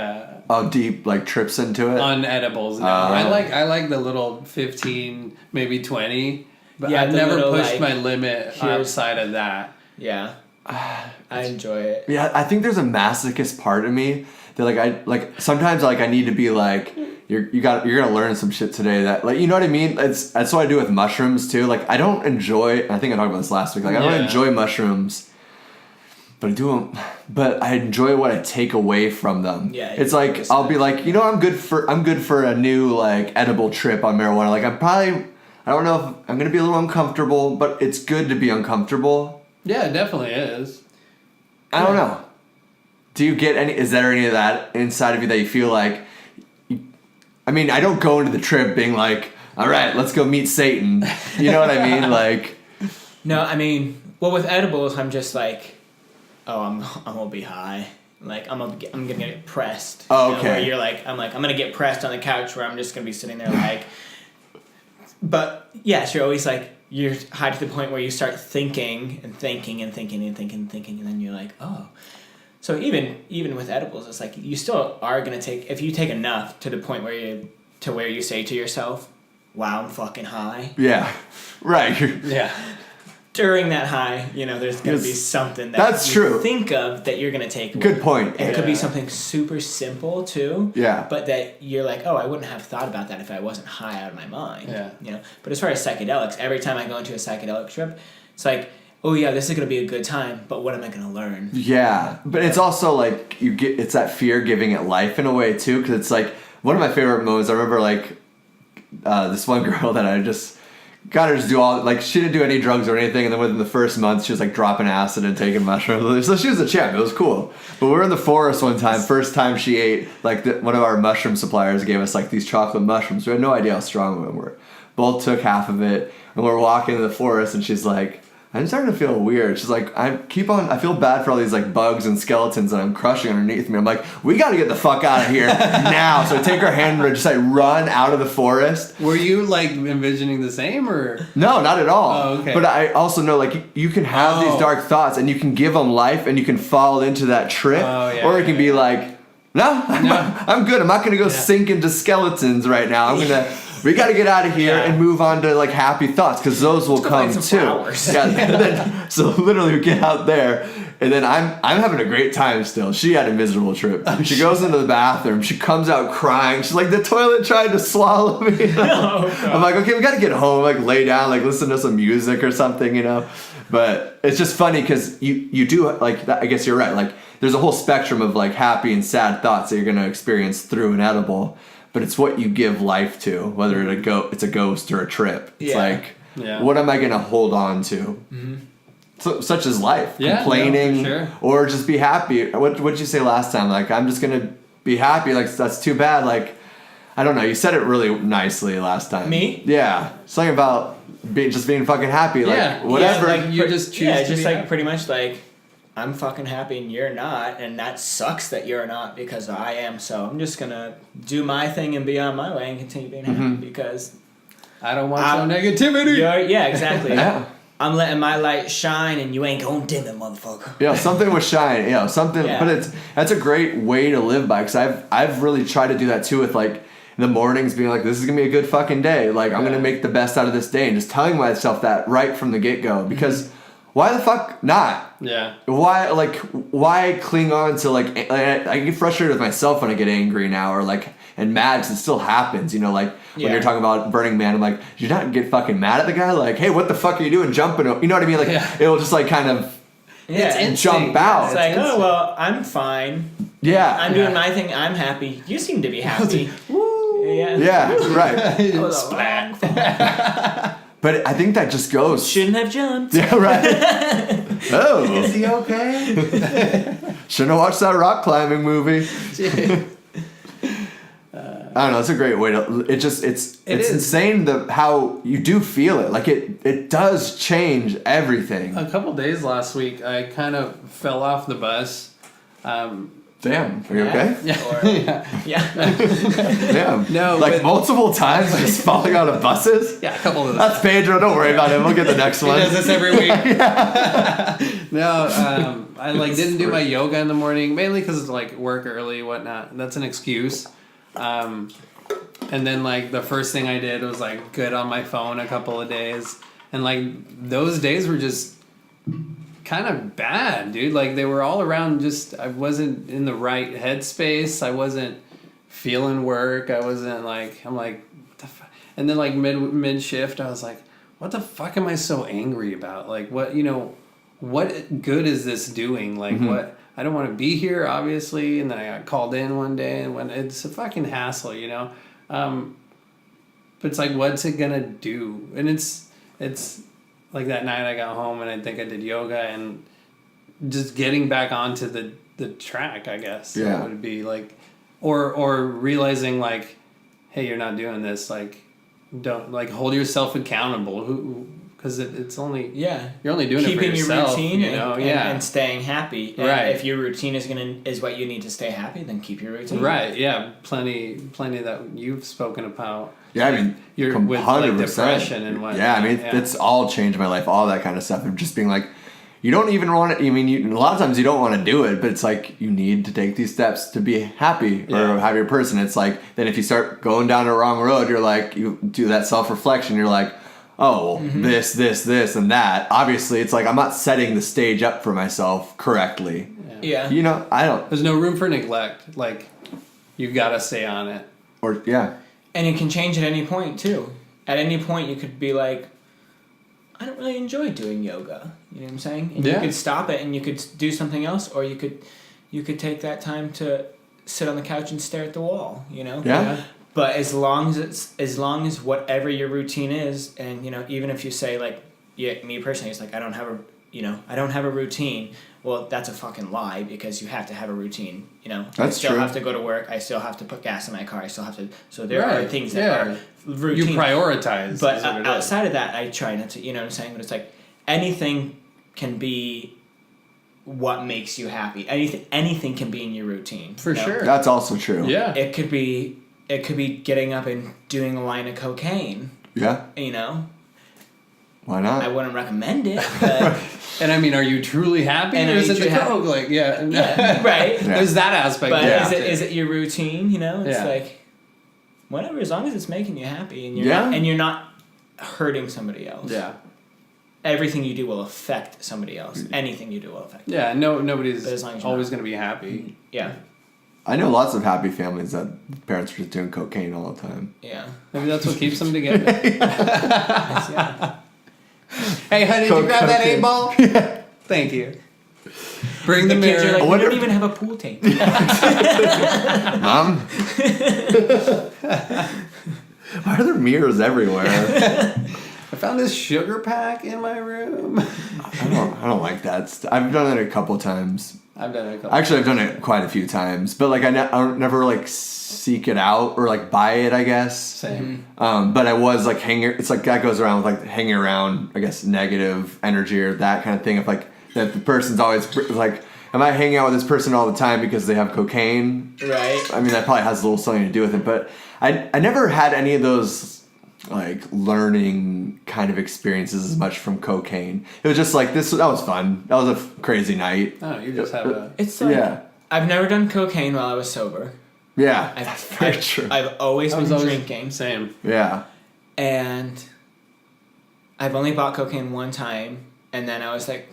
deep like trips into it on edibles. No, I like the little 15, maybe 20, but I've never pushed my limit outside of that. Yeah, I enjoy it. Yeah, I think there's a masochist part of me that sometimes I need to be like, you're gonna learn some shit today that like, you know what I mean? That's what I do with mushrooms too. Like I don't enjoy. I think I talked about this last week. Like I don't enjoy mushrooms. But I do them, but I enjoy what I take away from them. Yeah, it's like I'll be like, I'm good for a new like edible trip on marijuana. Like I don't know if I'm gonna be a little uncomfortable, but it's good to be uncomfortable. Yeah, it definitely is. I don't know. Do you get is there any of that inside of you that you feel like? I mean, I don't go into the trip being like, all right, let's go meet Satan. You know what I mean? Like, no, I mean, well, with edibles, I'm just like, oh, I'm gonna be high. Like I'm gonna get pressed. Oh, okay. Where you're like, I'm gonna get pressed on the couch where I'm just gonna be sitting there like. But yes, you're always like you're high to the point where you start thinking and thinking and thinking and thinking and thinking, and then you're like, oh. So even with edibles, it's like you still are gonna take if you take enough to the point where you say to yourself, wow, I'm fucking high. Yeah. Right. Yeah. During that high, there's going to be something that's true. Think of that you're going to take away. Good point. And it could be something super simple, too. Yeah. But that you're like, oh, I wouldn't have thought about that if I wasn't high out of my mind. Yeah. But as far as psychedelics, every time I go into a psychedelic trip, it's like, oh, yeah, this is going to be a good time, but what am I going to learn? Yeah. But it's also like, it's that fear giving it life in a way, too, because it's like, one of my favorite moments, I remember, like, this one girl that I just got her to do all, like, she didn't do any drugs or anything, and then within the first month, she was, like, dropping acid and taking mushrooms. So she was a champ. It was cool. But we were in the forest one time. First time she ate, like, one of our mushroom suppliers gave us, like, these chocolate mushrooms. We had no idea how strong they were. Both took half of it, and we're walking in the forest, and she's like, I'm starting to feel weird. She's like, I feel bad for all these like bugs and skeletons that I'm crushing underneath me. I'm like, we got to get the fuck out of here now. So I take her hand and just like run out of the forest. Were you like envisioning the same or? No, not at all. Oh, okay. But I also know like you can have these dark thoughts and you can give them life and you can fall into that trip. Oh, yeah, or it can be like, No, I'm good. I'm not gonna go sink into skeletons right now. We got to get out of here and move on to like happy thoughts because those will come too. So literally we get out there and then I'm having a great time still. She had a miserable trip. She goes into the bathroom. She comes out crying. She's like, the toilet tried to swallow me. I'm like, okay, we got to get home, like lay down, like listen to some music or something, But it's just funny because you do like, I guess you're right. Like there's a whole spectrum of like happy and sad thoughts that you're going to experience through an edible. But it's what you give life to, whether it's a ghost or a trip. It's what am I going to hold on to? Mm-hmm. So, such as life. Complaining or just be happy. What did you say last time? Like, I'm just going to be happy. Like, that's too bad. Like, I don't know. You said it really nicely last time. Me? Yeah. Something about being fucking happy. Like, whatever. Like, you just choose to just be like happy. pretty much like, I'm fucking happy and you're not, and that sucks that you're not because I am. So I'm just gonna do my thing and be on my way and continue being happy because I don't want your negativity. Yeah, exactly. I'm letting my light shine and you ain't gonna dim it, motherfucker. Yeah, something with shine. Yeah, something. Yeah. But that's a great way to live by because I've really tried to do that too with like in the mornings being like, this is gonna be a good fucking day. Like I'm gonna make the best out of this day and just telling myself that right from the get go because. Why the fuck not? Yeah. Why cling on to like I get frustrated with myself when I get angry now or like and mad because it still happens, when you're talking about Burning Man, I'm like, did you not get fucking mad at the guy? Like, hey, what the fuck are you doing jumping? You know what I mean? Like it'll just like kind of jump out. It's like, oh well, I'm fine. Yeah. I'm doing my thing, I'm happy. You seem to be happy. Yeah, right. Splat. But I think that just goes. Shouldn't have jumped. Yeah, right. Oh. Is he okay? Shouldn't have watched that rock climbing movie. I don't know. It's a great way to. It's insane how you do feel it. Like it does change everything. A couple days last week, I kind of fell off the bus. Damn, are you okay? Yeah. Damn. No, like multiple times, just falling out of buses. Yeah, a couple of those. That's Pedro. Don't worry about him. We'll get the next one. He does this every week. No, I didn't do my yoga in the morning mainly because like work early, whatnot. That's an excuse. And then like the first thing I did was like good on my phone a couple of days, and like those days were just kind of bad, dude. Like they were all around. Just I wasn't in the right headspace. I wasn't feeling work. I wasn't like I'm like, and then like mid shift, I was like, what the fuck am I so angry about? Like what what good is this doing? Like what? I don't want to be here, obviously. And then I got called in one day, and when it's a fucking hassle, But it's like, what's it gonna do? And it's like that night I got home and I think I did yoga and just getting back onto the track, I guess. Yeah. Would be like, or realizing like, hey, you're not doing this. Like, don't like hold yourself accountable. Because it's only you're only doing keeping it for yourself, your routine and staying happy. And right. If your routine is what you need to stay happy, then keep your routine. Right. Yeah. Plenty that you've spoken about. Yeah, I mean, you're with like depression and whatnot. Yeah, I mean, it's all changed my life. All that kind of stuff. And just being like, you don't even want to. I mean, a lot of times you don't want to do it, but it's like you need to take these steps to be happy or a happier person. It's like then if you start going down the wrong road, you're like you do that self-reflection. You're like, oh, this, and that. Obviously, it's like I'm not setting the stage up for myself correctly. Yeah. I don't. There's no room for neglect. Like, you gotta stay on it. Or And it can change at any point too. At any point, you could be like, I don't really enjoy doing yoga. You know what I'm saying? And you could stop it and you could do something else, or you could take that time to sit on the couch and stare at the wall. Yeah. But as long as whatever your routine is, and even if you say like, me personally, it's like I don't have a routine. Well, that's a fucking lie because you have to have a routine. That's I still true. have to go to work. I still have to put gas in my car. I still have to. So there are things that are routine. You prioritize. But outside of that, I try not to. You know what I'm saying? But it's like anything can be what makes you happy. Anything can be in your routine. For sure. That's also true. Yeah. It could be getting up and doing a line of cocaine. Yeah. Why not? I wouldn't recommend it, but And I mean, are you truly happy, And or are is you it the truly happy? coke? Like, yeah, right. There's that aspect. But Yeah. is it your routine? You know, it's Yeah. like whatever, as long as it's making you happy and Yeah. you're not hurting somebody else. Yeah. Everything you do will affect somebody else. Anything you do will affect. Yeah, nobody's But as long as you're always not. going to be happy. Yeah. I know lots of happy families that parents are just doing cocaine all the time. Yeah. Maybe that's what keeps them together. Yeah. Hey, honey, did you grab that 8-ball? Thank you. Bring the The kids mirror. are like, I we wonder don't if- even have a pool tank. Mom? Why are there mirrors everywhere? I found this sugar pack in my room. I don't like that. I've done it a couple times. I've done it a couple. Actually, I've done it quite a few times, but like I don't never like seek it out or like buy it, I guess. Same. But I was like it's like that goes around with like hanging around, I guess, negative energy or that kind of thing. If like that the person's always like, am I hanging out with this person all the time because they have cocaine? Right. I mean, that probably has a little something to do with it, but I never had any of those like learning kind of experiences as much from cocaine. It was just like that was fun. That was a crazy night. Oh, you just have a... It's like, Yeah. I've never done cocaine while I was sober. Yeah, I've, that's very I've, true. I've always I been was always drinking. Same. Yeah. And I've only bought cocaine one time, and then I was like,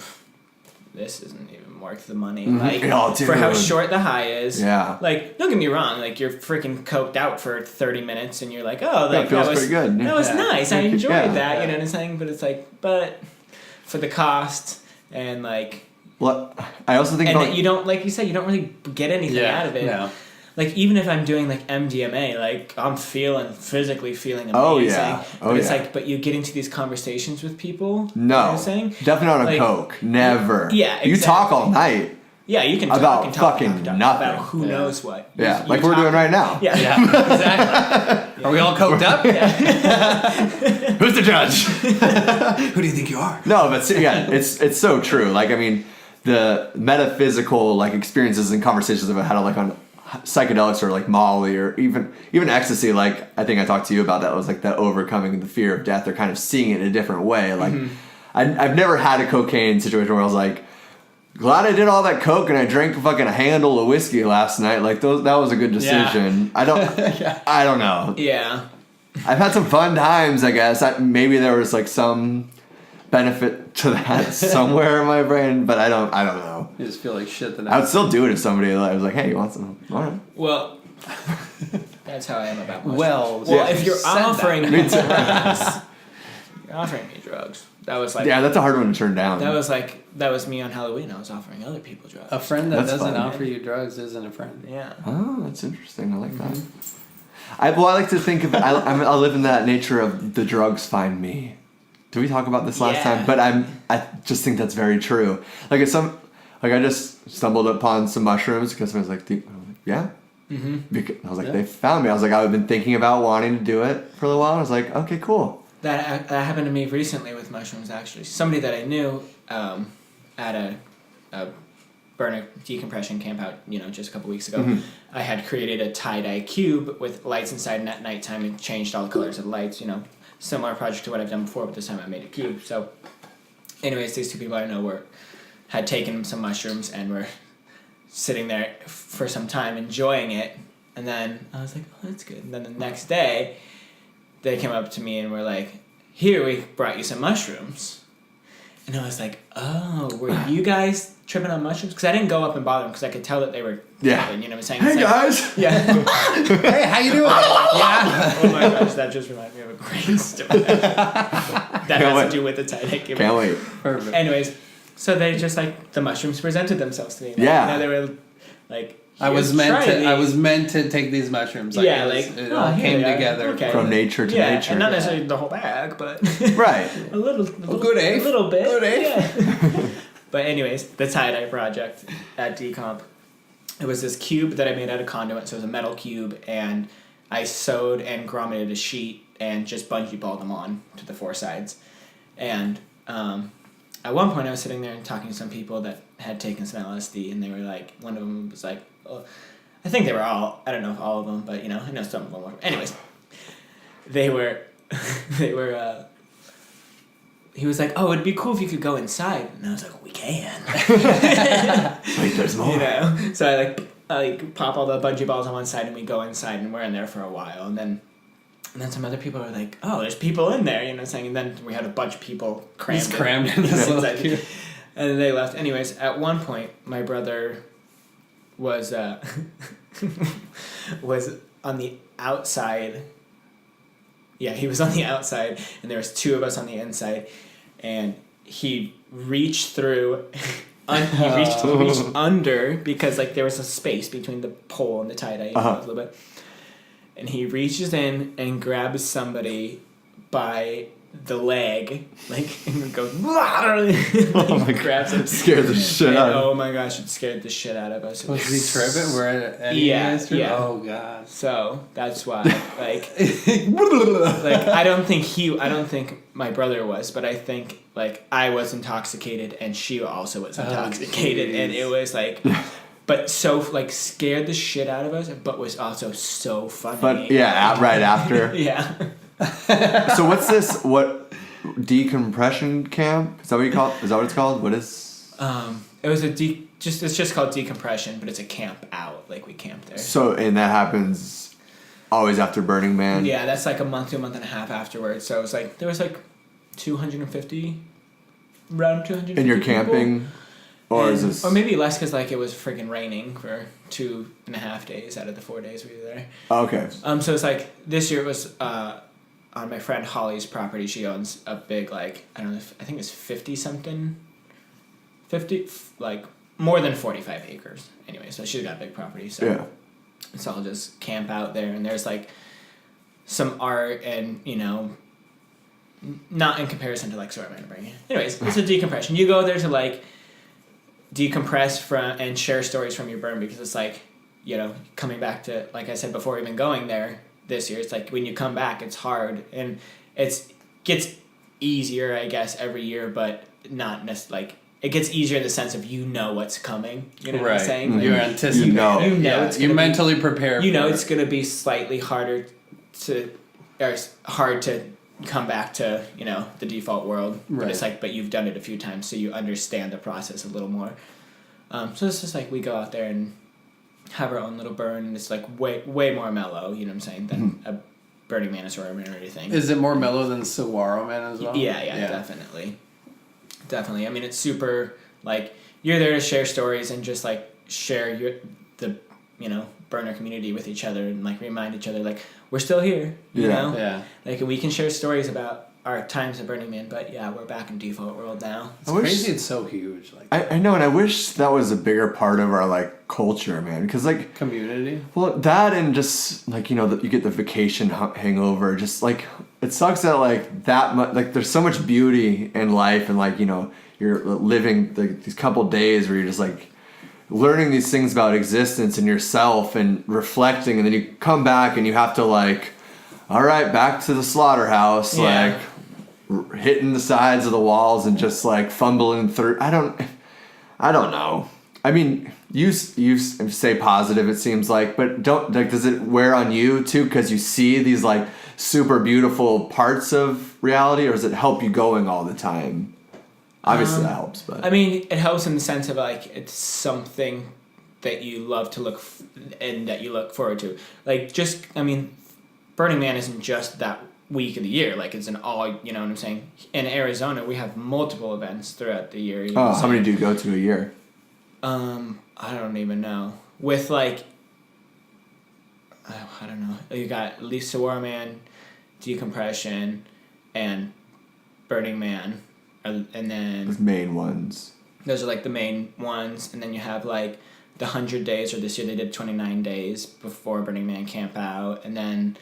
this isn't even worth the money. Like, Oh, for how dude. short the high is. Yeah. Like, don't get me wrong, like, you're freaking coked out for 30 minutes, and you're like, oh, like, feels that was pretty good. That was Yeah. nice. I enjoyed Yeah. that, you know what I'm saying? But it's like, but for the cost, and like, Well, I also think and about that you don't, like you said, you don't really get anything out of it. Yeah. Like, even if I'm doing like MDMA, like I'm physically feeling amazing. Oh, yeah. Oh, but it's yeah. like, but you get into these conversations with people. You know no, what I'm saying? definitely not on Like, coke. Never. yeah, You talk exactly. all night. Yeah, you can About talk and talk fucking and talk nothing. about who Yeah. knows what. Yeah, You like we're talk- doing right now. Yeah. Yeah, exactly. Are we all coked up? Who's the judge? Who do you think you are? No, but yeah, it's so true. Like, I mean, the metaphysical like experiences and conversations I've had like on psychedelics or like Molly or even ecstasy. Like, I think I talked to you about that. Was like that overcoming the fear of death or kind of seeing it in a different way. Like, I've never had a cocaine situation where I was like, glad I did all that coke and I drank fucking a handle of whiskey last night. Like, that was a good decision. I don't know. Yeah. I've had some fun times, I guess. Maybe there was like some benefit to that somewhere in my brain, but I don't know. You just feel like shit the I would next. still do it if somebody was like, "Hey, you want some?" All right. Well, that's how I am about mushrooms. Well, Well, yeah. if you're Said that. offering me drugs, you're offering me drugs. That was like Yeah, that's a hard one to turn down. that was me on Halloween. I was offering other people drugs. A friend that That's doesn't fun. offer you drugs isn't a friend. Yeah. Oh, that's interesting. I like that. I like to think of it. I live in that nature of the drugs find me. Did we talk about this last Yeah. time? But I just think that's very true. Like I just stumbled upon some mushrooms because I was like, yeah. Because I was like, Yeah. they found me. I was like, I've been thinking about wanting to do it for a little while. And I was like, okay, cool. That happened to me recently with mushrooms. Actually, somebody that I knew at a burner decompression camp out, just a couple weeks ago. I had created a tie-dye cube with lights inside, and at nighttime and changed all the colors of the lights. Similar project to what I've done before, but this time I made a cube. So, anyways, these two people I know had taken some mushrooms and were sitting there for some time enjoying it, and then I was like, oh, that's good. And then the next day, they came up to me and were like, here, we brought you some mushrooms. And I was like, oh, were you guys tripping on mushrooms? Because I didn't go up and bother them because I could tell that they were tripping, you know what I'm saying? Hey, It's like, guys. yeah. Hey, how you doing? Yeah. Oh my gosh, that just reminded me of a great story. that has wait. to do with the tie-dye cube. Can't wait. Perfect. Anyways, so they just the mushrooms presented themselves to me. Yeah. They were like, I was "Here's, try meant these." to take these mushrooms. Yeah, it oh, all here came they are. together. Okay. From nature to yeah, nature. and not necessarily the whole bag, but Right. a little good, eh? a little bit. Good, eh? Yeah. But anyways, the tie-dye project at Decomp, it was this cube that I made out of conduit, so it was a metal cube, and I sewed and grommeted a sheet and just bungee balled them on to the four sides. And at one point I was sitting there and talking to some people that had taken some LSD, and they were like, one of them was like, oh, I think they were all, I don't know if all of them, but I know some of them were. Anyways, they were he was like, oh, it'd be cool if you could go inside. And I was like, we can. Wait, there's more. You know? So I pop all the bungee balls on one side and we go inside and we're in there for a while. And then some other people are like, oh, there's people in there, you know what I'm saying? And then we had a bunch of people crammed in this little queue. And then they left. Anyways, at one point, my brother was was on the outside. Yeah, he was on the outside, and there was 2 of us on the inside, and he reached through. He reached under because like there was a space between the pole and the tie-dye a little bit, and he reaches in and grabs somebody by the leg, like, and goes, like, grabs him. Scared the shit out of him. Oh my gosh, it scared the shit out of us. Was he tripping? Were any guys tripping? Oh god. So that's why, like I don't think my brother was, but I think like I was intoxicated and she also was intoxicated, and it was like. But so, like, scared the shit out of us, but was also so funny. But, yeah, right after. Yeah. So what's this? What decompression camp? Is that what you call it? Is that what it's called? What is? It was it's just called Decompression, but it's a camp out. Like we camped there. So and that happens always after Burning Man. Yeah, that's like a month to a month and a half afterwards. So it was like there was like 250, around 250. And you're people. camping, or is this? Or maybe less because like it was freaking raining for 2.5 days out of the 4 days we were there. Okay. So it's like this year it was on my friend Holly's property. She owns a big, like, I don't know, I think it's 50 like more than 45 acres. Anyway, so she's got a big property. So yeah. So I'll just camp out there, and there's like some art, and you know, not in comparison to like Sorry Man Bring. Anyways, it's a decompression. You go there to like decompress from and share stories from your burn, because it's like, you know, coming back to, like I said before, even going there this year, it's like when you come back, it's hard, and gets easier, I guess, every year, but not necessarily like. It gets easier in the sense of you know what's coming. You know what I'm saying? Mm-hmm. Like, You're anticipating. You know yeah. it's You're mentally prepared. You know it's going to be slightly harder hard to come back to, you know, the default world. Right. But it's like, but you've done it a few times, so you understand the process a little more. So it's just like we go out there and have our own little burn, and it's like way more mellow, you know what I'm saying, than a Burning Man or Sorry Man or anything. Is it more mellow than Saguaro Man as well? Yeah, definitely. Definitely. I mean, it's super, like, you're there to share stories and just, like, share the burner community with each other, and, like, remind each other, like, we're still here, you know? Yeah. Like, we can share stories about our times at Burning Man, but, yeah, we're back in default world now. It's crazy it's so huge. Like I know, and I wish that was a bigger part of our, like, culture, man. Because, like... Community? Well, that and just, like, you know, you get the vacation hangover. Just, like... It sucks that, like, that much, like, there's so much beauty in life, and, like, you know, you're living these couple days where you're just, like, learning these things about existence and yourself and reflecting, and then you come back and you have to, like, all right, back to the slaughterhouse, like, hitting the sides of the walls and just, like, fumbling through. I don't know. I mean, you say positive, it seems like, but does it wear on you, too, because you see these, like, super beautiful parts of reality, or does it help you going all the time? Obviously that helps, but... I mean, it helps in the sense of, like, it's something that you love to and that you look forward to. Like, just, I mean, Burning Man isn't just that week of the year. Like, it's an all, you know what I'm saying? In Arizona, we have multiple events throughout the year. How many do you go to a year? I don't even know. With, like, I don't know. You got at least Saguaro Man, Decompression, and Burning Man. And then... The main ones. Those are, like, the main ones. And then you have, like, the 100 days, or this year they did 29 days before Burning Man Camp Out. And then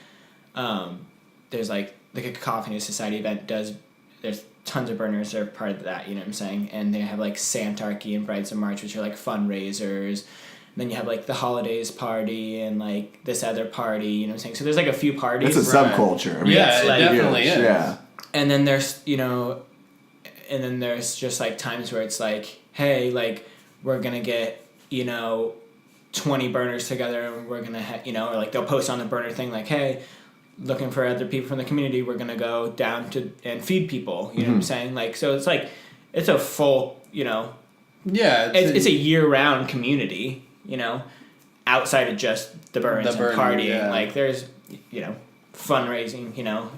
there's, like a Cacophony Society event there's tons of burners that are part of that, you know what I'm saying? And they have, like, Santarchy and Brides of March, which are, like, fundraisers. And then you have, like, the holidays party and, like, this other party, you know what I'm saying? So there's, like, a few parties. It's a subculture. I mean, yeah, it like, definitely is. Yeah. And then there's, you know... And then there's just, like, times where it's like, hey, like, we're going to get, you know, 20 burners together, and we're going to, you know, or, like, they'll post on the burner thing, like, hey, looking for other people from the community, we're gonna go down to and feed people. You know what I'm saying? Like, so it's like it's a full, you know, it's a year-round community. You know, outside of just the burns and partying. Yeah. Like, there's, you know, fundraising. You know,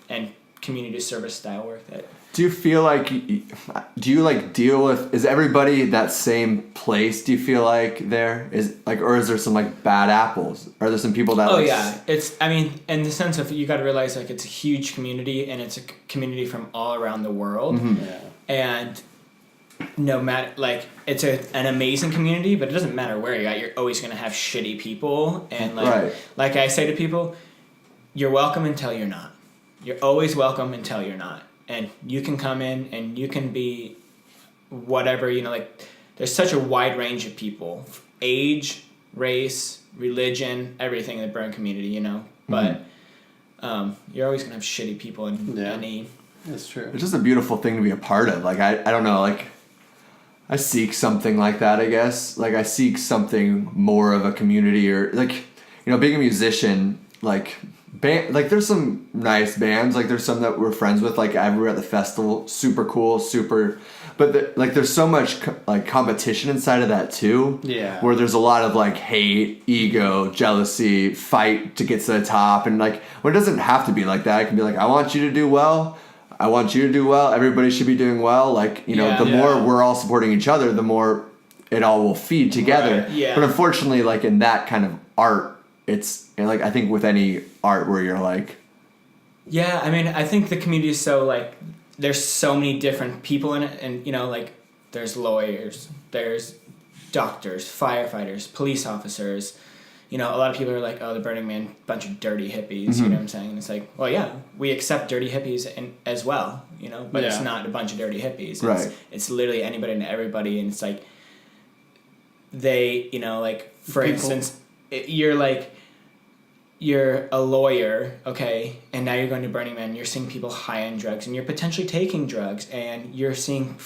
and community service style work that. Do you feel like, deal with, is everybody that same place, do you feel like there? Or is there some, like, bad apples? Are there some people that, it's, I mean, in the sense of, you gotta realize, like, it's a huge community, and it's a community from all around the world. Mm-hmm. Yeah. And no matter, like, it's an amazing community, but it doesn't matter where you're at, you're always gonna have shitty people, and, like I say to people, you're welcome until you're not. You're always welcome until you're not. And you can come in and you can be whatever, you know, like, there's such a wide range of people. Age, race, religion, everything in the burn community, you know. But you're always going to have shitty people in any... That's true. It's just a beautiful thing to be a part of. Like, I don't know, like, I seek something like that, I guess. Like, I seek something more of a community, or, like, you know, being a musician, like... like, there's some nice bands, like, there's some that we're friends with, like, we were at the festival, super cool, but like, there's so much like competition inside of that too, where there's a lot of, like, hate, ego, jealousy, fight to get to the top, and, like, well, it doesn't have to be like that. It can be like, I want you to do well, everybody should be doing well, like, you know, the more we're all supporting each other, the more it all will feed together. Right. Yeah. But unfortunately, like, in that kind of art, it's, like, I think with any art where you're like... Yeah, I mean, I think the community is so, like, there's so many different people in it, and, you know, like, there's lawyers, there's doctors, firefighters, police officers. You know, a lot of people are like, oh, the Burning Man, bunch of dirty hippies, you know what I'm saying? And it's like, well, yeah, we accept dirty hippies as well, you know, but it's not a bunch of dirty hippies. It's literally anybody and everybody, and it's like, they, you know, like, for instance, you're a lawyer, okay, and now you're going to Burning Man, you're seeing people high on drugs, and you're potentially taking drugs, and you're seeing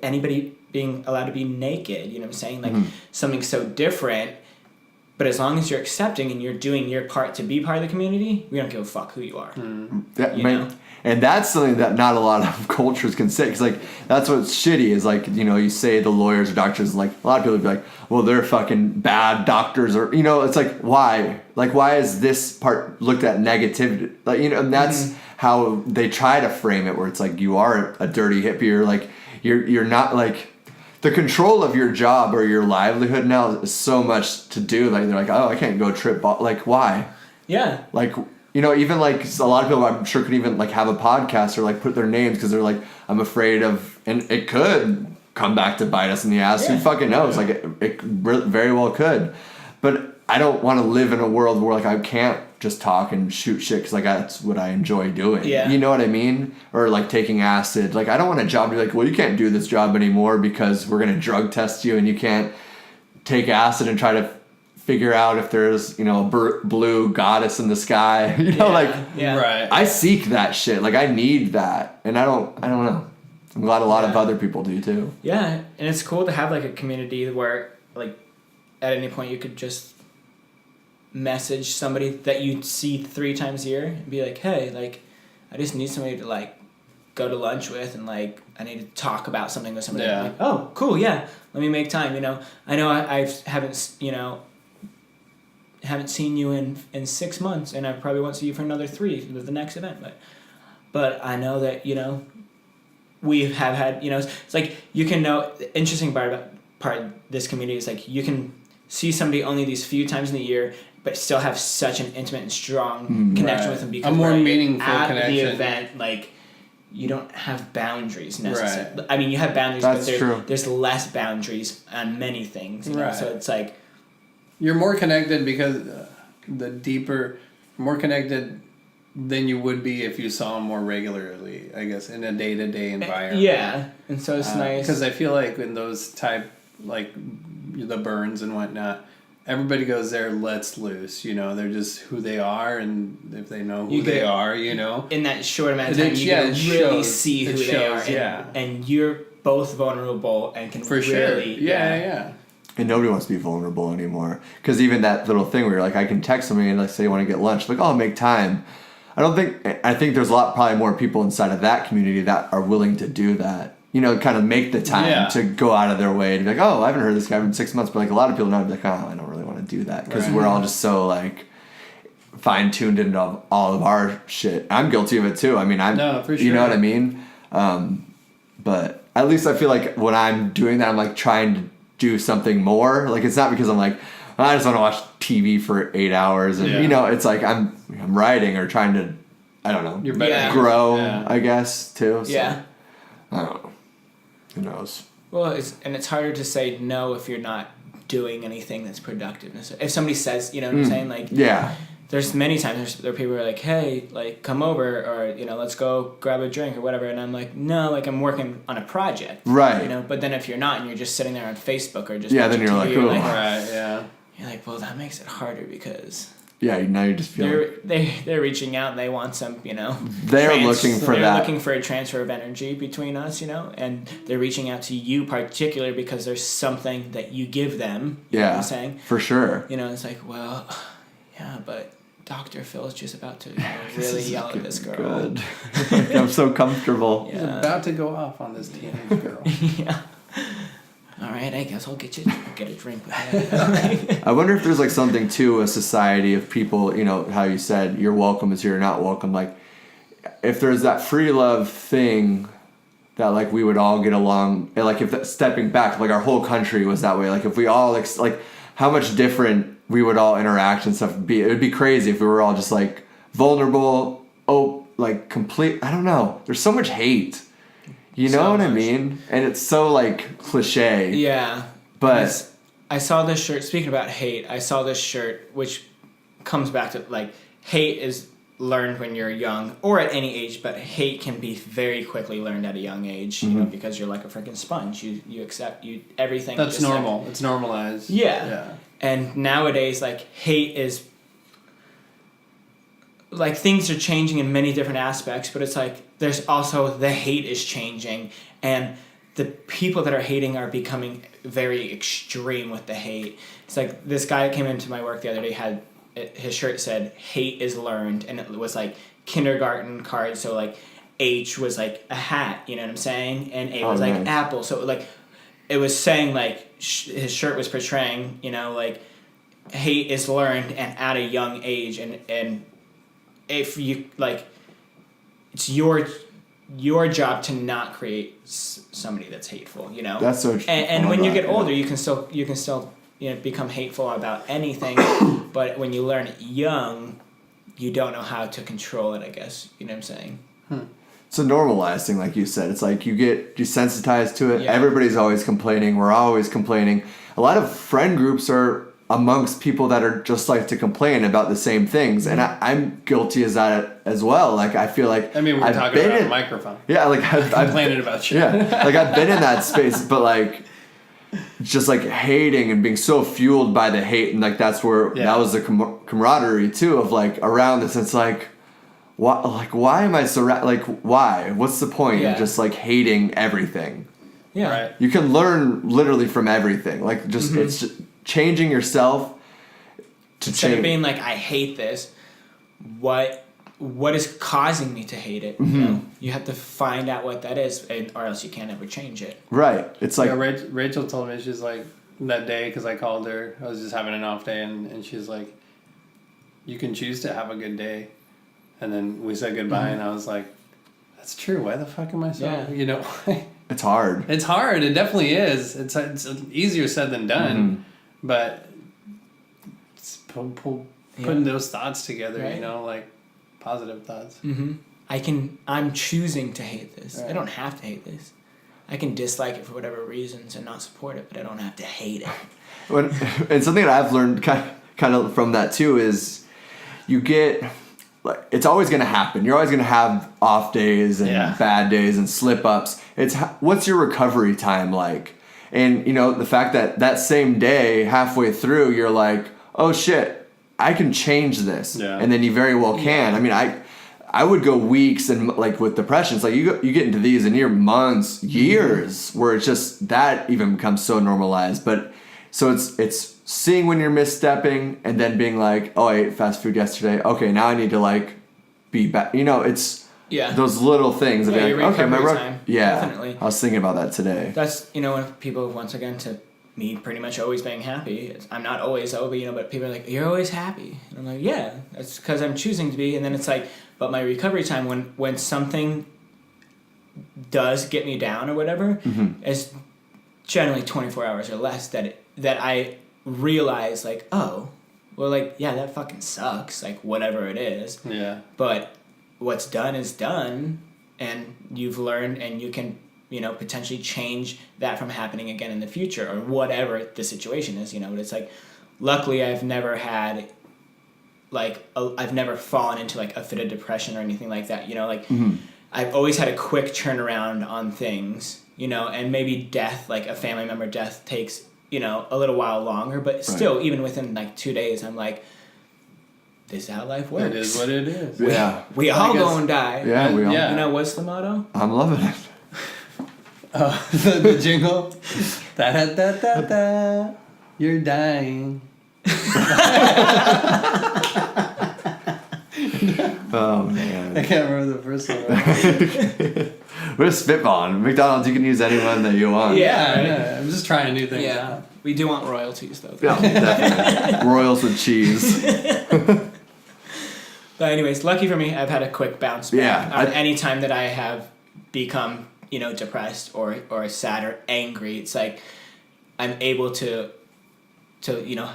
anybody being allowed to be naked, you know what I'm saying? Like, something so different, but as long as you're accepting and you're doing your part to be part of the community, we don't give a fuck who you are. And that's something that not a lot of cultures can say, because, like, that's what's shitty is, like, you know, you say the lawyers or doctors, like, a lot of people would be like, well, they're fucking bad doctors, or, you know, it's like, why? Like, why is this part looked at negativity? Like, you know, and that's how they try to frame it, where it's like, you are a dirty hippie, or, like, you're not, like, the control of your job or your livelihood now is so much to do. Like, they're like, oh, I can't go trip, like, why? Yeah. Like, you know, even, like, a lot of people I'm sure could even, like, have a podcast or, like, put their names, because they're like, I'm afraid of, and it could come back to bite us in the ass. Who fucking knows? Like, it very well could. But I don't want to live in a world where, like, I can't just talk and shoot shit, because, like, that's what I enjoy doing. Yeah. You know what I mean? Or, like, taking acid. Like, I don't want a job to be like, well, you can't do this job anymore because we're going to drug test you, and you can't take acid and try to figure out if there's, you know, a blue goddess in the sky. You know, right. I seek that shit. Like, I need that. And I don't know. I'm glad a lot of other people do too. Yeah, and it's cool to have, like, a community where, like, at any point you could just message somebody that you see 3 times a year and be like, hey, like, I just need somebody to, like, go to lunch with, and, like, I need to talk about something with somebody. Yeah. Like, oh, cool, yeah, let me make time, you know. I know I haven't, you know, haven't seen you in 6 months, and I probably won't see you for another 3 with the next event, but I know that, you know, we have had, you know, it's like, you can know, the interesting part of this community is, like, you can see somebody only these few times in the year, but still have such an intimate and strong connection with them, because a more meaningful connection. The event, like, you don't have boundaries necessarily. Right. I mean, you have boundaries, but there's less boundaries on many things, you know? So it's like, you're more connected because more connected than you would be if you saw them more regularly, I guess, in a day-to-day environment. Yeah, and so it's nice. Because I feel like in those type, like, the burns and whatnot, everybody goes there lets loose, you know, they're just who they are, and if they know who they are, you know. In that short amount of time, you can really see who they are, and you're both vulnerable and can really... Yeah. And nobody wants to be vulnerable anymore. Because even that little thing where you're like, I can text somebody and like say you want to get lunch. Like, oh, I'll make time. I think there's probably more people inside of that community that are willing to do that. You know, kind of make the time to go out of their way to be like, oh, I haven't heard this guy in 6 months. But like a lot of people now be like, oh, I don't really want to do that. Because we're all just so like fine-tuned into all of our shit. I'm guilty of it too. I mean, No, for sure. You know what I mean? But at least I feel like when I'm doing that, I'm like trying to do something more. Like it's not because I'm like, I just want to watch TV for 8 hours, and you know, it's like I'm writing or trying to, I don't know, You're better. grow, I guess too. So, Yeah. I don't know. Who knows? Well, it's harder to say no if you're not doing anything that's productive. If somebody says, you know what I'm saying, like there's many times there are people who are like, hey, like come over, or you know, let's go grab a drink or whatever, and I'm like, no, like I'm working on a project, right? You know, but then if you're not and you're just sitting there on Facebook or just then you're like, you're like, well, that makes it harder because now you just feel they're reaching out and they want some, you know, they're looking for a transfer of energy between us, you know, and they're reaching out to you particular because there's something that you give them. You know what I'm saying? For sure. You know, it's like, well, yeah, but Dr. Phil is just about to really yell at this girl. Good. I'm so comfortable. He's about to go off on this teenage girl. Yeah. All right, I guess I'll get a drink with that. I wonder if there's like something to a society of people, you know, how you said you're welcome as you're not welcome. Like if there's that free love thing that like we would all get along, and like if that, stepping back, like our whole country was that way. Like if we all like how much different we would all interact and stuff be. It would be crazy if we were all just like vulnerable, like complete. I don't know. There's so much hate. You know what I mean? And it's so like cliche. Yeah. But I saw this shirt. Speaking about hate, I saw this shirt, which comes back to like hate is learned when you're young or at any age, but hate can be very quickly learned at a young age, you know, because you're like a freaking sponge. You accept everything. That's normal. It's normalized. Yeah. And nowadays, like hate is like things are changing in many different aspects, but it's like there's also the hate is changing, and the people that are hating are becoming very extreme with the hate. It's like this guy came into my work the other day, his shirt said hate is learned, and it was like kindergarten cards, so like H was like a hat, you know what I'm saying, and A was like apple, so like it was saying like his shirt was portraying, you know, like hate is learned and at a young age, and if you like, it's your job to not create somebody that's hateful, you know. That's so. And when you get older, you can still you know become hateful about anything, but when you learn it young, you don't know how to control it. I guess you know what I'm saying. It's a normalized thing, like you said. It's like you get desensitized to it. Yeah. Everybody's always complaining. We're always complaining. A lot of friend groups are amongst people that are just like to complain about the same things, and I'm guilty as that as well. Like I feel like we're talking about a microphone. Yeah, like I've complaining about shit. Yeah, like I've been in that space, but like just like hating and being so fueled by the hate, and like that's where that was the camaraderie too of like around this. It's like why am I like why? What's the point of just like hating everything? Yeah, right. You can learn literally from everything. Like just it's just changing yourself to instead of being like I hate this. What is causing me to hate it? You know, you have to find out what that is, or else you can't ever change it. Right. It's like Rachel told me, she's like that day because I called her. I was just having an off day, and she's like, "You can choose to have a good day," and then we said goodbye, and I was like, "That's true. Why the fuck am I so?" Yeah. You know. It's hard. It's hard. It definitely is. It's easier said than done, but it's putting those thoughts together, right? You know, like positive thoughts. I'm choosing to hate this. Right. I don't have to hate this. I can dislike it for whatever reasons and not support it, but I don't have to hate it. And something that I've learned kind of from that too is you get. Like, it's always going to happen. You're always going to have off days and bad days and slip ups. It's what's your recovery time like? And you know, the fact that same day, halfway through, you're like, oh shit, I can change this. Yeah. And then you very well can. I mean, I would go weeks and like with depression, it's like you get into these and you're months, years where it's just that even becomes so normalized. But So it's seeing when you're misstepping and then being like, oh, I ate fast food yesterday. Okay, now I need to like be back. You know, it's those little things. Yeah, of your like, okay, my recovery time. Yeah, Definitely. I was thinking about that today. That's, when people, once again, to me pretty much always being happy. I'm not always, but but people are like, you're always happy. And I'm like, yeah, that's because I'm choosing to be. And then it's like, but my recovery time, when something does get me down or whatever, is generally 24 hours or less that I realize like, oh, well, like, yeah, that fucking sucks, like whatever it is. Yeah. But what's done is done, and you've learned, and you can, potentially change that from happening again in the future or whatever the situation is, but it's like, luckily I've never had I've never fallen into like a fit of depression or anything like that, I've always had a quick turnaround on things, and maybe death, like a family member death takes, a little while longer, but still, even within like 2 days, I'm like, this is how life works. It is what it is. Yeah. We all go and die. Yeah, we all. Yeah. What's the motto? I'm loving it. Oh, the jingle. Da-da-da-da-da. You're dying. Oh, man. I can't remember the first one. We're spitballing. McDonald's, you can use anyone that you want. Yeah. I'm just trying new things out. We do want royalties, though. Yeah, definitely. Royals with cheese. But anyways, lucky for me, I've had a quick bounce back. Yeah, Any time that I have become, depressed or sad or angry, it's like I'm able to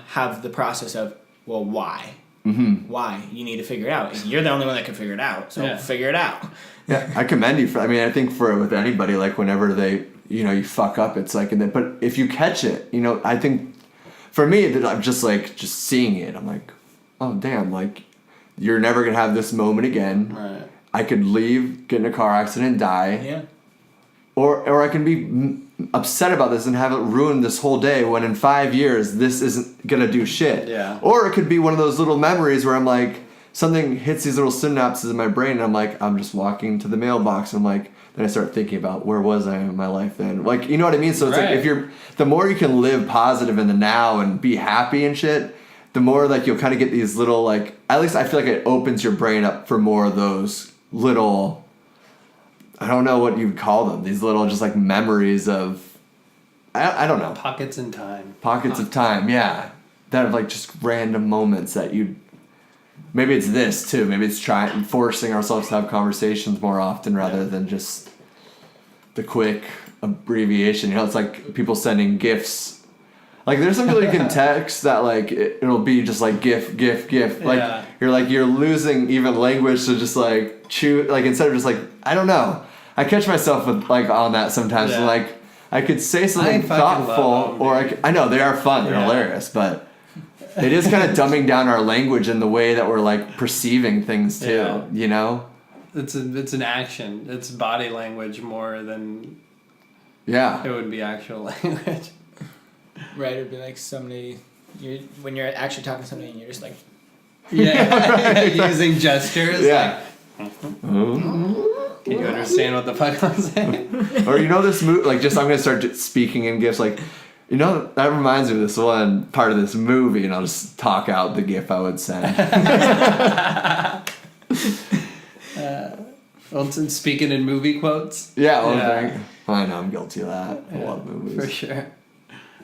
have the process of, well, why? Mm-hmm. Why? You need to figure it out. You're the only one that can figure it out, so figure it out. Yeah, I commend you for. I mean, I think with anybody, like whenever they, you fuck up, it's like, but if you catch it, I think for me, that I'm just seeing it. I'm like, oh damn, like you're never gonna have this moment again. Right. I could leave, get in a car accident, die. Yeah. Or I can be upset about this and have it ruin this whole day when in 5 years this isn't gonna do shit. Yeah. Or it could be one of those little memories where I'm like, something hits these little synapses in my brain and I'm like, I'm just walking to the mailbox and I'm like, then I start thinking about where was I in my life then? Like, you know what I mean? So it's like the more you can live positive in the now and be happy and shit, the more like you'll kind of get these little like, at least I feel like it opens your brain up for more of those little, I don't know what you'd call them. These little just like memories of, I don't know. Pockets in time. Pockets of time, yeah. That are like just random moments that you, maybe it's this too. Maybe it's forcing ourselves to have conversations more often rather than just the quick abbreviation. It's like people sending GIFs. Like there's some people you can text that like it'll be just like GIF. Like you're losing even language to just like chew. Like instead of just like, I don't know. I catch myself with like on that sometimes. Yeah. Like I could say something thoughtful, or I know they are fun. They're hilarious, but it is kind of dumbing down our language in the way that we're like perceiving things too. It's an action. It's body language more than it would be actual language. Right, it'd be like somebody, when you're actually talking to somebody and you're just like, using gestures. Yeah. Like, can you understand what the fuck I'm saying? Or this movie, like I'm gonna start speaking in GIFs, like, that reminds me of this one part of this movie, and I'll just talk out the GIF I would send. Well, speaking in movie quotes. I know I'm guilty of that. I love movies. For sure.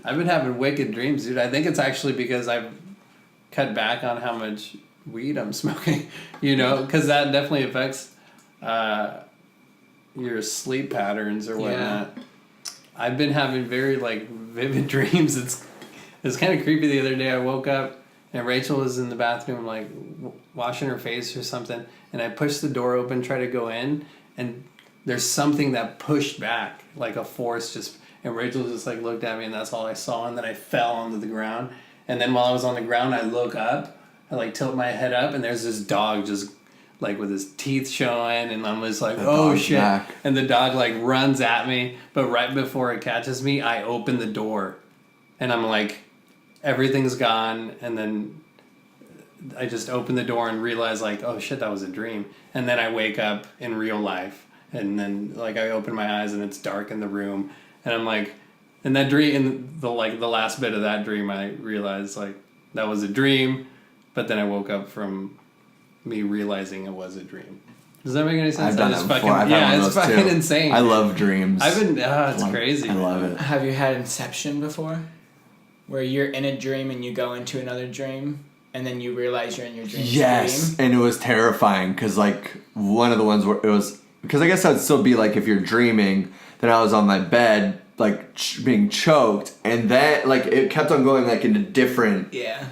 I've been having wicked dreams, dude. I think it's actually because I've cut back on how much weed I'm smoking, because that definitely affects your sleep patterns or whatnot. Yeah. I've been having very vivid dreams. It's kind of creepy. The other day I woke up and Rachel was in the bathroom washing her face or something, and I pushed the door open, try to go in, and there's something that pushed back, like a force just. And Rachel just looked at me, and that's all I saw. And then I fell onto the ground. And then while I was on the ground, I look up. I tilt my head up, and there's this dog just with his teeth showing. And I'm just like, oh shit! Back. And the dog runs at me. But right before it catches me, I open the door, and I'm like, everything's gone. And then I just open the door and realize oh shit, that was a dream. And then I wake up in real life, and then I open my eyes, and it's dark in the room. And I'm like, And that dream, in the last bit of that dream, I realized like that was a dream, but then I woke up from me realizing it was a dream. Does that make any sense? I've done that before. I've had one of it's those fucking too. insane. I love dreams. It's crazy. I love it. Have you had Inception before? Where you're in a dream and you go into another dream, and then you realize you're in your dream. Yes, and it was terrifying because like one of the ones where it was because I guess I'd still be like if you're dreaming, then I was on my bed like being choked, and then like it kept on going like into different. Yeah.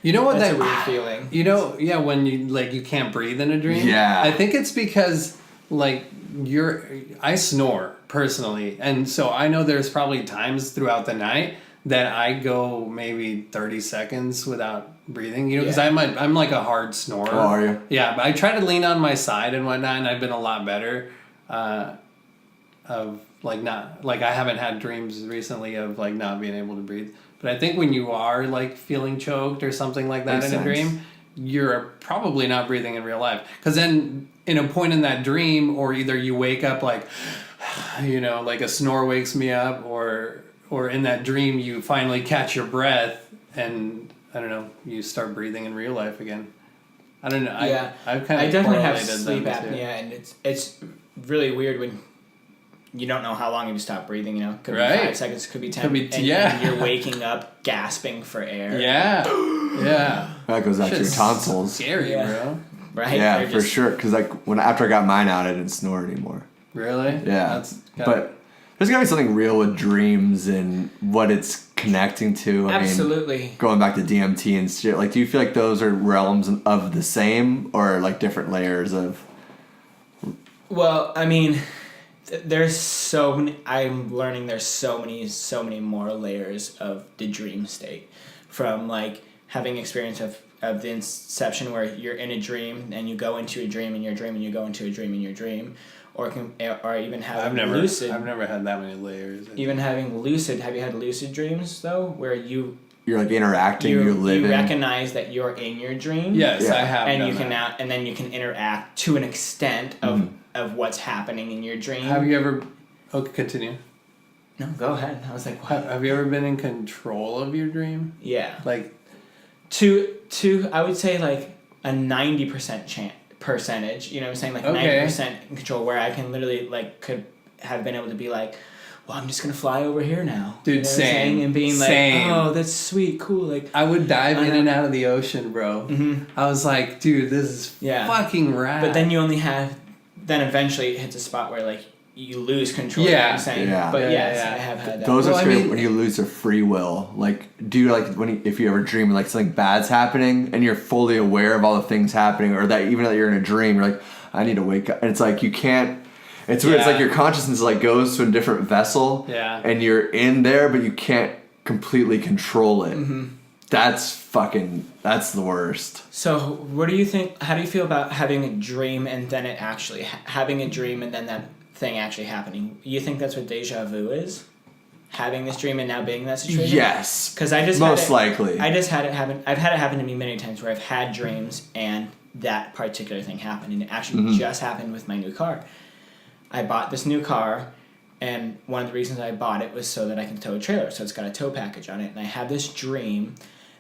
You know what? That's that a weird feeling. You know, yeah, when you like you can't breathe in a dream. Yeah. I think it's because like I snore personally, and so I know there's probably times throughout the night that I go maybe 30 seconds without breathing. You know, because I'm like a hard snorer. Oh, are you? Yeah, but I try to lean on my side and whatnot, and I've been a lot better. Of like not like I haven't had dreams recently of like not being able to breathe. But I think when you are like feeling choked or something like that in a dream, you're probably not breathing in real life. Because then in a point in that dream, or either you wake up like, you know, like a snore wakes me up, or in that dream you finally catch your breath and I don't know, you start breathing in real life again. I don't know. Yeah, I've kind of I definitely have correlated sleep them too. apnea, and it's really weird when you don't know how long you stop breathing. You know, could be Right. 5 seconds, could be 10, Could be and you're waking up gasping for air. Yeah, yeah. That goes back to your Shit's tonsils. Scary, Yeah. bro. Right. Yeah, They're for just- sure. Because like after I got mine out, I didn't snore anymore. Really? Yeah, That's but there's gotta be something real with dreams and what it's connecting to. I mean, Absolutely. going back to DMT and shit. Like, do you feel like those are realms of the same or like different layers of? Well, I mean, there's so many. I'm learning there's so many more layers of the dream state, from like having experience of the inception where you're in a dream and you go into a dream in your dream and you go into a dream in your dream, or even having lucid. I've never had that many layers. Even having lucid. Have you had lucid dreams though, where you're like interacting, you're living. You recognize that you're in your dream. Yes, Yeah. I have. And done you can that. and then you can interact to an extent of what's happening in your dream. Have you ever? Okay, continue. No, go ahead. I was like, what? Have you ever been in control of your dream? Yeah. Like, To I would say like a 90% percentage. You know what I'm saying? Like Okay. 90% in control, where I can literally like could have been able to be like, well, I'm just gonna fly over here now. Dude, you know what I'm same. saying? And being like, Same. oh, that's sweet, cool. Like, I would dive in Uh-huh. and out of the ocean, bro. I was like, dude, this is Yeah. fucking rad. but then you only have. Then eventually it hits a spot where like you lose control. Yeah. You know what I'm saying? Yeah. But Yeah, yes, yeah. I have had that. Those Well, are I scary mean- when you lose your free will. Like, do you like if you ever dream like something bad's happening and you're fully aware of all the things happening, or that even that you're in a dream, you're like, I need to wake up. And it's like you can't. It's weird. It's Yeah. like your consciousness like goes to a different vessel. Yeah. And you're in there, but you can't completely control it. That's the worst. So, what do you think? How do you feel about having a dream and then it actually having a dream and then that thing actually happening? You think that's what deja vu is? Having this dream and now being in that situation? Yes. Because I just Most likely. I just had it happen. I've had it happen to me many times where I've had dreams and that particular thing happened, and it actually just happened with my new car. I bought this new car, and one of the reasons I bought it was so that I can tow a trailer. So it's got a tow package on it, and I had this dream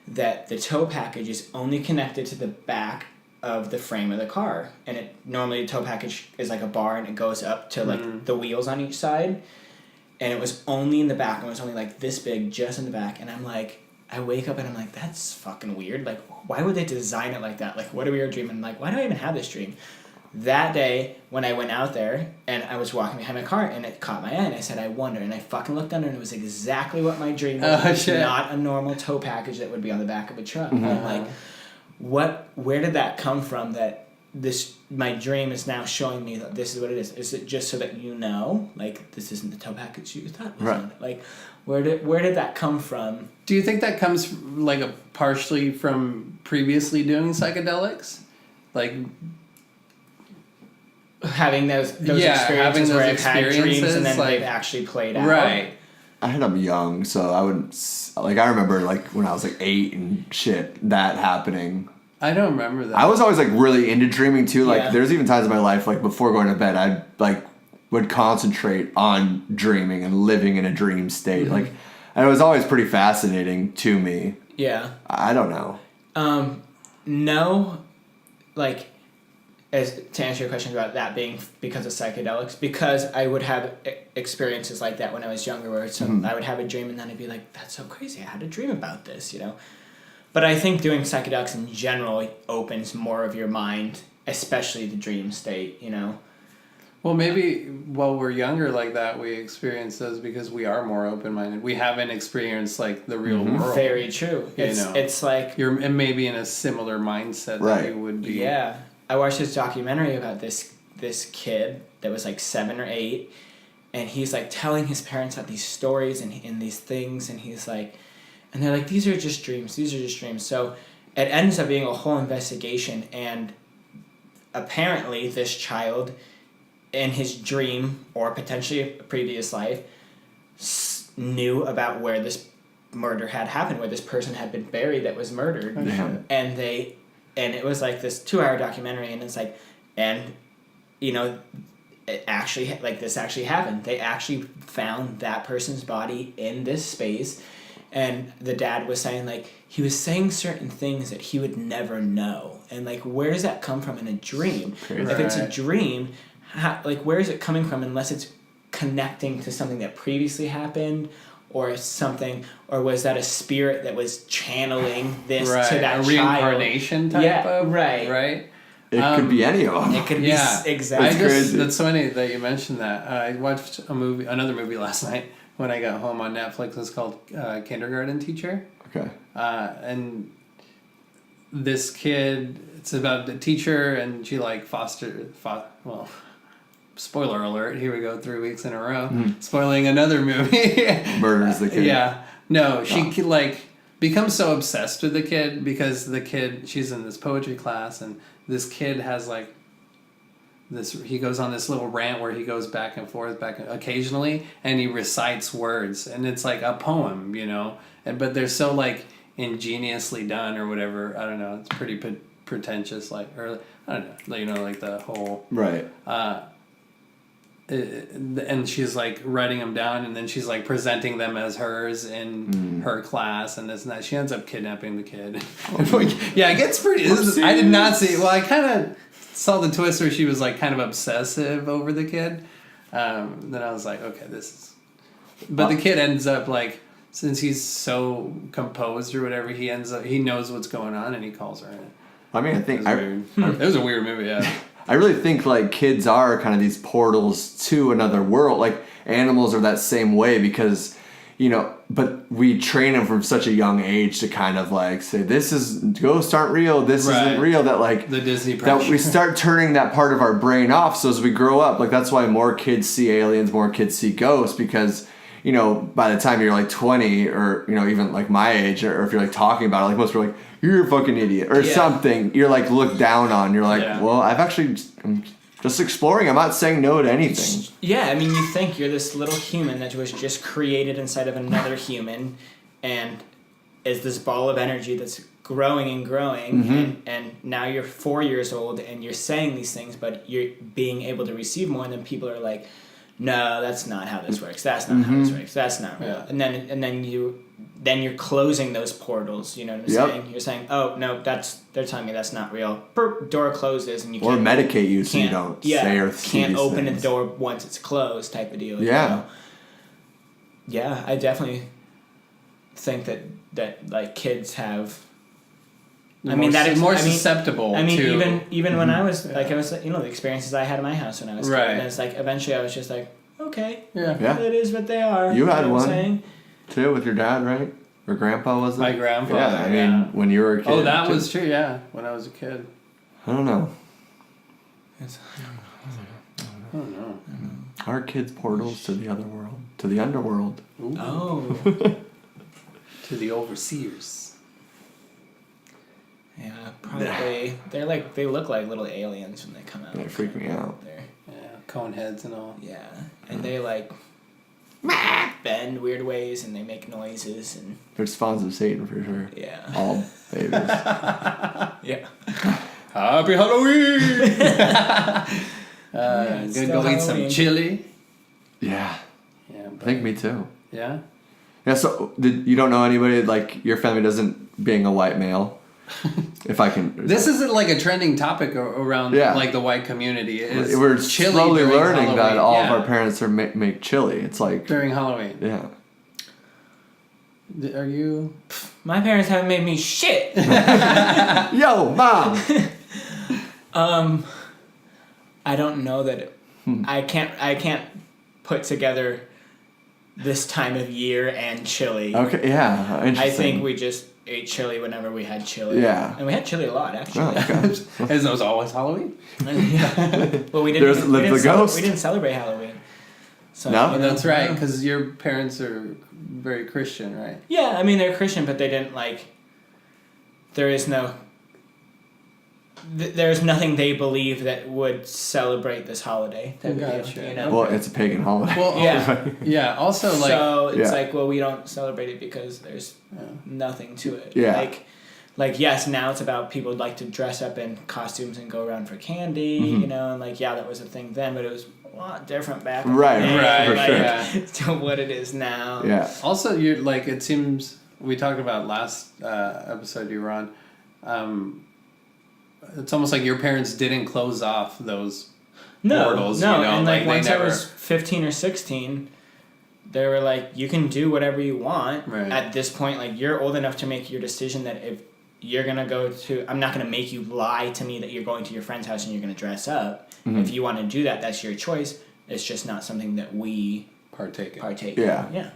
that the tow package is only connected to the back of the frame of the car, and it normally the tow package is like a bar and it goes up to like the wheels on each side, and it was only in the back, and it was only like this big just in the back, and I'm like, I wake up and I'm like, that's fucking weird. Like, why would they design it like that? Like, what a weird dream. And I'm like, why do I even have this dream? That day, when I went out there and I was walking behind my car and it caught my eye and I said, I wonder. And I fucking looked under and it was exactly what my dream was. Oh, It was shit. not a normal tow package that would be on the back of a truck. And I'm like, where did that come from that my dream is now showing me that this is what it is? Is it just so that you know, like, this isn't the tow package you thought was Right. on it? Like, where did that come from? Do you think that comes like partially from previously doing psychedelics? Like, Having those Yeah, experiences having those where I've had dreams experiences, and then like- they've actually played out. right. I had them young, so I wouldn't like. I remember like when I was like 8 and shit that happening. I don't remember that. I was always like really into dreaming too. Like Yeah. there's even times in my life like before going to bed, I'd like would concentrate on dreaming and living in a dream state. Like, and it was always pretty fascinating to me. Yeah. I don't know. No, like, as to answer your question about that being because of psychedelics, because I would have experiences like that when I was younger, where I would have a dream and then I'd be like, that's so crazy, I had a dream about this, you know? But I think doing psychedelics in general opens more of your mind, especially the dream state, you know? Well, maybe while we're younger like that, we experience those because we are more open-minded. We haven't experienced, like, the real world. Very true. It's like... You're maybe in a similar mindset that you would be. Yeah. I watched this documentary about this kid that was, like, 7 or 8, and he's, like, telling his parents about these stories and these things, and he's like... And they're like, these are just dreams. These are just dreams. So it ends up being a whole investigation, and apparently this child... in his dream, or potentially a previous life, knew about where this murder had happened, where this person had been buried that was murdered. Yeah. And it was like this 2-hour documentary, and it's like, and, you know, it actually, like, this actually happened. They actually found that person's body in this space, and the dad was saying, like, he was saying certain things that he would never know. And, like, where does that come from in a dream? Crazy. If it's a dream... where is it coming from, unless it's connecting to something that previously happened, or something, or was that a spirit that was channeling this to that a child? reincarnation type of? Right? It could be any of them. It could be, exactly. That's funny that you mentioned that. I watched another movie last night when I got home on Netflix. It's called Kindergarten Teacher. Okay. And this kid, it's about the teacher, and she, like, spoiler alert, here we go, 3 weeks in a row. Spoiling another movie. Murders the kid. Yeah. No, she, like, becomes so obsessed with the kid because the kid, she's in this poetry class, and this kid has, like, he goes on this little rant where he goes back and forth, occasionally, and he recites words, and it's like a poem, you know? But they're so, like, ingeniously done or whatever. I don't know. It's pretty pretentious, like, or I don't know, you know, like the whole... Right. And she's, like, writing them down, and then she's, like, presenting them as hers in her class, and this and that. She ends up kidnapping the kid. Yeah, it gets pretty... I did not see... Well, I kind of saw the twist where she was, like, kind of obsessive over the kid. Then I was like, okay, this is... But the kid ends up, like... Since he's so composed or whatever, he knows what's going on, and he calls her in. I mean, I think... It was a weird movie, yeah. I really think, like, kids are kind of these portals to another world. Like, animals are that same way because, you know, but we train them from such a young age to kind of, like, say, ghosts aren't real, this isn't real, that, like... The Disney pressure. That we start turning that part of our brain off, so as we grow up, like, that's why more kids see aliens, more kids see ghosts, because... You know, by the time you're like 20 or, you know, even like my age, or if you're like talking about it, like most people are like, you're a fucking idiot or something. You're like looked down on. You're like, well, I'm just exploring. I'm not saying no to anything. Yeah, I mean, you think you're this little human that was just created inside of another human and is this ball of energy that's growing and growing. And now you're 4 years old and you're saying these things, but you're being able to receive more, and then people are like, no, that's not how this works. That's not how this works. That's not real. Yeah. And then you're closing those portals. You know what I'm saying? You're saying, oh no, they're telling me that's not real. Door closes, and you can't medicate you so you don't say or see can't open things. the door once it's closed, type of deal. Yeah. You know? Yeah, I definitely think that like kids have. More susceptible. I mean, even when I was like, I was, you know, the experiences I had in my house when I was a kid, and it's like eventually I was just like, okay, it is what they are. You had know what I'm one saying? too with your dad, right? Or grandpa, was it? My grandfather. Yeah, I mean, when you were a kid. Oh, that was true. Yeah, when I was a kid. I don't know. I don't know. Our kids' portals to the other world, to the underworld. Ooh. Oh. To the overseers. Yeah, probably. They look like little aliens when they come out. They freak me out. Yeah, cone heads and all. Yeah, and they like bend weird ways, and they make noises, and they're spawns of Satan for sure. Yeah. All babies. Yeah. Happy Halloween! it's Gonna still go eat some Halloween. chili. Yeah. Yeah. I think me too. Yeah. Yeah, so you don't know anybody, like, your family doesn't, being a white male, if I can... This isn't like a trending topic around like the white community. It's We're chili slowly during learning Halloween. that all of our parents are make chili. It's like... During Halloween. Yeah. Are you... My parents haven't made me shit. Yo, Mom! I don't know that I can't put together this time of year and chili. Okay, yeah, interesting. I think we just ate chili whenever we had chili. Yeah. And we had chili a lot, actually. Oh, okay. Is those always Halloween? Yeah. Well, we There's didn't, the ghost. we didn't celebrate Halloween. So, No? you know, That's right, because your parents are very Christian, right? Yeah, I mean, they're Christian, but they didn't, like... There is no... There's nothing they believe that would celebrate this holiday. That we do, Gotcha. you know? Well, it's a pagan holiday. Well, Yeah. yeah. Also, like, So it's Yeah. like, well, we don't celebrate it because there's nothing to it. Yeah. Like yes, now it's about people like to dress up in costumes and go around for candy, you know, and like that was a thing then, but it was a lot different back in Right, the day, right, for like, sure. yeah. to what it is now. Yeah. also, you're like, it seems we talked about last episode you were on. It's almost like your parents didn't close off those portals. No, you know? and like they once never... I was 15 or 16, they were like, you can do whatever you want. Right. At this point, like you're old enough to make your decision that if you're gonna go to, I'm not gonna make you lie to me that you're going to your friend's house and you're gonna dress up. Mm-hmm. If you want to do that, that's your choice. It's just not something that we partake in. Yeah. in. Yeah.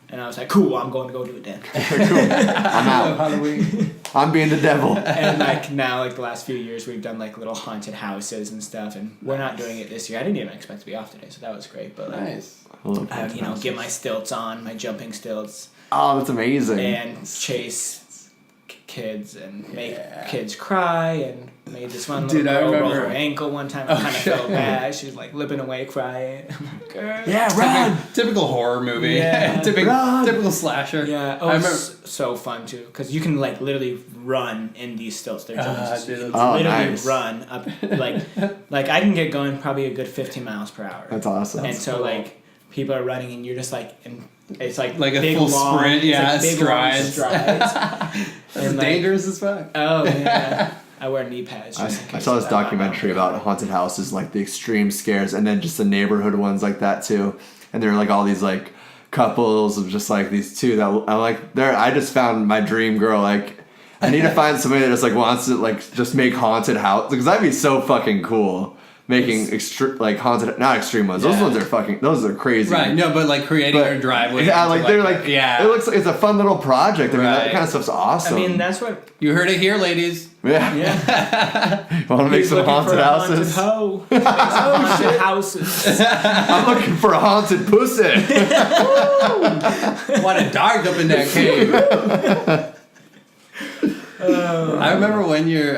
And I was like, cool, I'm going to go do it then. Cool. I'm out. Halloween. I'm being the devil. And like now, like the last few years, we've done like little haunted houses and stuff, and we're not doing it this year. I didn't even expect to be off today, so that was great. But like, Nice. I love I haunted houses. get my stilts on, my jumping stilts, Oh, that's amazing. and chase kids and make kids cry, and made this one little Dude, I girl roll remember- her ankle one time. I kind of felt bad. She was like lipping away, crying. I'm like, girl. Yeah, run! Typical horror movie. Yeah. typical slasher. Yeah, I remember. so fun too, because you can like literally run in these stilts. They're jumping dude, you Oh, literally nice. run up like I can get going probably a good 15 miles per hour. That's awesome. And so cool. like people are running and you're just like it's like Like a big, full long, sprint, it's yeah, like big, long strides. strides. That's And, like, dangerous as fuck. Oh yeah, I wear knee pads. Just in I case saw of this that. documentary about haunted houses, like the extreme scares, and then just the neighborhood ones like that too. And there were like all these like couples of just like these two that I'm like, I just found my dream girl. Like, I need to find somebody that just like wants to like just make haunted house, because that'd be so fucking cool. Making like haunted, not extreme ones. Those Yeah. ones are those are crazy. Right, no, but like creating But, your driveway. Yeah, into, like they're like, yeah. It looks like it's a fun little project. I mean, that Right. kind of stuff's I awesome. mean, that's what. You heard it here, ladies. yeah. Yeah. Want to make He's some looking haunted for a houses? Haunted hoe. Make some haunted houses. I'm looking for a haunted pussy. Want it dark up in that cave. I remember when you're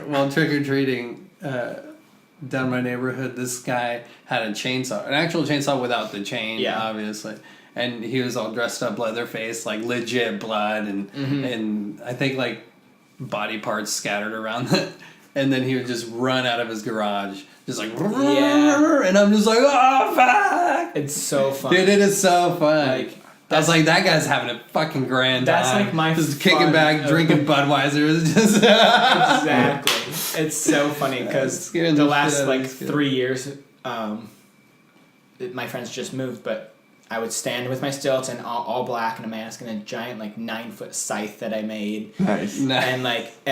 while trick or treating down my neighborhood, this guy had a chainsaw, an actual chainsaw without the chain, Yeah. obviously. And he was all dressed up, Leatherface, like legit blood, and I think like body parts scattered around it. And then he would just run out of his garage, just like, Yeah. and I'm just like, oh fuck! It's so fun. Dude, it is so fun. Like, I was like, that guy's having a fucking grand That's time. like my just kicking fun back, of- drinking Budweiser. It's just Exactly. It's so funny because scaring the the last shit out of like these kids. 3 years, my friends just moved, but I would stand with my stilts and all black and a mask and a giant like 9-foot scythe that I made. Nice. And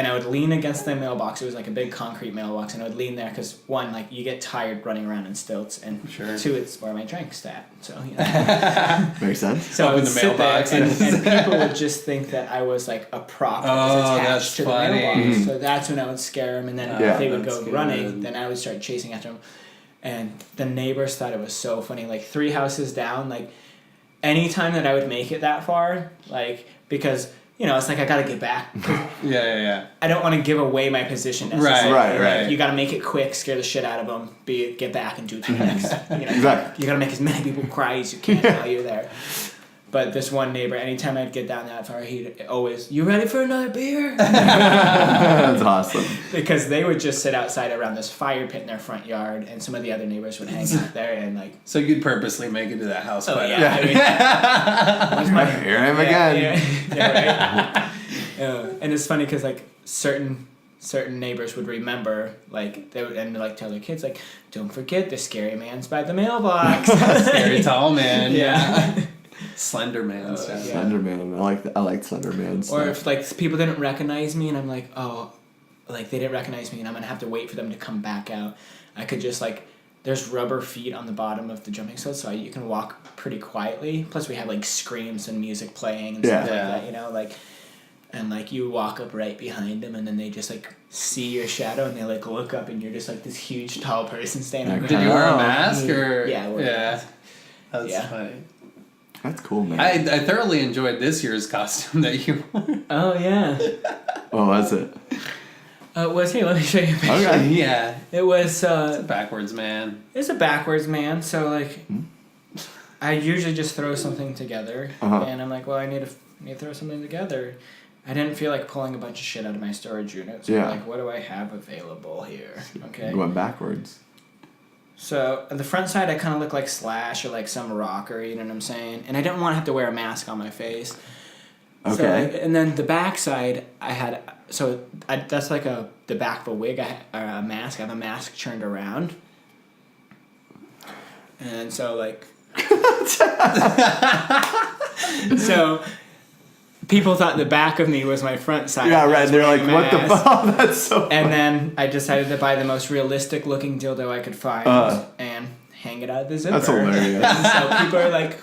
I would lean against the mailbox. It was like a big concrete mailbox, and I would lean there because one, like you get tired running around in stilts, and Sure. two, it's where my drink's at. So you know. Makes sense. So I Open would the sit mailbox there, and- and people would just think that I was like a prop that was Oh, attached that's to the funny. mailbox. So that's when I would scare them, and then Yeah. if they would go That's running, good. then I would start chasing after them. And the neighbors thought it was so funny. Like 3 houses down, like anytime that I would make it that far, like because it's like I gotta get back. yeah. I don't want to give away my position necessarily. Right. You gotta make it quick, scare the shit out of them, get back and do the next. Exactly. You gotta make as many people cry as you can while you're there. But this one neighbor, anytime I'd get down that far, he'd always, "You ready for another beer?" That's awesome. Because they would just sit outside around this fire pit in their front yard, and some of the other neighbors would hang out there and like. So you'd purposely make it to that house. Oh yeah. Here I am again. Yeah, right. And it's funny because like certain neighbors would remember, like they would and like tell their kids like, "Don't forget the scary man's by the mailbox." Scary tall man. Yeah. Slender man. Stuff. yeah. Slender Man. I like Slender Man stuff. Or if like people didn't recognize me and I'm like, oh, like they didn't recognize me and I'm gonna have to wait for them to come back out, I could just like, there's rubber feet on the bottom of the jumping slope, so you can walk pretty quietly. Plus we have like screams and music playing and stuff like that, you know, like, and like you walk up right behind them and then they just like see your shadow and they like look up and you're just like this huge tall person standing. Okay. Did you wear a mask or? Yeah, I wore a mask. That's funny. That's cool, man. I thoroughly enjoyed this year's costume that you wore. Oh yeah. What was it? Was here? Let me show you a picture. Okay. Yeah. It was. It's a backwards man. It's a backwards man. So like, I usually just throw something together, and I'm like, well, I need to throw something together. I didn't feel like pulling a bunch of shit out of my storage unit. So I'm like, what do I have available here? Okay. You went backwards. So on the front side, I kind of look like Slash or like some rocker, you know what I'm saying? And I didn't want to have to wear a mask on my face. Okay. So, and then the back side, I had that's like the back of a wig, or a mask. I have a mask turned around, and so like, so people thought the back of me was my front side. Yeah, right. They're like, what the fuck? That's so funny. And then I decided to buy the most realistic looking dildo I could find and hang it out of the zipper. That's hilarious. So people are like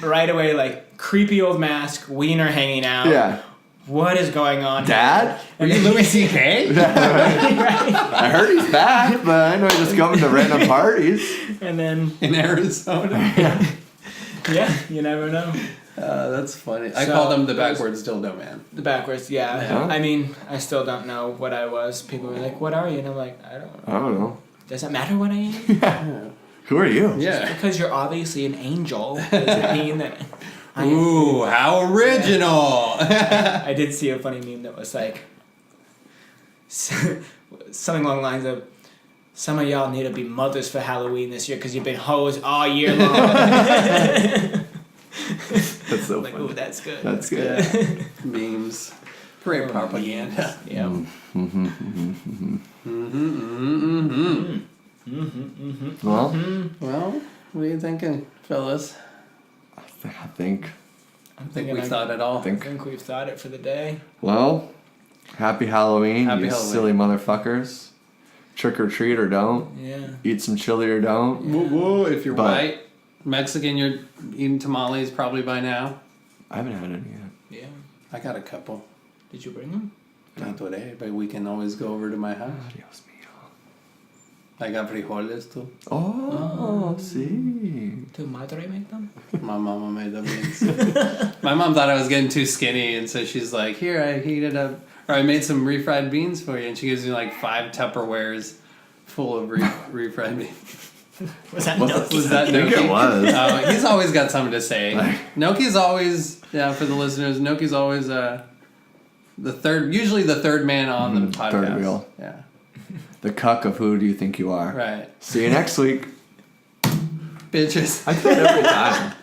right away, like creepy old mask, wiener hanging out. Yeah. What is going on? Dad? Are you Louis C.K.? I heard he's back, but I know he's just coming to random parties. And then In Arizona? yeah, you never know. That's funny. I So, called him the backwards dildo man. The backwards, yeah. Yeah. I mean, I still don't know what I was. People were like, "What are you?" And I'm like, "I don't know. I don't know. Does it matter what I am? Who are you? Yeah. Because you're obviously an angel, does it mean that I am?" Ooh, how original! I did see a funny meme that was like something along the lines of, "Some of y'all need to be mothers for Halloween this year because you've been hoes all year long." That's so like, funny. ooh, that's good. That's good. Memes. Great propaganda. Yeah. Well, Well, what are you thinking, fellas? I think. I'm I think thinking we've thought it all. I think we've thought it for the day. Well, happy Halloween, Happy you Halloween. silly motherfuckers. Trick or treat or don't. Yeah. Eat some chili or don't. Woo woo, if you're But- white, Mexican, you're eating tamales probably by now. I haven't had any yet. Yeah. I got a couple. Did you bring them? Not today, but we can always go over to my house. Dios mío. I got frijoles too. Oh, sí. Did Madre make them? My mama made them beans. My mom thought I was getting too skinny, and so she's like, "Here, I heated up, or I made some refried beans for you," and she gives me like 5 Tupperwares full of refried beans. Was that Was that I think Noki? it was. He's always got something to say. Noki's always, for the listeners, Noki's always usually the third man on the podcast. Third wheel. Yeah. The cuck of who do you think you are? Right. See you next week. Bitches. I do it every time.